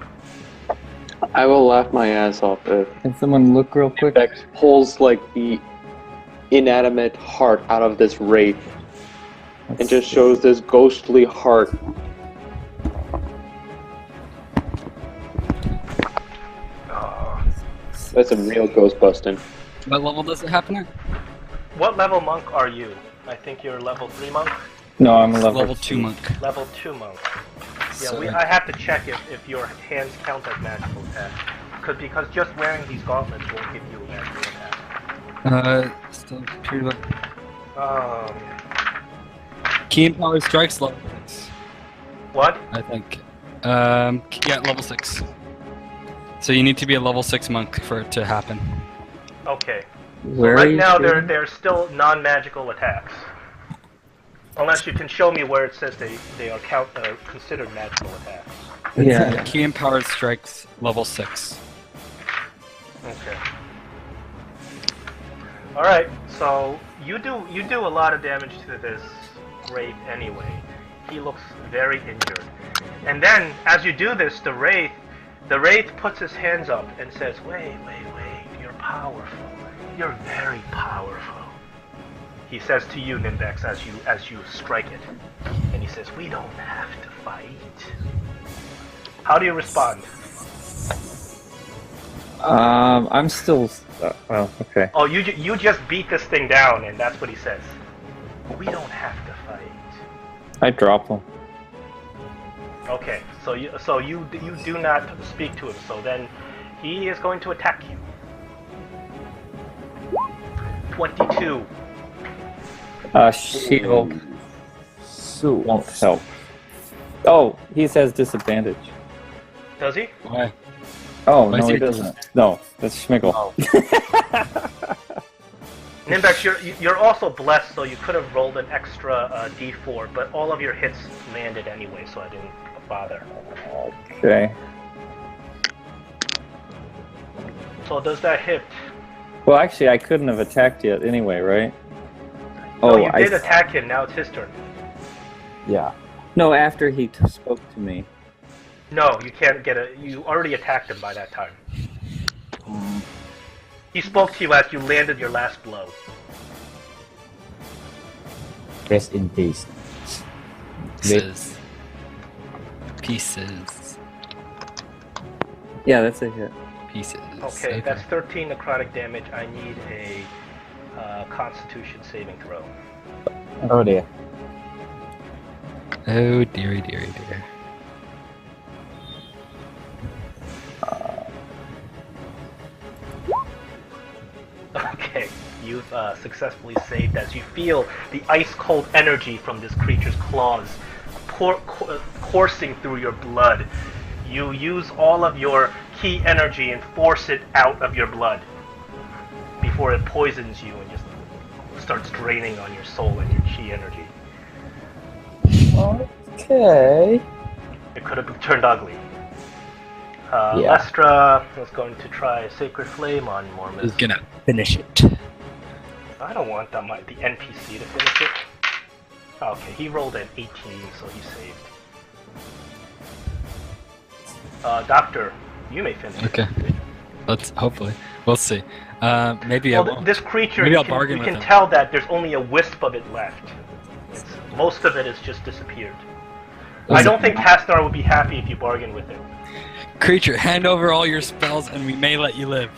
I will laugh my ass off if Can someone look real quick? Nimbex pulls like the inanimate heart out of this wraith and just shows this ghostly heart. Oh. That's some real ghost busting. What level does it happen at? What level monk are you? I think you're level 3 monk? No, I'm a level, Level 2 monk. Level 2 monk. Yeah, So- I have to check if your hands count as magical attack. Because just wearing these gauntlets won't give you a magical attack. Still period of Um, key and power strikes level 6. what? I think. Yeah, level 6. So you need to be a level 6 monk for it to happen. Okay. Where are Right you now, shooting? they're still non-magical attacks. Unless you can show me where it says they are considered magical attacks. Yeah. Key empowered strikes level 6. Okay. All right. So you do a lot of damage to this wraith anyway. He looks very injured. And then as you do this, the wraith puts his hands up and says, "Wait. You're powerful. You're very powerful." He says to you, Nimbex, as you strike it, and he says, "We don't have to fight." How do you respond? I'm still. Well, okay. Oh, you just beat this thing down, and that's what he says. We don't have to fight. I drop him. Okay, so you do not speak to him. So then, he is going to attack you. 22. Shield won't help. Oh, he says disadvantage. Does he? Why? Oh, Why no, is he it- doesn't. No, that's Schmigel. Nimbex, you're also blessed, so you could have rolled an extra D4, but all of your hits landed anyway, so I didn't bother. Okay. So does that hit? Well, actually, I couldn't have attacked yet anyway, right? No, Oh, you I did attack him. Now it's his turn. Yeah. No, after he spoke to me. No, you can't get a. You already attacked him by that time. He spoke to you as you landed your last blow. Rest in peace. Pieces. Pieces. Yeah, that's a hit. Pieces. Okay, that's 13 necrotic damage. I need a Constitution saving throw. Oh dear. Oh, dearie, dearie, dear. Okay, you've successfully saved as you feel the ice-cold energy from this creature's claws coursing through your blood. You use all of your key energy and force it out of your blood before it poisons you and just starts draining on your soul and your chi energy. Okay. It could have turned ugly. Yeah. Lestra is going to try Sacred Flame on Mormus. Who's gonna finish it? I don't want the NPC to finish it. Okay, he rolled an 18, so he saved. Doctor, you may finish. Okay. Let's hopefully. We'll see. Maybe I Well, won't. this creature, Maybe you I'll can, bargain you with can him. tell that there's only a wisp of it left. Most of it has just disappeared. I don't think Tastar would be happy if you bargain with him. Creature, hand over all your spells and we may let you live.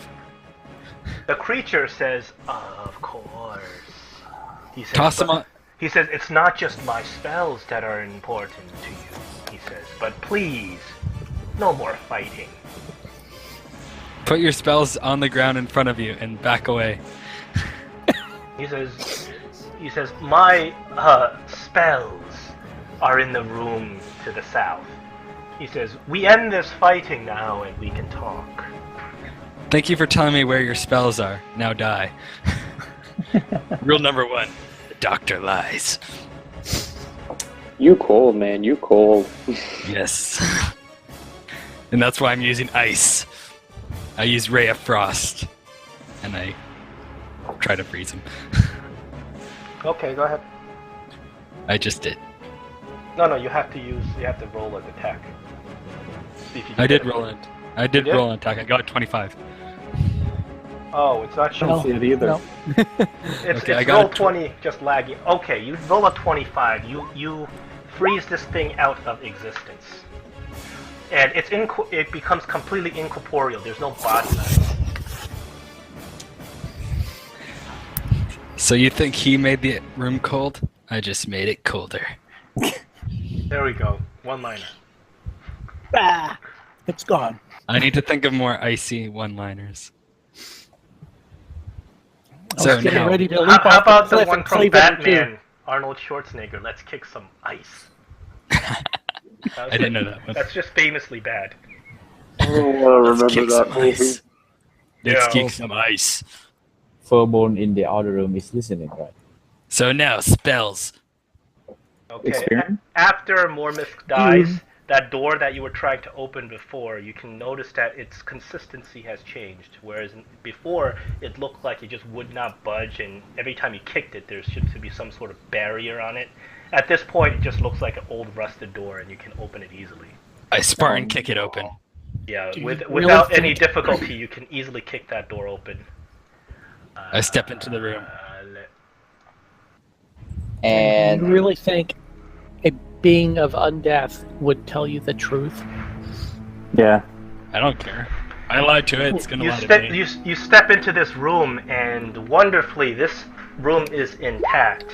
The creature says, "Of course." He says, Toss him "But-" on. He says, "It's not just my spells that are important to you." He says, "But please, no more fighting." Put your spells on the ground in front of you and back away. He says, "My spells are in the room to the south." He says, "We end this fighting now and we can talk." Thank you for telling me where your spells are. Now die. Rule number 1. The doctor lies. You cold, man. You cold. Yes. And that's why I'm using ice. I use Ray of Frost. And I try to freeze him. Okay, go ahead. I just did. No, you have to roll an attack. See if you can I get did it. roll it. I did You did? roll an attack. I got 25. Oh, it's not I don't showing. see it either. No. It's, Okay, I it's got roll a tw- 20, just lagging. Okay, you roll a 25. You freeze this thing out of existence, and it becomes completely incorporeal. There's no body. So you think he made the room cold? I just made it colder. There we go. One liner. Ah, it's gone. I need to think of more icy one-liners. I So was getting now, ready to How, leap how off about the the cliff one and from save it too. Batman, Arnold Schwarzenegger? Let's kick some ice. I didn't know that one. That's just famously bad. Let's kick some ice. Let's Yeah. kick some Furbone in the other room is listening, right? So now, spells. Okay. Experience? After Mormisk dies, that door that you were trying to open before, you can notice that its consistency has changed. Whereas before, it looked like it just would not budge, and every time you kicked it, there should be some sort of barrier on it. At this point, it just looks like an old rusted door, and you can open it easily. I Spartan kick it open. Yeah, Do you without really any think- difficulty, you can easily kick that door open. I step into the room. Do you And really think a being of undeath would tell you the truth? Yeah. I don't care. I lied to it. It's gonna You lie to step me. you step into this room, and wonderfully, this room is intact.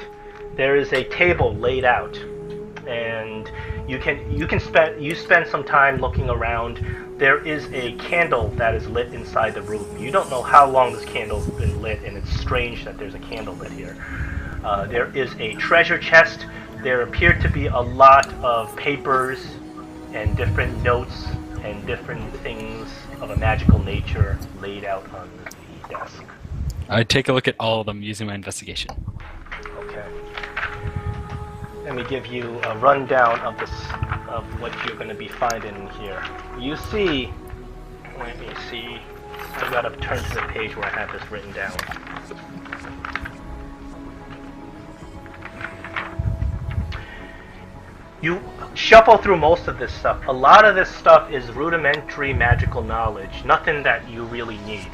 There is a table laid out, and you spend some time looking around. There is a candle that is lit inside the room. You don't know how long this candle's been lit, and it's strange that there's a candle lit here. There is a treasure chest. There appear to be a lot of papers and different notes and different things of a magical nature laid out on the desk. I take a look at all of them using my investigation. Okay. Let me give you a rundown of what you're going to be finding here. You see, let me see. I've got to turn to the page where I have this written down. You shuffle through most of this stuff. A lot of this stuff is rudimentary magical knowledge, nothing that you really need.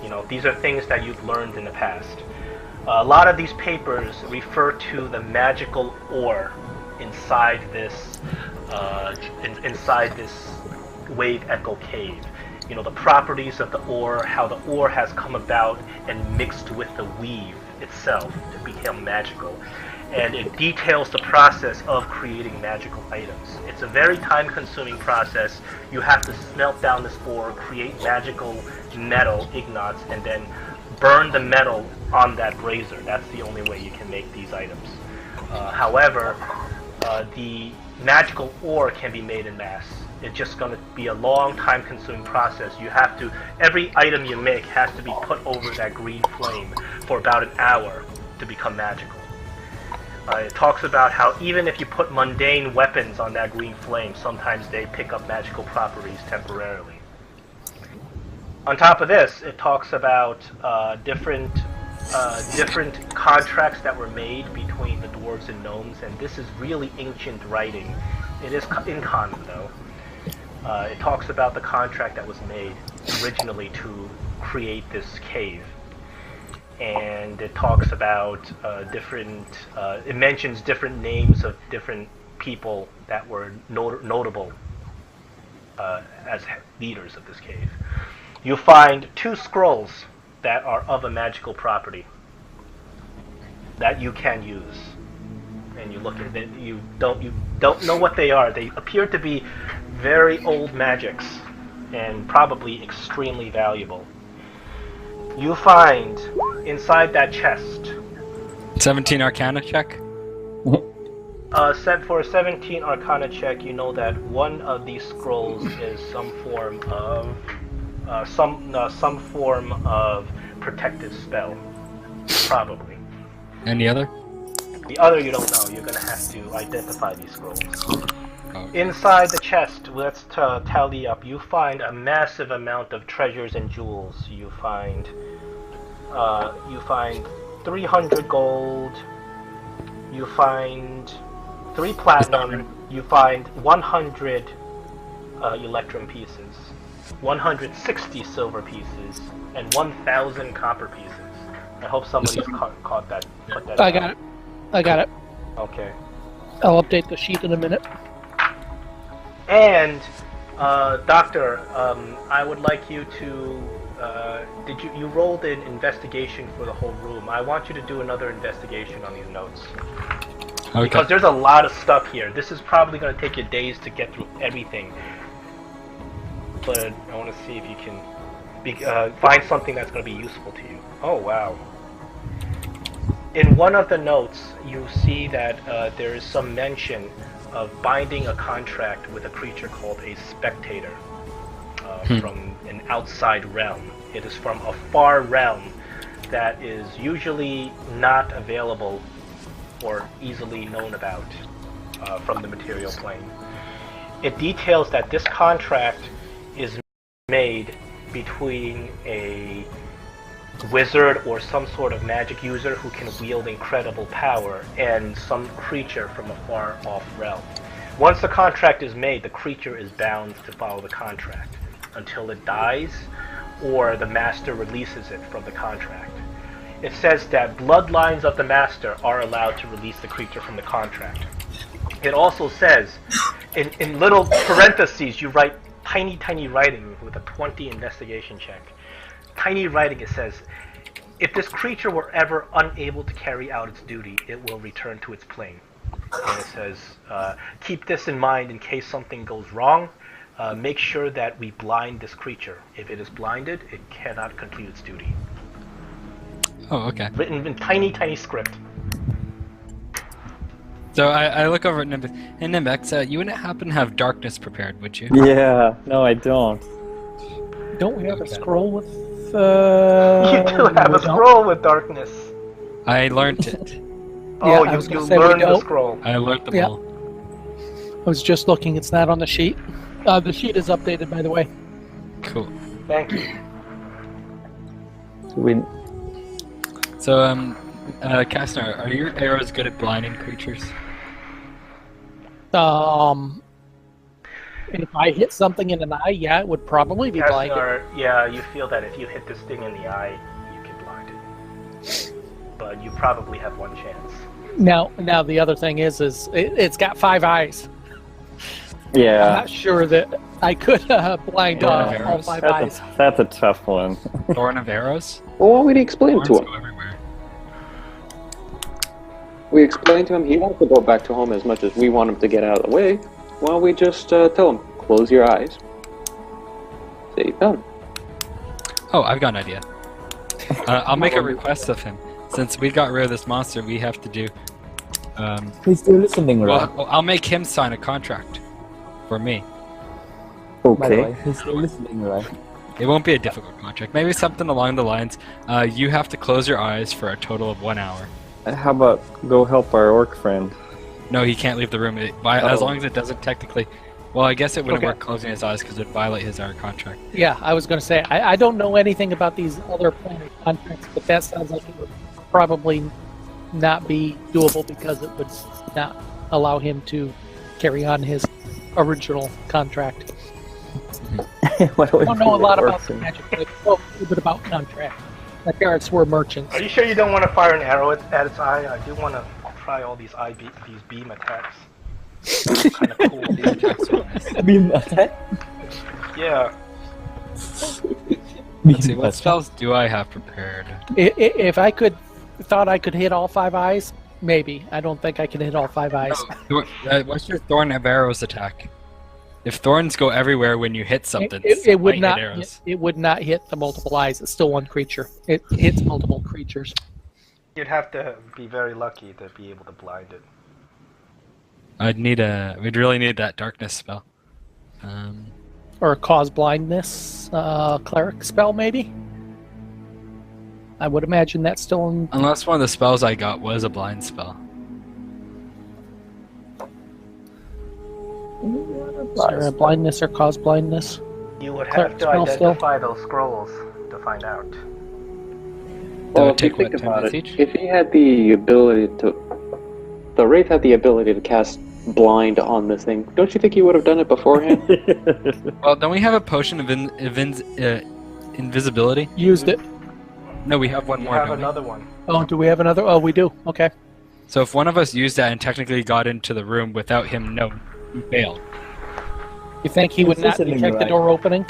You know, these are things that you've learned in the past. A lot of these papers refer to the magical ore inside this Wave Echo Cave. You know, the properties of the ore, how the ore has come about and mixed with the weave itself to become magical. And it details the process of creating magical items. It's a very time-consuming process. You have to smelt down this ore, create magical metal, ignots, and then burn the metal on that brazier. That's the only way you can make these items. However, the magical ore can be made in mass. It's just going to be a long, time-consuming process. You have to, every item you make has to be put over that green flame for about an hour to become magical. It talks about how even if you put mundane weapons on that green flame, sometimes they pick up magical properties temporarily. On top of this, it talks about different contracts that were made between the dwarves and gnomes, and this is really ancient writing. It is in common, though. It talks about the contract that was made originally to create this cave. And it talks about it mentions different names of different people that were notable as leaders of this cave. You find 2 scrolls that are of a magical property that you can use. And you look at it, you don't know what they are. They appear to be very old magics and probably extremely valuable. You find inside that chest 17 Arcana check. for a 17 Arcana check, you know that one of these scrolls is some form of protective spell, probably. And the other? The other you don't know. You're gonna have to identify these scrolls. Oh. Inside the chest, let's tally up. You find a massive amount of treasures and jewels. You find 300 gold. You find 3 platinum. You find 100 electrum pieces, 160 silver pieces, and 1,000 copper pieces. I hope somebody's caught that. Put that I down. got it. I got it. Okay. I'll update the sheet in a minute. And, Doctor, I would like you to, you rolled an investigation for the whole room. I want you to do another investigation on these notes. Okay. Because there's a lot of stuff here. This is probably going to take you days to get through everything. But I want to see if you can find something that's going to be useful to you. Oh, wow. In one of the notes, you see that there is some mention of binding a contract with a creature called a spectator from an outside realm. It is from a far realm that is usually not available or easily known about from the material plane. It details that this contract is made between a wizard or some sort of magic user who can wield incredible power and some creature from a far off realm. Once the contract is made, the creature is bound to follow the contract until it dies or the master releases it from the contract. It says that bloodlines of the master are allowed to release the creature from the contract. It also says, in little parentheses, you write tiny writing with a 20 investigation check. Tiny writing, it says, if this creature were ever unable to carry out its duty, it will return to its plane. And it says, keep this in mind in case something goes wrong. Make sure that we blind this creature. If it is blinded, it cannot complete its duty. Oh, okay. Written in tiny script. So I look over at Nimbex. Hey, Nimbex, you wouldn't happen to have darkness prepared, would you? Yeah, no, I don't. Don't we have a scroll with? You do have a scroll with darkness. I learned it. Oh, Yeah, I was you gonna say we learned the don't. scroll. I learned them Yeah. all. I was just looking. It's not on the sheet. The sheet is updated, by the way. Cool. Thank you. We, So, Kastner, are your arrows good at blinding creatures? If I hit something in an eye, yeah, it would probably be blinded. Kastner, yeah, you feel that if you hit this thing in the eye, you can blind it. But you probably have one chance. Now the other thing is it's got 5 eyes. I'm yeah, not sure that I could blind Yeah, all arrows. 5 eyes. that's a tough one. Thorn of arrows? Well, why would he explain Thorns to him? go everywhere. We explained to him he wants to go back to home as much as we want him to get out of the way. Well, we just tell him, close your eyes. Say done. Oh, I've got an idea. I'll make a request of him. Since we got rid of this monster, we have to do... He's still listening, right? well, I'll make him sign a contract. For me. By the way, Okay. he's still listening, right? It won't be a difficult contract. Maybe something along the lines, you have to close your eyes for a total of 1 hour. How about go help our orc friend? No, he can't leave the room. As long as it doesn't technically... Well, I guess it wouldn't Okay. work closing his eyes because it would violate his hour contract. Yeah, I was going to say I don't know anything about these other planet contracts, but that sounds like it would probably not be doable because it would not allow him to carry on his original contract. What do we I don't know a do lot with about orcs the and- magic, but I know a little bit about contract. My parents were merchants. Are you sure you don't want to fire an arrow at its eye? I do want to try all these these beam attacks. Kind of cool. Beam attack? Yeah. Let's see, what spells do I have prepared? If I thought I could hit all 5 eyes, maybe. I don't think I can hit all 5 eyes. What's your Thorn of Arrows attack? If thorns go everywhere when you hit something, It would might not. hit arrows. It would not hit the multiple eyes. It's still one creature. It hits multiple creatures. You'd have to be very lucky to be able to blind it. We'd really need that darkness spell. Or cause blindness, cleric spell maybe. I would imagine that's still in. Unless one of the spells I got was a blind spell. Is there a blindness or cause blindness? You would Cleric have to spell still? identify those scrolls to find out. Well, would if you take, what, think 10 about minutes it, each? if he had the ability to... The Wraith had the ability to cast blind on this thing. Don't you think he would have done it beforehand? Well, don't we have a potion of invisibility? Used it. No, we have one You more. have don't we? another one. Oh, do we have another? Oh, we do. Okay. So if one of us used that and technically got into the room without him knowing, he failed. You think he would He's not listening, detect the right? door opening?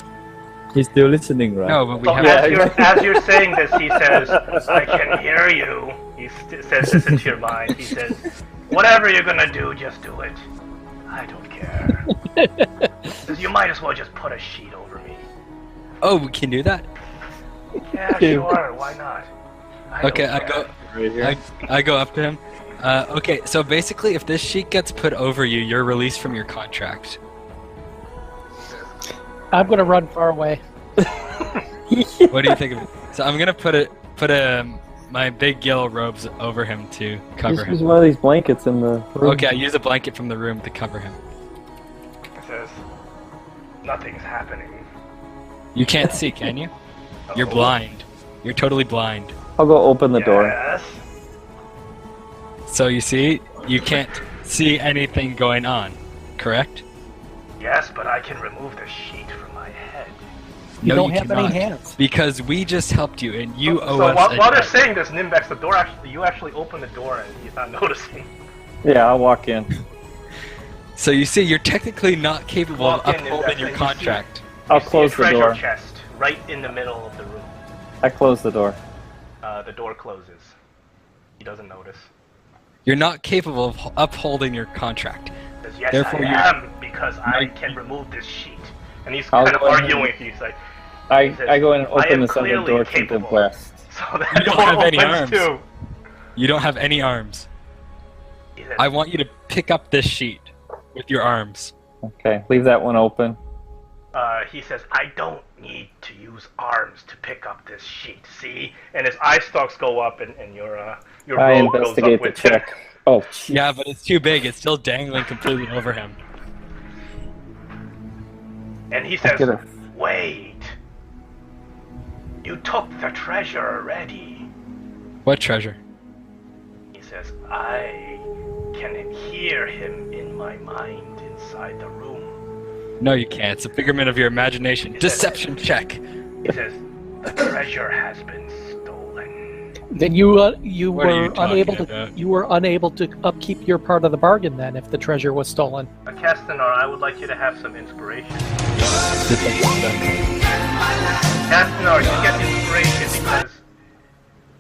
He's still listening, right? No, but we So have. as you're saying this, he says, "I can hear you." He says this into your mind. He says, "Whatever you're gonna do, just do it. I don't care." Says, "You might as well just put a sheet over me." Oh, we can do that. Yeah, sure. Why not? Okay, I go up to him. Okay, so basically, if this sheet gets put over you, you're released from your contract. I'm gonna run far away. What do you think of it? So I'm gonna put my big yellow robes over him to cover Just use him. one of these blankets in the room. Okay, I use a blanket from the room to cover him. It says, nothing's happening. You can't see, can you? You're Oh. blind. You're totally blind. I'll go open the door. Yes. So you see, you can't see anything going on, correct? Yes, but I can remove the sheet from my head. You No, don't you have cannot. any hands. Because we just helped you, and you owe So us while, a while they're debt. saying this, Nimbex, the door actually, you actually open the door and he's not noticing. Yeah, I'll walk in. So you see, you're technically not capable of Walk in, upholding Nimbex, your and you see- contract. I'll You see close a the treasure door. chest right in the middle of the room. I close the door. The door closes. He doesn't notice. You're not capable of upholding your contract. He says, yes, Therefore, I you- am, because I Like- can remove this sheet. And he's I'll kind of go ahead arguing and- with you. He's like, I go in and I open am this other clearly door to the capable. west. so that You don't door have any opens arms. too. You don't have any arms. He says, I want you to pick up this sheet with your arms. Okay, leave that one open. he says, I don't need to use arms to pick up this sheet. See? And his eye stalks go up, and your I robe goes up investigate the with him. check. Oh, jeez. Yeah, but it's too big. It's still dangling completely over him. And he says, Get it. wait. You took the treasure already. What treasure? He says, I can hear him in my mind inside the room. No, you can't. It's a figment of your imagination. Deception check. He says, the treasure has been stolen. Then you What are were you talking unable to about? you were unable to upkeep your part of the bargain. Then, if the treasure was stolen, Castanar, I would like you to have some inspiration. Castanar, you get inspiration because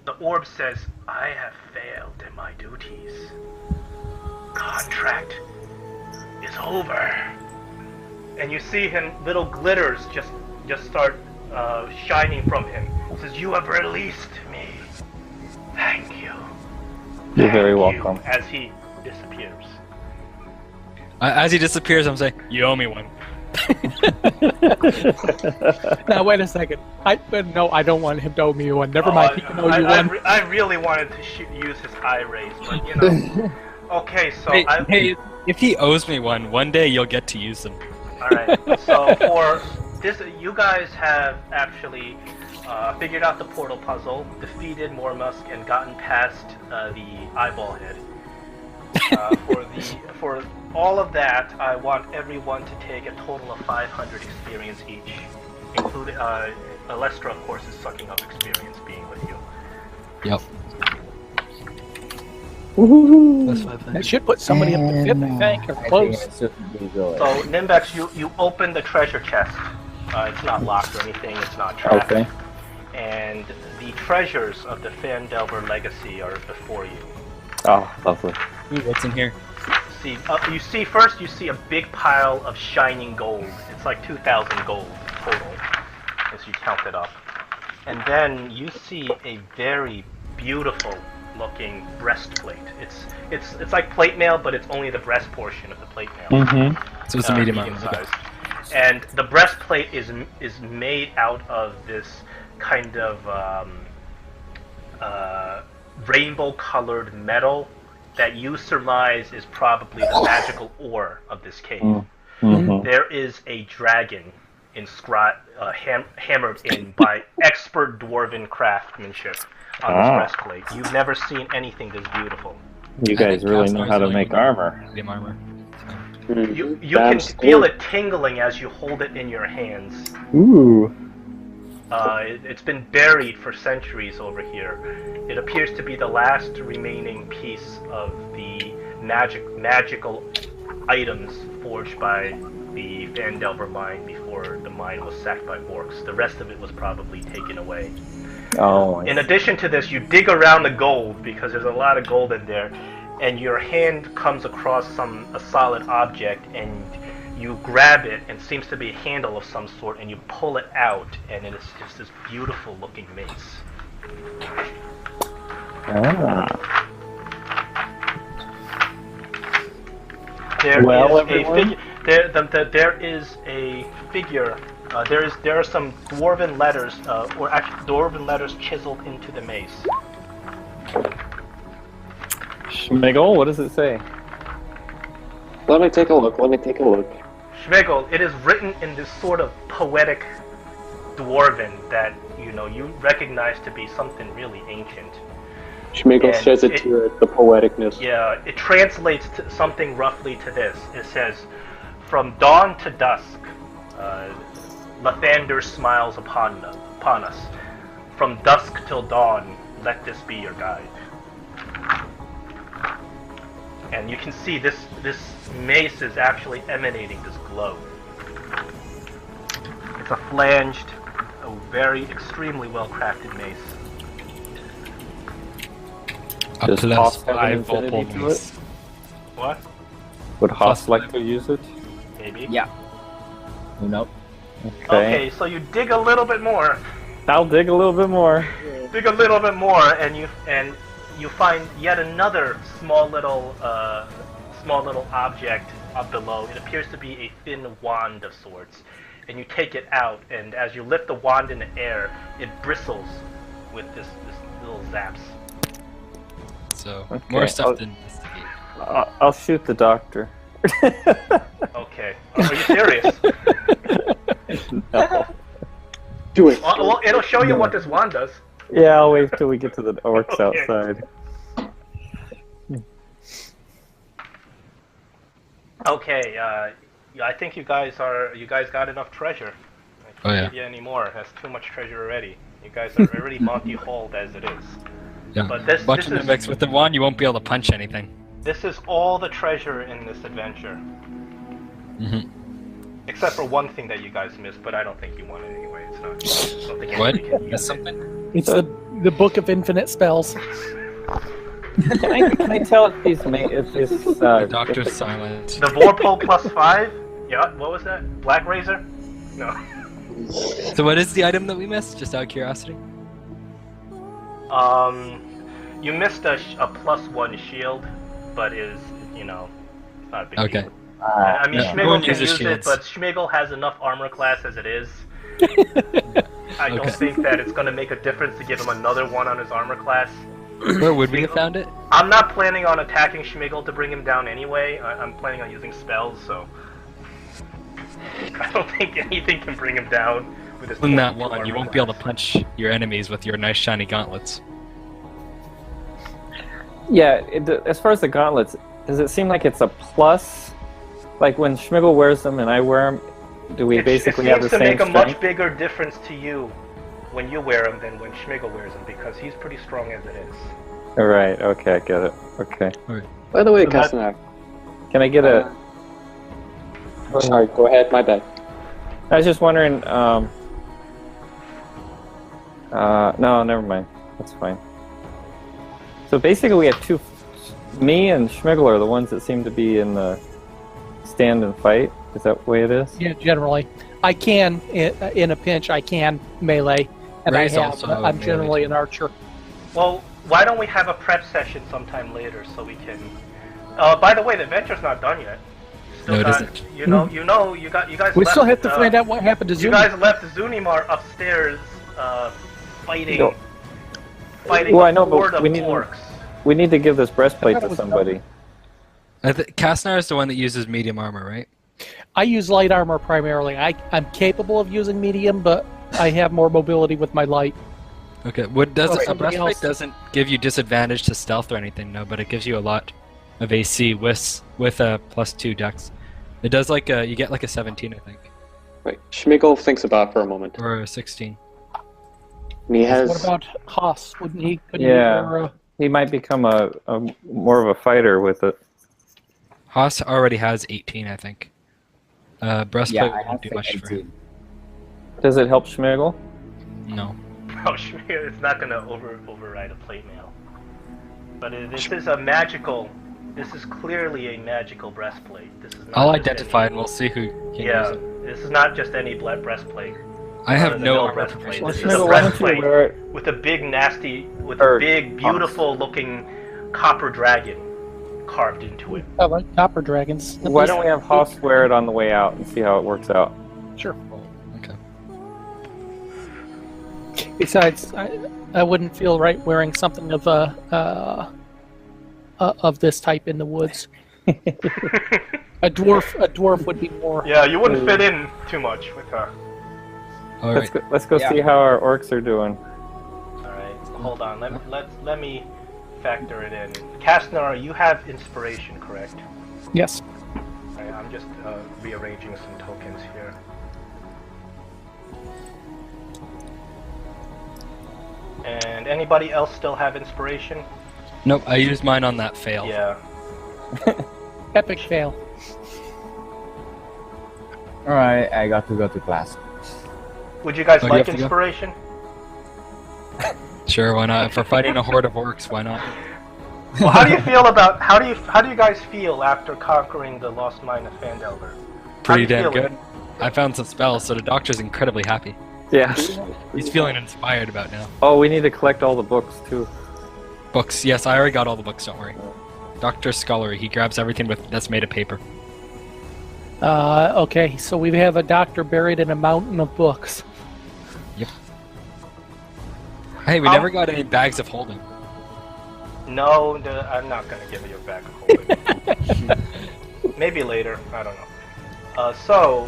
the orb says, I have failed in my duties. Contract is over. And you see him, little glitters just start shining from him. He says, you have released me. Thank you. You're very Thank you," welcome. as he disappears. As he disappears, I'm saying, you owe me one. now wait a second. No, I don't want him to owe me one. Never mind. He can owe you one. I really wanted to use his eye rays, but you know. Okay, so Hey, if he owes me one day you'll get to use them. all right. So for this, you guys have actually figured out the portal puzzle, defeated Mormusk, and gotten past the eyeball head. For all of that, I want everyone to take a total of 500 experience each, including Alestra, of course, is sucking up experience being with you. Yep. That should put somebody up to fifth, I think, or I think close. it should be good. So Nimbex, you open the treasure chest. It's not locked or anything. It's not trapped. Okay. And the treasures of the Phandelver legacy are before you. Oh, lovely. Ooh, what's in here? You see a big pile of shining gold. It's like 2,000 gold total, as you count it up. And then you see a very beautiful looking breastplate. It's like plate mail, but it's only the breast portion of the plate mail. Mm-hmm. So it's a medium armor. size. And the breastplate is made out of this kind of rainbow-colored metal that you surmise is probably the magical ore of this cave. Mm-hmm. There is a dragon hammered in by expert dwarven craftsmanship on this breastplate. You've never seen anything this beautiful. You guys really know how to make armor. Medium armor. You can feel it tingling as you hold it in your hands. Ooh. It's been buried for centuries over here. It appears to be the last remaining piece of the magical items forged by the Phandelver mine before the mine was sacked by orcs. The rest of it was probably taken away. Oh. In addition to this, you dig around the gold because there's a lot of gold in there, and your hand comes across a solid object, and you grab it, and it seems to be a handle of some sort, and you pull it out, and it is just this beautiful looking mace. Ah. There Well, is everyone? there is a figure. There are some dwarven letters, or actually dwarven letters chiseled into the mace. Schmigel, what does it say? Let me take a look. Schmigel, it is written in this sort of poetic dwarven that you recognize to be something really ancient. Schmigel And says it to the poeticness. Yeah, it translates to something roughly to this. It says, "From dawn to dusk, Lathander smiles upon us. From dusk till dawn, let this be your guide." And you can see this mace is actually emanating this glow. It's a flanged, a very extremely well crafted mace. A Does plus Hoss have an 5 infinity opal to mace. What? Would Hoss Plus like five. to use it? Maybe. Yeah. You know. Okay, so you dig a little bit more. I'll dig a little bit more. Dig a little bit more, and you find yet another small little object up below. It appears to be a thin wand of sorts, and you take it out, and as you lift the wand in the air, it bristles with this little zaps. So, Okay, more stuff I'll- to investigate. I'll shoot the doctor. Okay, are you serious? No. Do it. Well, it'll show you what this wand does. Yeah, I'll wait till we get to the orcs Okay. outside. Okay, I think you guys got enough treasure. I Oh, can't yeah. give you any more. That's too much treasure already. You guys are already multi-hulled as it is. Yeah. But this Watching the is- mix with the wand, you won't be able to punch anything. This is all the treasure in this adventure, Mm-hmm. except for one thing that you guys missed, but I don't think you want it anyway. It's not. I don't think What? anybody can Is use it. something? It's the book of infinite spells. Can I tell if these The doctor's silent. The Vorpal +5? Yeah, what was that? Black Razor? No. So what is the item that we missed? Just out of curiosity. You missed a +1 shield, but it's not a big Okay. deal. I mean, yeah. Schmigel Everyone can uses use it, shields. but Schmigel has enough armor class as it is. I don't Okay. think that it's going to make a difference to give him another one on his armor class. Where would we have found it? I'm not planning on attacking Schmigel to bring him down anyway. I'm planning on using spells, so I don't think anything can bring him down with his. In that 22 one, you armor won't be able to class. punch your enemies with your nice shiny gauntlets. Yeah, as far as the gauntlets, does it seem like it's a plus? Like when Schmigel wears them and I wear them, do we basically have the It seems to same make a much strength? bigger difference to you when you wear them than when Schmigel wears them, because he's pretty strong as it is. All right, okay, I get it. Okay. By the way, So that- Castanak. Can I get a... Sorry, go ahead. My bad. I was just wondering, no, never mind. That's fine. So basically we have two... Me and Schmigel are the ones that seem to be in the stand and fight. Is that the way it is? Yeah, generally. I can, in a pinch, I can melee, and Ray's I have. also I'm melee generally too. an archer. Well, why don't we have a prep session sometime later so we can? By the way, the adventure's not done yet. Still No, it got, isn't. You guys. We left, still have to find out what happened to You Zuni. guys left Zunimar upstairs, fighting. No. Fighting Well, I a know, but horde of we need to- orcs. We need to give this breastplate I thought to it was somebody. Kastnar is the one that uses medium armor, right? I use light armor primarily. I'm capable of using medium, but I have more mobility with my light. Okay. What does Or a somebody breastplate else. doesn't give you disadvantage to stealth or anything, no, but it gives you a lot of AC with a +2 dex. It does you get like a 17, I think, Wait, Schmigel thinks about it for a moment. or a 16. And he has. What about Haas? Wouldn't he? Couldn't Yeah. He, or, He might become a more of a fighter with it. Haas already has 18, I think. Breastplate Yeah, I have won't do much for him. Does it help Schmigel? No. Oh, Schmier, it's not gonna override a plate mail. But this is a magical. This is clearly a magical breastplate. This is not I'll just identify any- and we'll see who can Yeah, use it. this is not just any breastplate. I have the no middle armor breastplate. proficiency. This is a Schmigel, why don't you breastplate wear it? with a big nasty, with Or- a big beautiful looking copper dragon carved into it. I like copper dragons. At Why least- don't we have Haas wear it on the way out and see how it works out? Sure. Okay. Besides, I wouldn't feel right wearing something of of this type in the woods. A dwarf would be more. Yeah, you wouldn't fit in too much with her. All right. Let's go Yeah. see how our orcs are doing. Alright, hold on. Let me factor it in. Kastner, you have inspiration, correct? Yes. Alright, I'm just rearranging some tokens here. And anybody else still have inspiration? Nope, I used mine on that fail. Yeah. Epic fail. Alright, I got to go to class. Would you guys Oh, you like have to go? inspiration? Sure, why not? If we're fighting a horde of orcs, why not? Well, how do you feel about how do you guys feel after conquering the lost mine of Phandelver? Pretty How do you damn feel? good. I found some spells, so the doctor's incredibly happy. Yeah. He's feeling inspired about now. Oh, we need to collect all the books too. Books, yes, I already got all the books, don't worry. Dr. Scullery, he grabs everything that's made of paper. Okay, so we have a doctor buried in a mountain of books. Hey, we never got any bags of holding. No, I'm not gonna give you a bag of holding. Maybe later. I don't know. So,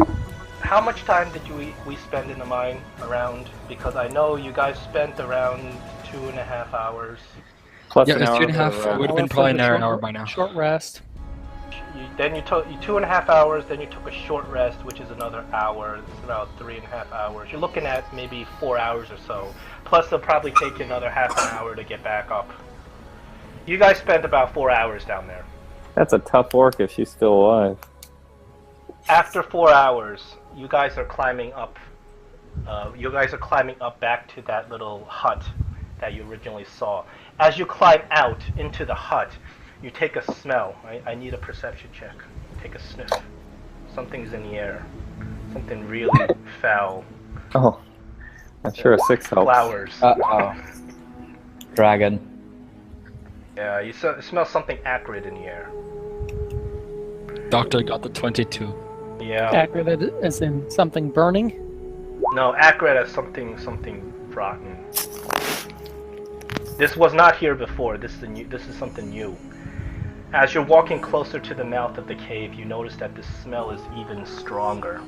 how much time did we spend in the mine around? Because I know you guys spent around 2.5 hours. Plus Yeah, an it was hour 2.5. for, It would have been probably an hour by now. Short rest. Then you took 2.5 hours. Then you took a short rest, which is another hour. It's about 3.5 hours. You're looking at maybe 4 hours or so. Plus, it'll probably take you another half an hour to get back up. You guys spent about 4 hours down there. That's a tough orc if she's still alive. After 4 hours, you guys are climbing up. You guys are climbing up back to that little hut that you originally saw. As you climb out into the hut, you take a smell. I need a perception check. Take a sniff. Something's in the air. Something really foul. Oh, I'm sure a 6 helps. Flowers. Uh-oh. Dragon. Yeah, you smell something acrid in the air. Doctor got the 22. Yeah. Acrid as in something burning. No, acrid as something rotten. This was not here before. This is something new. As you're walking closer to the mouth of the cave, you notice that the smell is even stronger.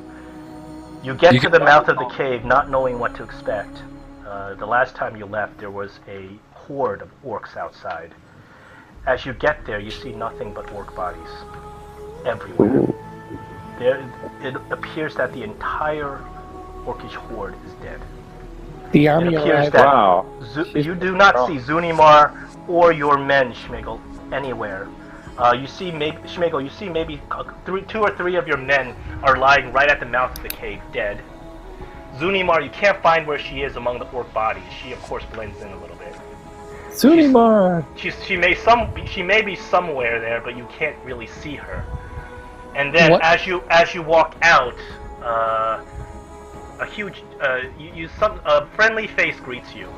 You get to the mouth of the cave not knowing what to expect. The last time you left, there was a horde of orcs outside. As you get there, you see nothing but orc bodies everywhere. It appears that the entire orcish horde is dead. The army It appears arrived. that Wow. you do not see Zunimar or your men, Schmigel, anywhere. You see maybe 2 or 3 of your men are lying right at the mouth of the cave, dead. Zunimar, you can't find where she is among the orc bodies. She, of course, blends in a little bit. Sunimar! She may be somewhere there, but you can't really see her. And then What? as you walk out, a huge a friendly face greets you.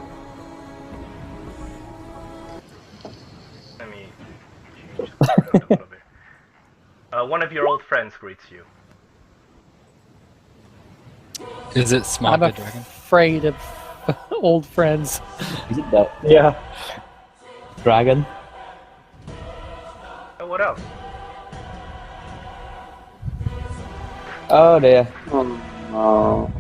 Let me change this around a little bit. One of your old friends greets you. Is it Smog I'm the Dragon? afraid of old friends. Is it the Yeah. dragon? What else? Oh dear. Oh.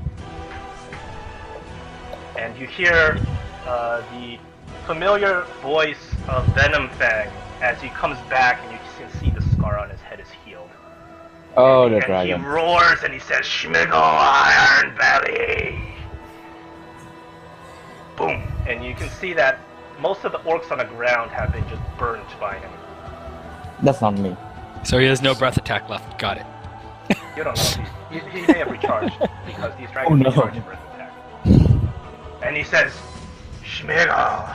And you hear the familiar voice of Venom Fang as he comes back, and you can see the scar on his head is healed. Oh, the And dragon. he roars and he says, "Schmigel, Iron Belly!" Boom! And you can see that most of the orcs on the ground have been just burnt by him. That's not me. So he has no breath attack left. Got it. You don't know if he may have recharged because these dragons no. recharge breath attack. And he says, "Schmigel,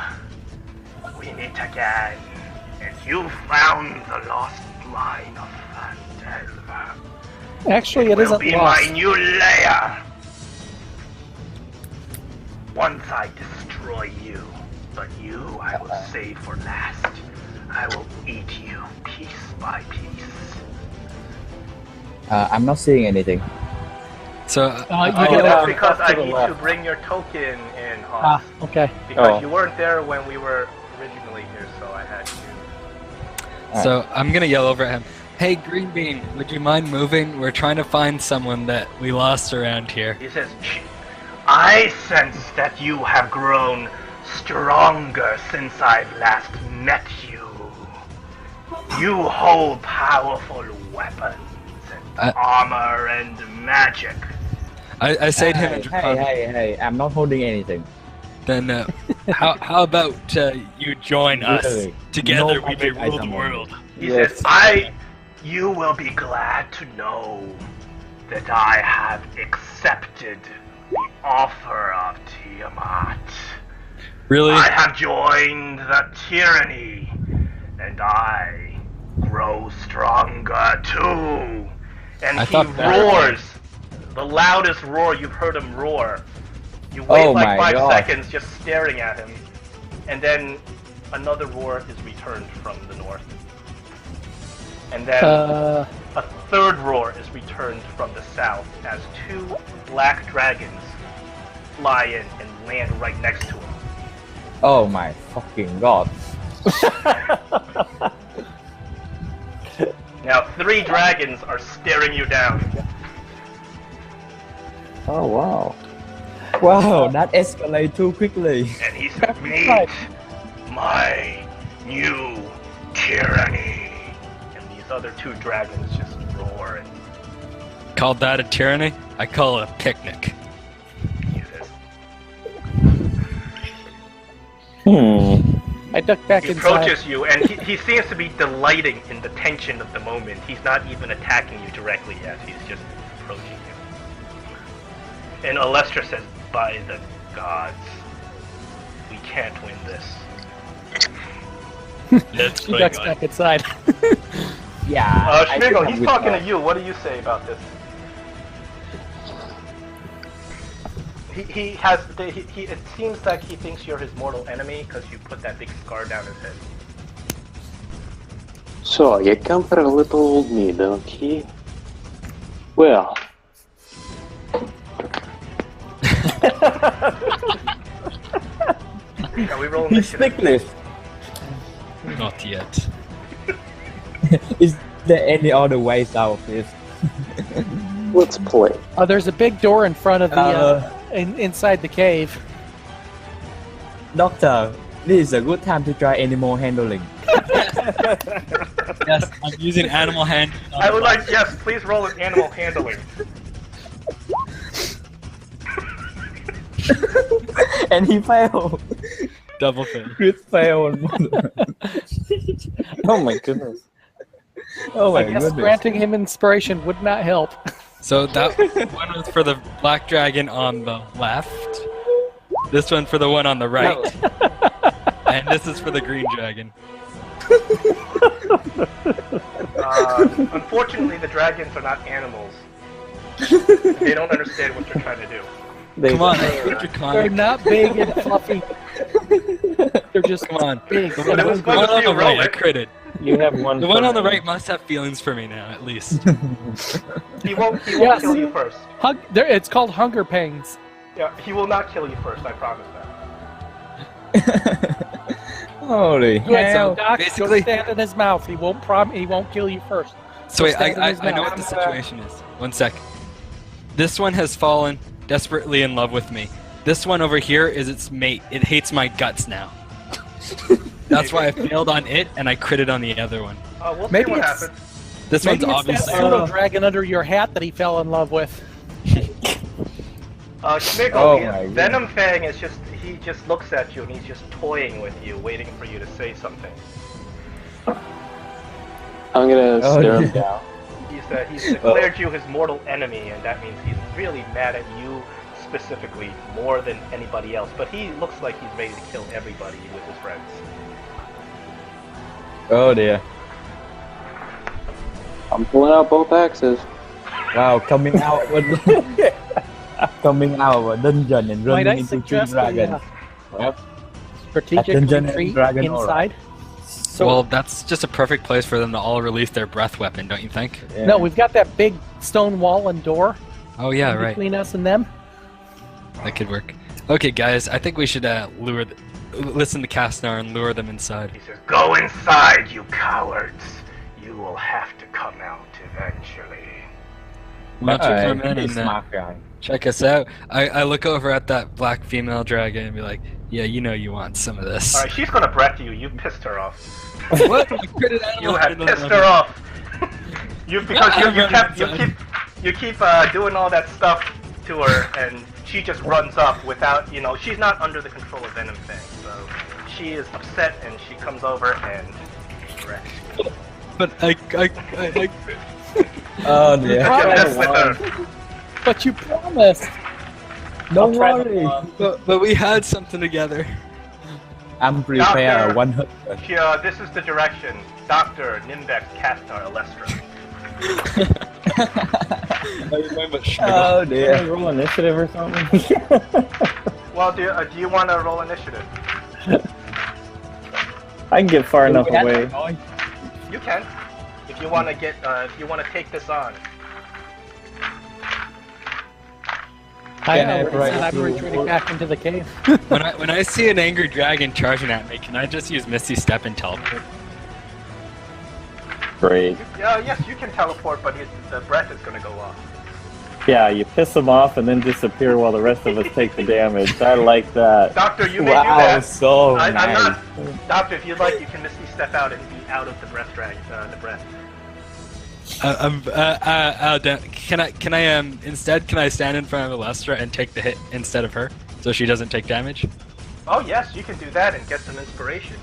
we meet again, and you found the lost mine of Phandelver. Actually, it will isn't be lost. my new lair. Once I destroy you, but you I will save for last. I will eat you piece by piece." I'm not seeing anything. So You Oh, get that's up because off I to the need left. to bring your token in. in, Hoss. Okay. Because Oh. you weren't there when we were originally here, so I had to. So I'm gonna yell over at him. Hey, Green Bean, would you mind moving? We're trying to find someone that we lost around here. He says, I sense that you have grown stronger since I've last met you. You hold powerful weapons and armor and magic. I say to him in Hey, Draconic, hey, I'm not holding anything. then how about you join us? Really? Together No we may magic rule the item. world. He Yes. says, you will be glad to know that I have accepted the offer of Tiamat. Really? I have joined the tyranny, and I grow stronger too. And I he thought that- roars, the loudest roar you've heard him roar. You wait Oh like my 5 God. seconds just staring at him, and then another roar is returned from the north. And then a third roar is returned from the south as 2 black dragons fly in and land right next to him. Oh my fucking god. Now 3 dragons are staring you down. Oh wow. Wow, that escalated too quickly. And he said, meet my new tyranny. And these other 2 dragons just roar and Called that a tyranny? I call it a picnic. he says, I duck back he inside. approaches you, and he seems to be delighting in the tension of the moment. He's not even attacking you directly yet. He's just approaching you. And Alestra says, by the gods, we can't win this. Let's She ducks back inside. Yeah. Schmigel, he's talking to you. What do you say about this? He has. It seems like he thinks you're his mortal enemy because you put that big scar down his head. So, you come for a little old me, don't you? Well, Are we rolling He's initiative? stickless. Not yet. Is there any other ways out of this? let's play. There's a big door in front of the Uh, inside the cave. Doctor, this is a good time to try animal handling. Yes, I'm using animal hand. I would like, yes, please roll an animal handling. And he failed. Double fail. Crit fail. Oh my goodness. Oh my I guess goodness. granting him inspiration would not help. So that one was for the black dragon on the left. This one for the one on the right. And this is for the green dragon. Unfortunately, the dragons are not animals. They don't understand what you're trying to do. Come on, They're Draconic. not big and fluffy. They're just Come on. big. But it was The fun one to on see the you roll right, I it. critted. You have one. The one on the for- right must have feelings for me now, at least. He won't Yes. kill you first. It's called hunger pangs. Yeah, he will not kill you first, I promise that. Holy Good, so hell. Doc, Basically- go stand in his mouth. He won't he won't kill you first. So wait, stand in I his know mouth. what the situation is. One sec. This one has fallen desperately in love with me. This one over here is its mate. It hates my guts now. That's why I failed on it and I critted on the other one. We'll Maybe see what it's- happens. This Maybe one's it's that obviously. pseudo dragon under your hat that he fell in love with. Schmigel, Oh my goodness. Venom Fang is just, he just looks at you and he's just toying with you, waiting for you to say something. I'm gonna Oh, stare him yeah. down. He's declared you his mortal enemy, and that means he's really mad at you specifically more than anybody else. But he looks like he's ready to kill everybody with his friends. Oh dear. I'm pulling out both axes. Wow, coming out coming out of a dungeon and Might I running into three suggest dragons. Yep. strategic Dungeon and retreat Dragon aura. inside? So Well, that's just a perfect place for them to all release their breath weapon, don't you think? Yeah. no, we've got that big stone wall and door Oh yeah, right. between us and them. That could work. Okay, guys, I think we should listen to Castnar and lure them inside. He says, "Go inside, you cowards. You will have to come out eventually." Why don't you come in he's and smart guy. check us out? I look over at that black female dragon and be like, yeah, you know you want some of this. Alright, she's gonna breath you. You pissed her off. What? You critted You animal have in the pissed water. her off. Because you keep doing all that stuff to her, and she just runs up without, she's not under the control of Venom Fang, so she is upset and she comes over and breaths you. But I Oh You dear. can mess with her. But you promised. Don't I'll try worry. to, but we had something together. I'm prepared Doctor. 100. This is the direction. Dr. Nimbex Castnar Alestra. Oh Can dear. we roll initiative or something? Well, do you want to roll initiative? I can get far enough away. You can. If you want to take this on. I Can I already break said I'm through- retreating back into the cave. When I see an angry dragon charging at me, can I just use Misty Step and teleport? Great. Yes, you can teleport, but the breath is going to go off. Yeah, you piss them off and then disappear while the rest of us take the damage. I like that. Doctor, you may do Wow, that. so I'm nice. not. Doctor, if you'd like, you can Misty Step out and be out of the breath drag. The breath. Can I instead can I stand in front of Alestra and take the hit instead of her, so she doesn't take damage? Oh yes, you can do that and get some inspiration.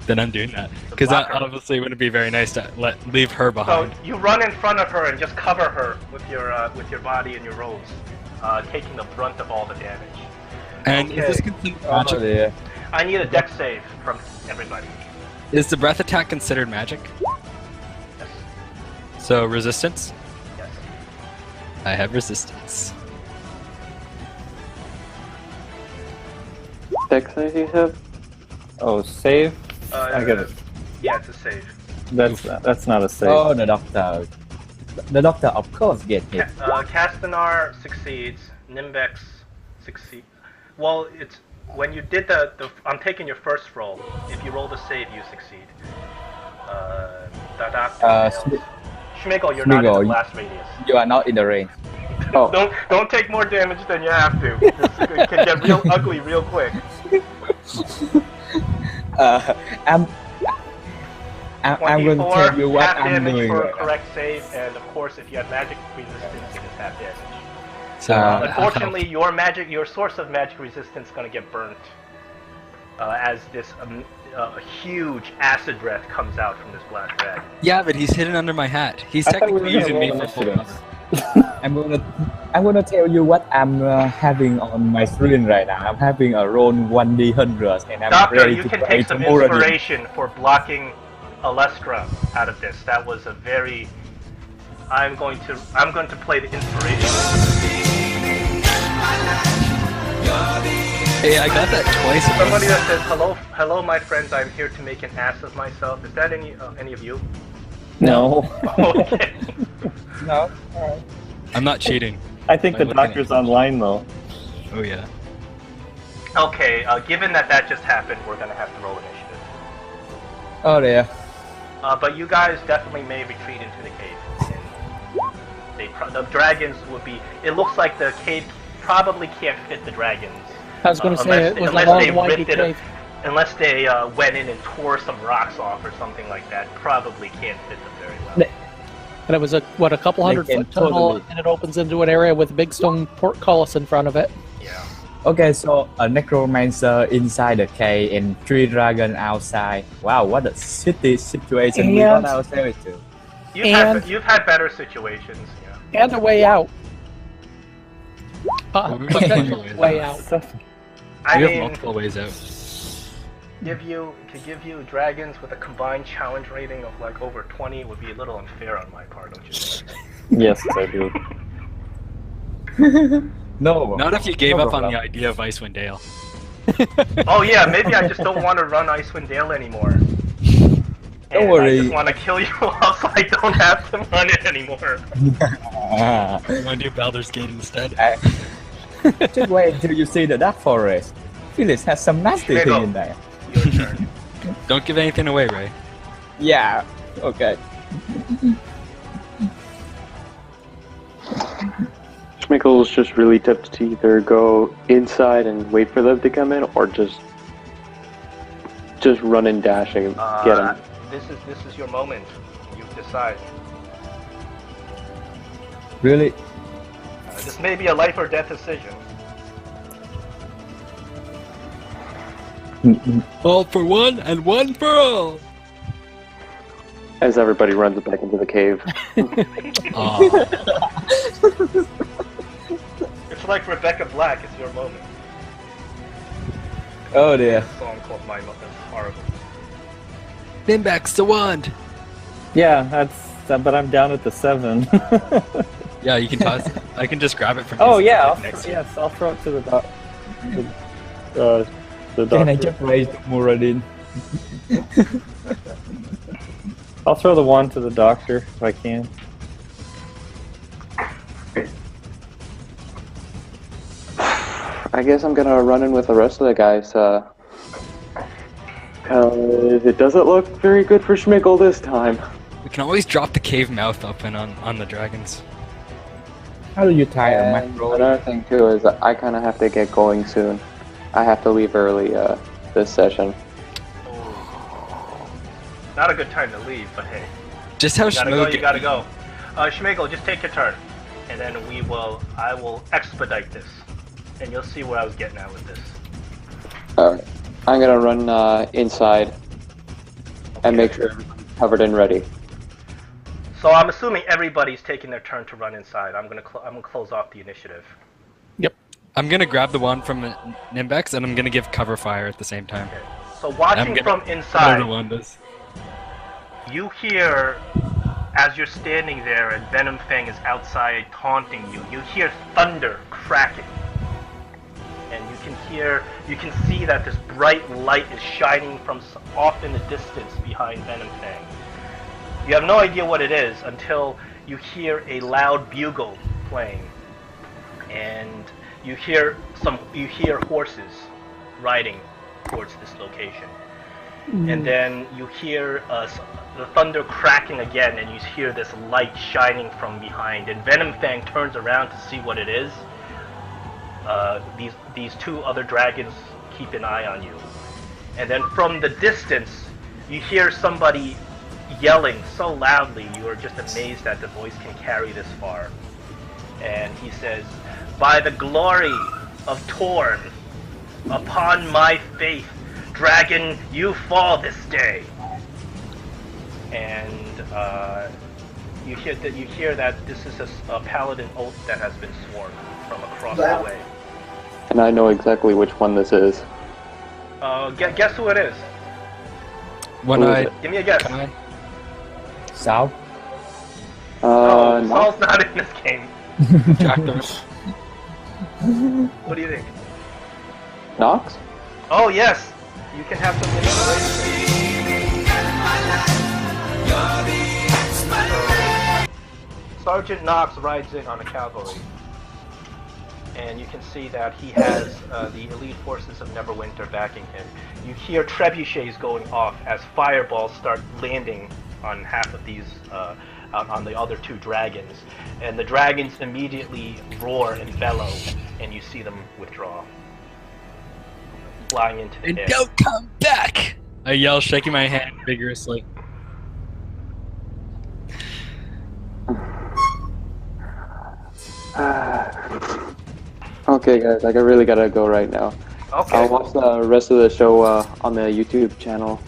Then I'm doing that because that blocker. obviously wouldn't be very nice to leave her So behind. you run in front of her and just cover her with your body and your robes, taking the brunt of all the damage. And okay. is this considered Oh magic? dear. I need a dex save from everybody. Is the breath attack considered magic? Yes. So resistance? Yes. I have resistance. Dex save you have? Oh, save? I get it. Yeah, it's a save. That's not a save. Oh, the doctor. The doctor, of course, get hit. Castanar succeeds. Nimbex succeeds. Well, it's when you did the. I'm taking your first roll. If you roll the save, you succeed. The doctor. fails. Schmigel, you're not in the Schmigel, blast radius. You are not in the range. Oh. Don't take more damage than you have to. It can get real ugly real quick. I'm going to 24, tell you what half I'm damage doing for a right now. correct save, and of course, if you have magic resistance, it is half damage. So Unfortunately, your source of magic resistance is going to get burnt as this huge acid breath comes out from this black dragon. yeah, but he's hidden under my hat. He's I thought we were technically gonna using me roll for full initiative. cover. I'm gonna tell you what I'm having on my screen right now. I'm having a roll 1d100 and I'm Doctor, ready you to can play take some tomorrow. inspiration for blocking Alestra out of this. That was a very. I'm going to play the inspiration. Hey, I got that twice. Somebody that says hello, my friends. I'm here to make an ass of myself. Is that any of you? No. Okay. No. I'm not cheating. I think By the looking at doctor's it. online though. Oh yeah. Okay. Given that just happened, we're gonna have to roll initiative. Oh dear. But you guys definitely may retreat into the cave. The dragons would be. It looks like the cave probably can't fit the dragons. I was going to say it was a unless long, they windy ripped it, cave. unless they went in and tore some rocks off or something like that. Probably can't fit them very well. And it was a couple They hundred can foot tunnel, totally- and it opens into an area with a big stone portcullis in front of it. Yeah. Okay, so a necromancer inside the cave and 3 dragons outside. Wow, what a city situation we And- got ourselves to. You've had better situations. Yeah. And a way out. Well, we Potential have way out. I we have mean, multiple ways out. give you dragons with a combined challenge rating of like over 20 would be a little unfair on my part, don't you think? Yes, I do. No. Not if you gave no up on problem. the idea of Icewind Dale. Oh yeah, maybe I just don't want to run Icewind Dale anymore. And worry. I just want to kill you off so I don't have to run it anymore. Ah, You want to do Baldur's Gate instead? Just wait until you see the dark forest. Felix has some nasty Schmegel. thing in there. Your turn. Don't give anything away, Ray. Yeah. Okay. Schmickel's just really tempted to either go inside and wait for them to come in, or just run and dash and get them. This is your moment. You decide. Really? This may be a life or death decision. All for one and one for all. As everybody runs back into the cave. Aw. It's like Rebecca Black. It's your moment. Oh dear. A song called My Moment. It's horrible. Nimbex the wand. Yeah, but I'm down at the 7. Yeah, you can toss it. I can just grab it from. Oh his yeah, like, next to you. I'll throw it to the the Can I doctor. just raise the Muradin? I'll throw the wand to the doctor if I can. I guess I'm gonna run in with the rest of the guys. It doesn't look very good for Schmigel this time. We can always drop the cave mouth open on the dragons. How do you tie a And macro? another thing too is I kind of have to get going soon. I have to leave early this session. Not a good time to leave, but hey. Just how You gotta go, Schmoog. you gotta go. Schmegel, just take your turn. And then I will expedite this. And you'll see where I was getting at with this. Alright. I'm gonna run inside and make sure everything's covered and ready. So I'm assuming everybody's taking their turn to run inside. I'm gonna close off the initiative. I'm gonna grab the wand from Nimbex and I'm gonna give cover fire at the same time. So watching from Whatever inside, the wand does. you hear, as you're standing there and Venom Fang is outside taunting you, you hear thunder cracking. And you can see that this bright light is shining from off in the distance behind Venom Fang. You have no idea what it is until you hear a loud bugle playing. And you hear horses riding towards this location. And then you hear the thunder cracking again, and you hear this light shining from behind. And Venom Fang turns around to see what it is. These two other dragons keep an eye on you. And then from the distance, you hear somebody yelling so loudly, you are just amazed that the voice can carry this far. And he says, "By the glory of Torn, upon my faith, dragon, you fall this day." And you hear that this is a paladin oath that has been sworn from across the way. And I know exactly which one this is. Guess who it is? One Who is eye. it? Give me a guess. Can I? Sao? No, No. Saul's not in this game. Jack the- What do you think? Nox? Oh yes, you can have some inspiration. Sergeant Knox rides in on a cavalry, and you can see that he has the elite forces of Neverwinter backing him. You hear trebuchets going off as fireballs start landing on half of these, on the other two dragons, and the dragons immediately roar and bellow, and you see them withdraw, flying into the And air. don't come back! I yell, shaking my hand vigorously. Okay, guys, I really gotta go right now. Okay. I'll watch the rest of the show on the YouTube channel.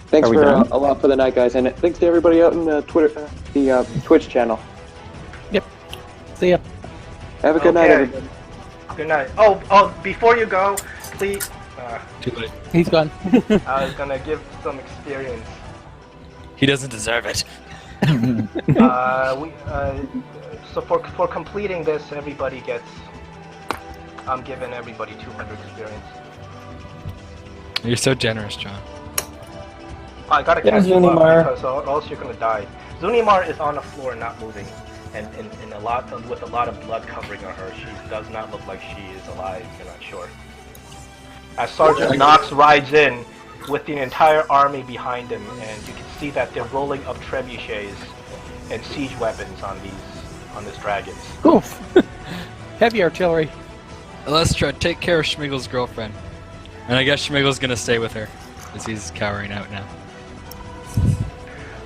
Thanks Are we for done? a lot for the night, guys, and thanks to everybody out in the Twitch channel. See ya. Have a good night, Okay. everybody. Good night. Oh, before you go, please. Too late. He's gone. I was gonna give some experience. He doesn't deserve it. So for completing this, everybody gets. I'm giving everybody 200 experience. You're so generous, John. I gotta Yeah, catch you up Zunimar. because or else you're gonna die. Zunimar is on the floor, not moving. and with a lot of blood covering her. She does not look like she is alive. You're not sure. As Sergeant Knox rides in with the entire army behind him, and you can see that they're rolling up trebuchets and siege weapons on this dragons. Oof. Heavy artillery. Alestra, take care of Schmigel's girlfriend. And I guess Schmigel's gonna stay with her, because he's cowering out now.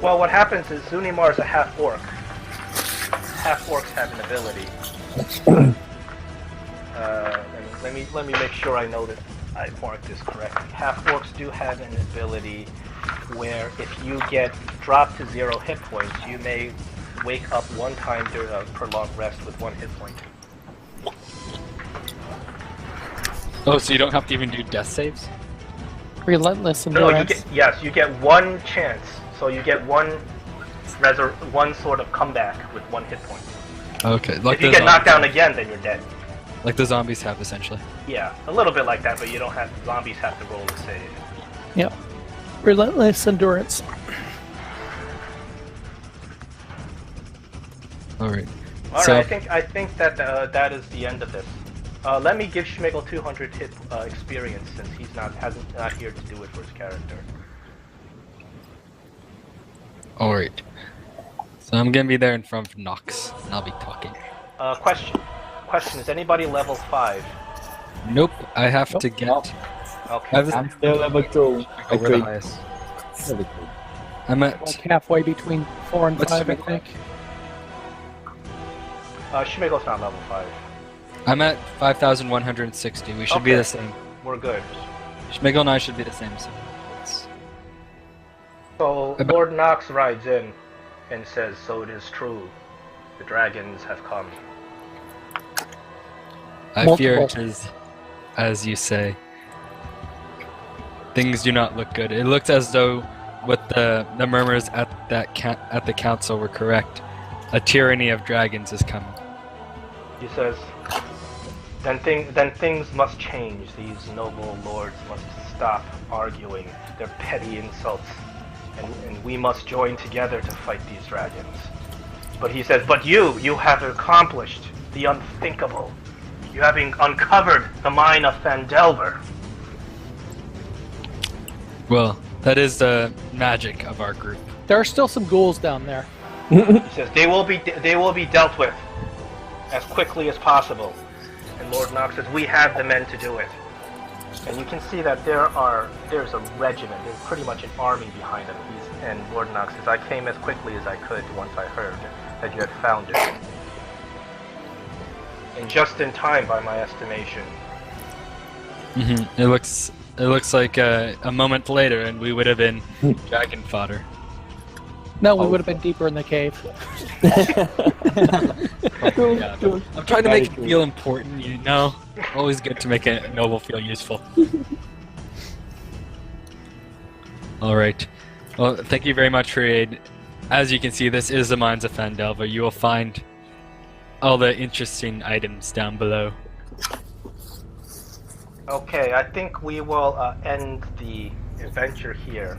Well, what happens is Zunimar is a half-orc. Half-orcs have an ability. And let me make sure I know that I marked this correctly. Half-orcs do have an ability where if you get dropped to 0 hit points, you may wake up one time during a prolonged rest with 1 hit point. Oh, so you don't have to even do death saves? Relentless No, endurance. you get one chance. So you get one sort of comeback with 1 hit point. Okay, like If you get knocked down again, then you're dead. Like the zombies have, essentially. Yeah, a little bit like that, but you don't have zombies have to roll a save. Yep. Relentless endurance. Alright. All So- right, I think that that is the end of this. Let me give Schmigel 200 hit experience since he's not here to do it for his character. Alright. So I'm gonna be there in front of Nox, and I'll be talking. Question: is anybody level 5? Nope, I have Nope. to get... Nope. Okay. I'm still level 2. We're the highest. Level 2. I'm Like at... halfway between 4 and What's 5, I Schmigel? think. Schmigel's not level 5. I'm at 5,160. We should be Okay. the same. We're good. Schmigel and I should be the same. So it's- So Lord Knox rides in and says, "So it is true. The dragons have come." I fear it Multiple. is, as you say. Things do not look good. It looks as though what the murmurs at the council were correct. A tyranny of dragons is coming. He says, then things must change. These noble lords must stop arguing their petty insults, and we must join together to fight these dragons." But he says, "But you have accomplished the unthinkable. You have uncovered the mine of Phandelver." Well, that is the magic of our group. There are still some ghouls down there. He says, they will be dealt with as quickly as possible." And Lord Knox says, "We have the men to do it." And you can see that there's a regiment, there's pretty much an army behind them. And Lord Knox says, "I came as quickly as I could once I heard that you had found it. And just in time, by my estimation." It looks like a moment later, and we would have been dragon fodder. No, we would have been deeper in the cave. Yeah, I'm trying to make it feel important, you know. Always good to make a noble feel useful. All right. Well, thank you very much for your aid. As you can see, this is the mines of Phandelver. You will find all the interesting items down below. Okay, I think we will end the adventure here.